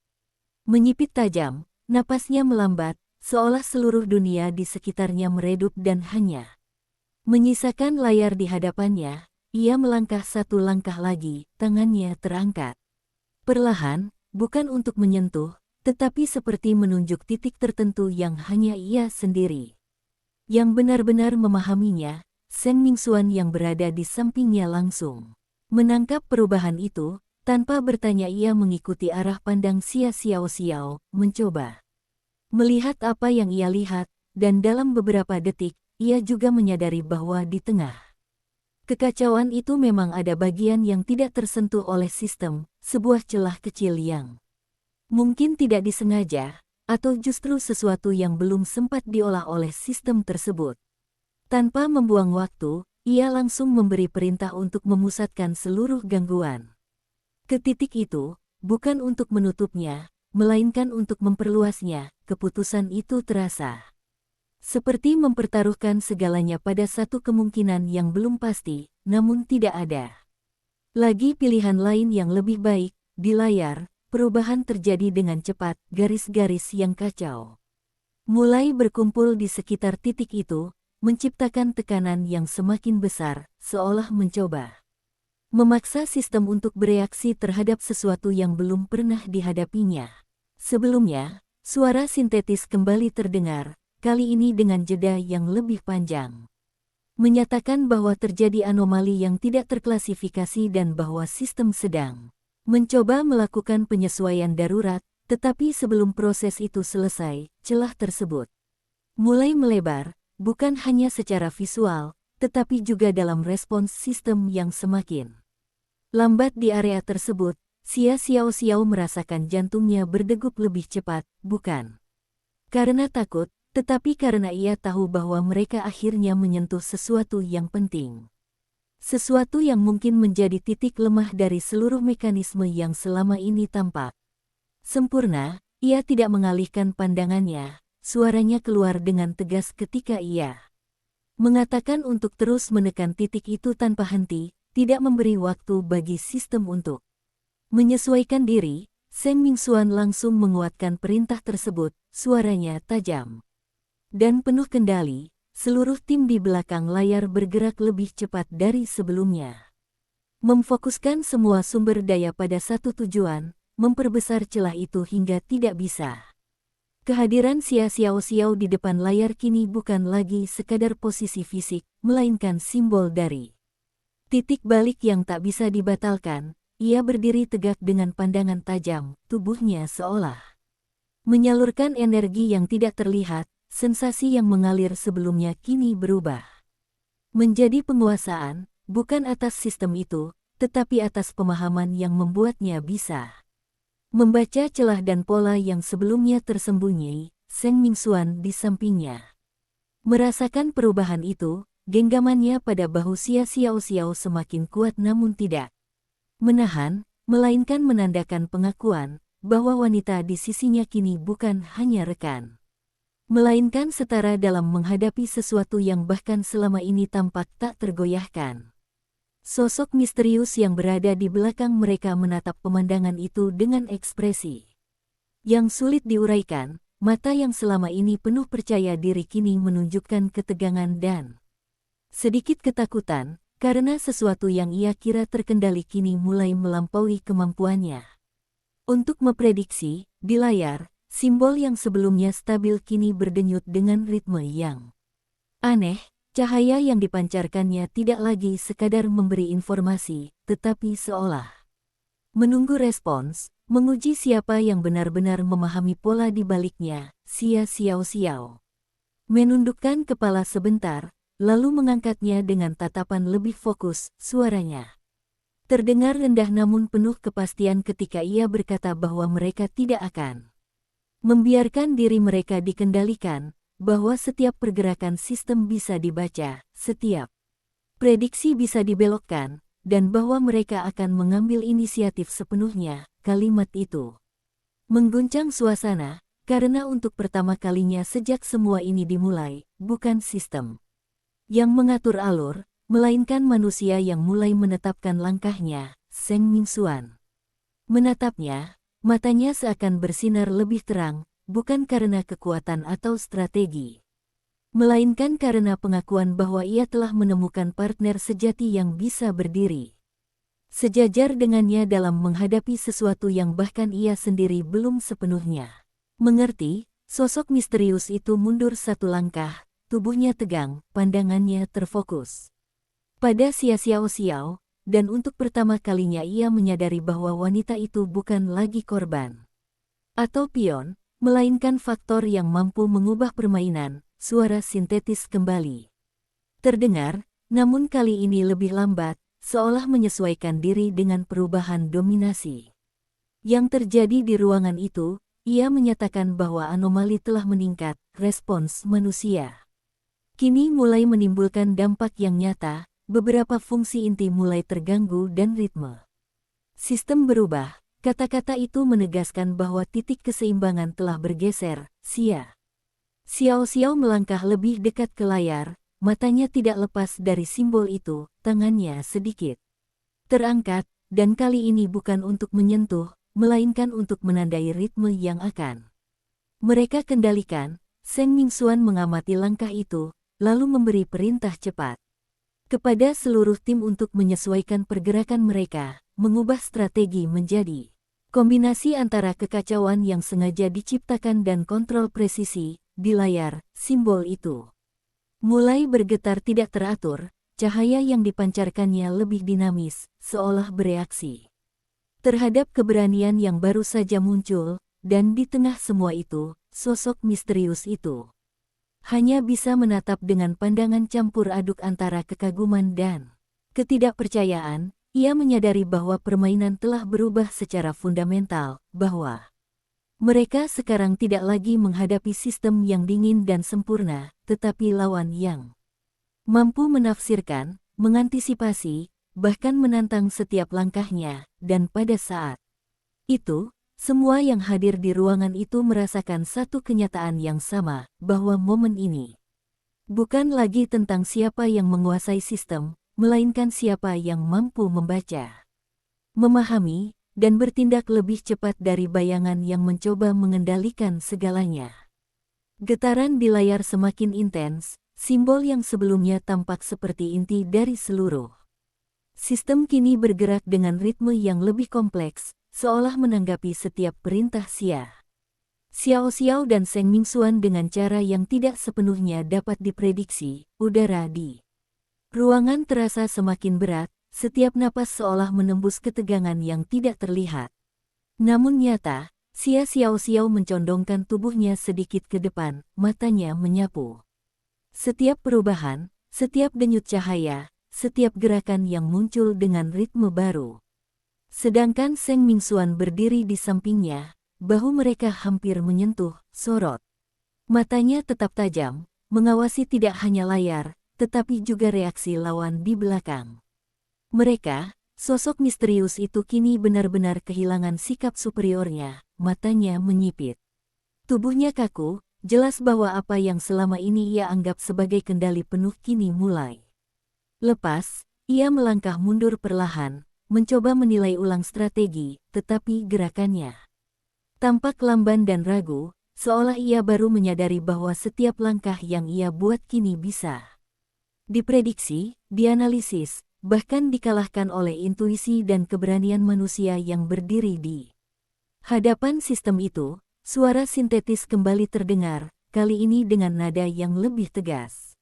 Speaker 1: menyipit tajam, napasnya melambat, seolah seluruh dunia di sekitarnya meredup dan hanya menyisakan layar di hadapannya. Ia melangkah satu langkah lagi, tangannya terangkat perlahan, bukan untuk menyentuh, tetapi seperti menunjuk titik tertentu yang hanya ia sendiri yang benar-benar memahaminya. Seng Mingxuan yang berada di sampingnya langsung menangkap perubahan itu. Tanpa bertanya ia mengikuti arah pandang Xia Xiaoxiao, mencoba melihat apa yang ia lihat, dan dalam beberapa detik, ia juga menyadari bahwa di tengah kekacauan itu memang ada bagian yang tidak tersentuh oleh sistem, sebuah celah kecil yang mungkin tidak disengaja, atau justru sesuatu yang belum sempat diolah oleh sistem tersebut. Tanpa membuang waktu, ia langsung memberi perintah untuk memusatkan seluruh gangguan ke titik itu, bukan untuk menutupnya, melainkan untuk memperluasnya. Keputusan itu terasa seperti mempertaruhkan segalanya pada satu kemungkinan yang belum pasti, namun tidak ada lagi pilihan lain yang lebih baik. Di layar, perubahan terjadi dengan cepat, garis-garis yang kacau mulai berkumpul di sekitar titik itu, menciptakan tekanan yang semakin besar, seolah mencoba memaksa sistem untuk bereaksi terhadap sesuatu yang belum pernah dihadapinya. Sebelumnya, suara sintetis kembali terdengar, kali ini dengan jeda yang lebih panjang, menyatakan bahwa terjadi anomali yang tidak terklasifikasi dan bahwa sistem sedang mencoba melakukan penyesuaian darurat. Tetapi sebelum proses itu selesai, celah tersebut mulai melebar, bukan hanya secara visual, tetapi juga dalam respons sistem yang semakin lambat di area tersebut. Xia Xiaoxiao merasakan jantungnya berdegup lebih cepat, bukan karena takut, tetapi karena ia tahu bahwa mereka akhirnya menyentuh sesuatu yang penting. Sesuatu yang mungkin menjadi titik lemah dari seluruh mekanisme yang selama ini tampak sempurna. Ia tidak mengalihkan pandangannya, suaranya keluar dengan tegas ketika ia mengatakan untuk terus menekan titik itu tanpa henti, tidak memberi waktu bagi sistem untuk menyesuaikan diri. Seng Mingxuan langsung menguatkan perintah tersebut, suaranya tajam dan penuh kendali. seluruh tim di belakang layar bergerak lebih cepat dari sebelumnya. Memfokuskan semua sumber daya pada satu tujuan, memperbesar celah itu hingga tidak bisa. Kehadiran Xia Xiaoxiao di depan layar kini bukan lagi sekadar posisi fisik, melainkan simbol dari titik balik yang tak bisa dibatalkan. Ia berdiri tegak dengan pandangan tajam, tubuhnya seolah menyalurkan energi yang tidak terlihat, sensasi yang mengalir sebelumnya kini berubah menjadi penguasaan, bukan atas sistem itu, tetapi atas pemahaman yang membuatnya bisa membaca celah dan pola yang sebelumnya tersembunyi. Seng Mingxuan di sampingnya merasakan perubahan itu, genggamannya pada bahu Xia Xiaoxiao semakin kuat namun tidak menahan, melainkan menandakan pengakuan bahwa wanita di sisinya kini bukan hanya rekan, melainkan setara dalam menghadapi sesuatu yang bahkan selama ini tampak tak tergoyahkan. Sosok misterius yang berada di belakang mereka menatap pemandangan itu dengan ekspresi yang sulit diuraikan. Mata yang selama ini penuh percaya diri kini menunjukkan ketegangan dan sedikit ketakutan, karena sesuatu yang ia kira terkendali kini mulai melampaui kemampuannya untuk memprediksi. Di layar, simbol yang sebelumnya stabil kini berdenyut dengan ritme yang aneh. Cahaya yang dipancarkannya tidak lagi sekadar memberi informasi, tetapi seolah menunggu respons, menguji siapa yang benar-benar memahami pola di baliknya. Xia Xiaoxiao menundukkan kepala sebentar, lalu mengangkatnya dengan tatapan lebih fokus. Suaranya terdengar rendah namun penuh kepastian ketika ia berkata bahwa mereka tidak akan membiarkan diri mereka dikendalikan, bahwa setiap pergerakan sistem bisa dibaca, setiap prediksi bisa dibelokkan, dan bahwa mereka akan mengambil inisiatif sepenuhnya. Kalimat itu mengguncang suasana, karena untuk pertama kalinya sejak semua ini dimulai, bukan sistem yang mengatur alur, melainkan manusia yang mulai menetapkan langkahnya. Seng Mingxuan menatapnya, matanya seakan bersinar lebih terang, bukan karena kekuatan atau strategi, melainkan karena pengakuan bahwa ia telah menemukan partner sejati yang bisa berdiri sejajar dengannya dalam menghadapi sesuatu yang bahkan ia sendiri belum sepenuhnya mengerti. Sosok misterius itu mundur satu langkah, tubuhnya tegang, pandangannya terfokus pada Xia Xiaoxiao, dan untuk pertama kalinya ia menyadari bahwa wanita itu bukan lagi korban atau pion, melainkan faktor yang mampu mengubah permainan. Suara sintetis kembali terdengar, namun kali ini lebih lambat, seolah menyesuaikan diri dengan perubahan dominasi yang terjadi di ruangan itu. Ia menyatakan bahwa anomali telah meningkat. Respons manusia kini mulai menimbulkan dampak yang nyata. Beberapa fungsi inti mulai terganggu dan ritme sistem berubah. Kata-kata itu menegaskan bahwa titik keseimbangan telah bergeser. Xia Xiaoxiao melangkah lebih dekat ke layar, matanya tidak lepas dari simbol itu, tangannya sedikit terangkat, dan kali ini bukan untuk menyentuh, melainkan untuk menandai ritme yang akan mereka kendalikan. Seng Mingxuan mengamati langkah itu, lalu memberi perintah cepat kepada seluruh tim untuk menyesuaikan pergerakan mereka, mengubah strategi menjadi kombinasi antara kekacauan yang sengaja diciptakan dan kontrol presisi. Di layar, simbol itu mulai bergetar tidak teratur, cahaya yang dipancarkannya lebih dinamis, seolah bereaksi terhadap keberanian yang baru saja muncul, dan di tengah semua itu, sosok misterius itu hanya bisa menatap dengan pandangan campur aduk antara kekaguman dan ketidakpercayaan. Ia menyadari bahwa permainan telah berubah secara fundamental, bahwa mereka sekarang tidak lagi menghadapi sistem yang dingin dan sempurna, tetapi lawan yang mampu menafsirkan, mengantisipasi, bahkan menantang setiap langkahnya. Dan pada saat itu, semua yang hadir di ruangan itu merasakan satu kenyataan yang sama, bahwa momen ini bukan lagi tentang siapa yang menguasai sistem, melainkan siapa yang mampu membaca, memahami, dan bertindak lebih cepat dari bayangan yang mencoba mengendalikan segalanya. Getaran di layar semakin intens, simbol yang sebelumnya tampak seperti inti dari seluruh sistem kini bergerak dengan ritme yang lebih kompleks, seolah menanggapi setiap perintah Xia. Xiao Xiao dan Seng Mingxuan dengan cara yang tidak sepenuhnya dapat diprediksi. Udara di ruangan terasa semakin berat, setiap napas seolah menembus ketegangan yang tidak terlihat. Namun nyata, Xiao Xiao mencondongkan tubuhnya sedikit ke depan, matanya menyapu setiap perubahan, setiap denyut cahaya, setiap gerakan yang muncul dengan ritme baru. Sedangkan Seng Mingxuan berdiri di sampingnya, bahu mereka hampir menyentuh, sorot matanya tetap tajam, mengawasi tidak hanya layar, tetapi juga reaksi lawan di belakang. Mereka, sosok misterius itu kini benar-benar kehilangan sikap superiornya, matanya menyipit. Tubuhnya kaku, jelas bahwa apa yang selama ini ia anggap sebagai kendali penuh kini mulai lepas. Ia melangkah mundur perlahan, mencoba menilai ulang strategi, tetapi gerakannya tampak lamban dan ragu, seolah ia baru menyadari bahwa setiap langkah yang ia buat kini bisa diprediksi, dianalisis, bahkan dikalahkan oleh intuisi dan keberanian manusia yang berdiri di hadapan sistem itu. Suara sintetis kembali terdengar, kali ini dengan nada yang lebih tegas.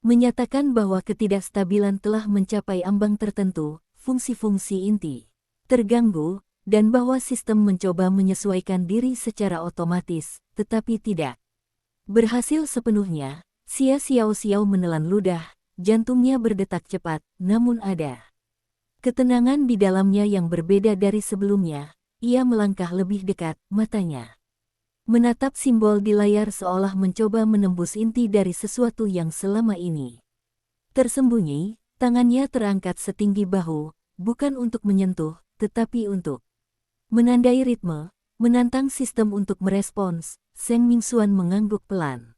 Speaker 1: Menyatakan bahwa ketidakstabilan telah mencapai ambang tertentu, fungsi-fungsi inti terganggu, dan bahwa sistem mencoba menyesuaikan diri secara otomatis, tetapi tidak berhasil sepenuhnya. Xiao Xiao menelan ludah, jantungnya berdetak cepat, namun ada ketenangan di dalamnya yang berbeda dari sebelumnya. Ia melangkah lebih dekat, matanya menatap simbol di layar seolah mencoba menembus inti dari sesuatu yang selama ini tersembunyi. Tangannya terangkat setinggi bahu, bukan untuk menyentuh, tetapi untuk menandai ritme, menantang sistem untuk merespons. Seng Mingxuan mengangguk pelan,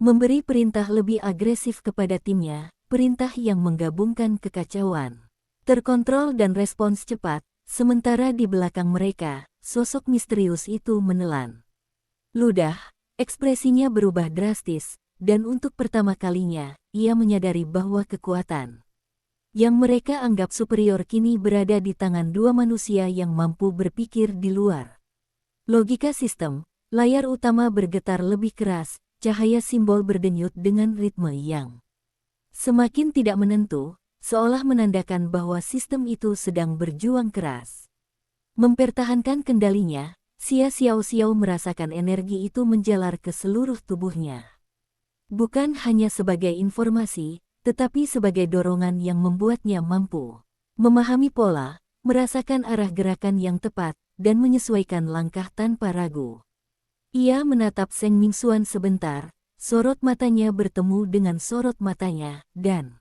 Speaker 1: memberi perintah lebih agresif kepada timnya, perintah yang menggabungkan kekacauan, terkontrol dan respons cepat. Sementara di belakang mereka, sosok misterius itu menelan ludah, ekspresinya berubah drastis, dan untuk pertama kalinya, ia menyadari bahwa kekuatan yang mereka anggap superior kini berada di tangan dua manusia yang mampu berpikir di luar logika sistem. Layar utama bergetar lebih keras, cahaya simbol berdenyut dengan ritme yang semakin tidak menentu, seolah menandakan bahwa sistem itu sedang berjuang keras mempertahankan kendalinya. Xiao Xiao merasakan energi itu menjalar ke seluruh tubuhnya. Bukan hanya sebagai informasi, tetapi sebagai dorongan yang membuatnya mampu memahami pola, merasakan arah gerakan yang tepat, dan menyesuaikan langkah tanpa ragu. Ia menatap Seng Mingxuan sebentar, sorot matanya bertemu dengan sorot matanya, dan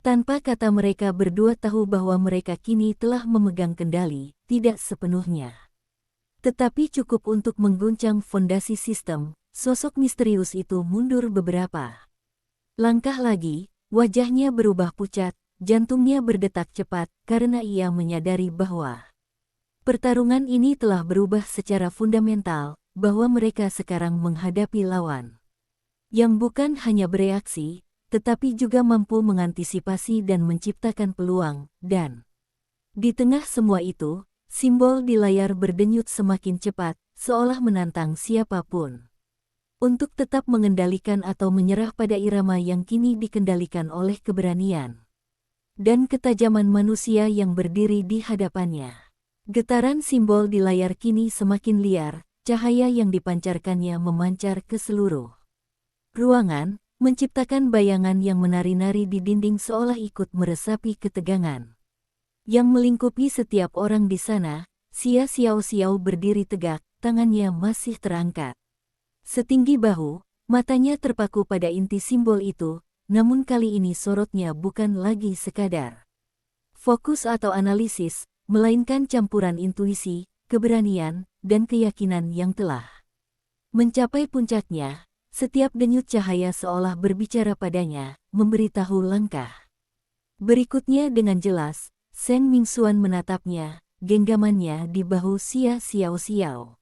Speaker 1: tanpa kata mereka berdua tahu bahwa mereka kini telah memegang kendali, tidak sepenuhnya, tetapi cukup untuk mengguncang fondasi sistem. Sosok misterius itu mundur beberapa langkah lagi, wajahnya berubah pucat, jantungnya berdetak cepat karena ia menyadari bahwa pertarungan ini telah berubah secara fundamental, bahwa mereka sekarang menghadapi lawan yang bukan hanya bereaksi, tetapi juga mampu mengantisipasi dan menciptakan peluang. Dan di tengah semua itu, simbol di layar berdenyut semakin cepat, seolah menantang siapapun untuk tetap mengendalikan atau menyerah pada irama yang kini dikendalikan oleh keberanian dan ketajaman manusia yang berdiri di hadapannya. Getaran simbol di layar kini semakin liar, cahaya yang dipancarkannya memancar ke seluruh ruangan, menciptakan bayangan yang menari-nari di dinding seolah ikut meresapi ketegangan yang melingkupi setiap orang di sana. Xiao Xiao berdiri tegak, tangannya masih terangkat setinggi bahu, matanya terpaku pada inti simbol itu, namun kali ini sorotnya bukan lagi sekadar fokus atau analisis, melainkan campuran intuisi, keberanian, dan keyakinan yang telah mencapai puncaknya. Setiap denyut cahaya seolah berbicara padanya, memberitahu langkah berikutnya dengan jelas. Seng Mingxuan menatapnya, genggamannya di bahu Xiao Xiao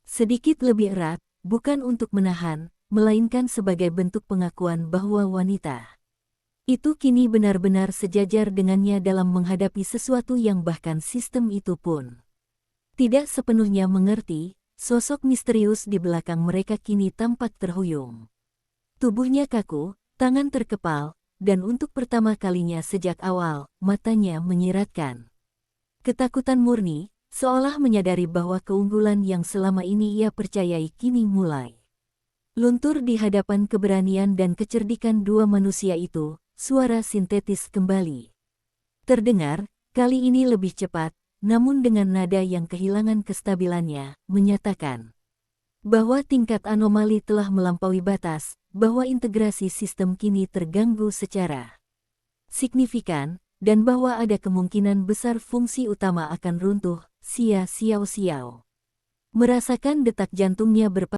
Speaker 1: sedikit lebih erat, bukan untuk menahan, melainkan sebagai bentuk pengakuan bahwa wanita itu kini benar-benar sejajar dengannya dalam menghadapi sesuatu yang bahkan sistem itu pun tidak sepenuhnya mengerti. Sosok misterius di belakang mereka kini tampak terhuyung. Tubuhnya kaku, tangan terkepal, dan untuk pertama kalinya sejak awal, matanya menyiratkan ketakutan murni, seolah menyadari bahwa keunggulan yang selama ini ia percayai kini mulai luntur di hadapan keberanian dan kecerdikan dua manusia itu. Suara sintetis kembali terdengar, kali ini lebih cepat, namun dengan nada yang kehilangan kestabilannya, menyatakan bahwa tingkat anomali telah melampaui batas, bahwa integrasi sistem kini terganggu secara signifikan, dan bahwa ada kemungkinan besar fungsi utama akan runtuh. Xia Xiao Xiao merasakan detak jantungnya berpacu.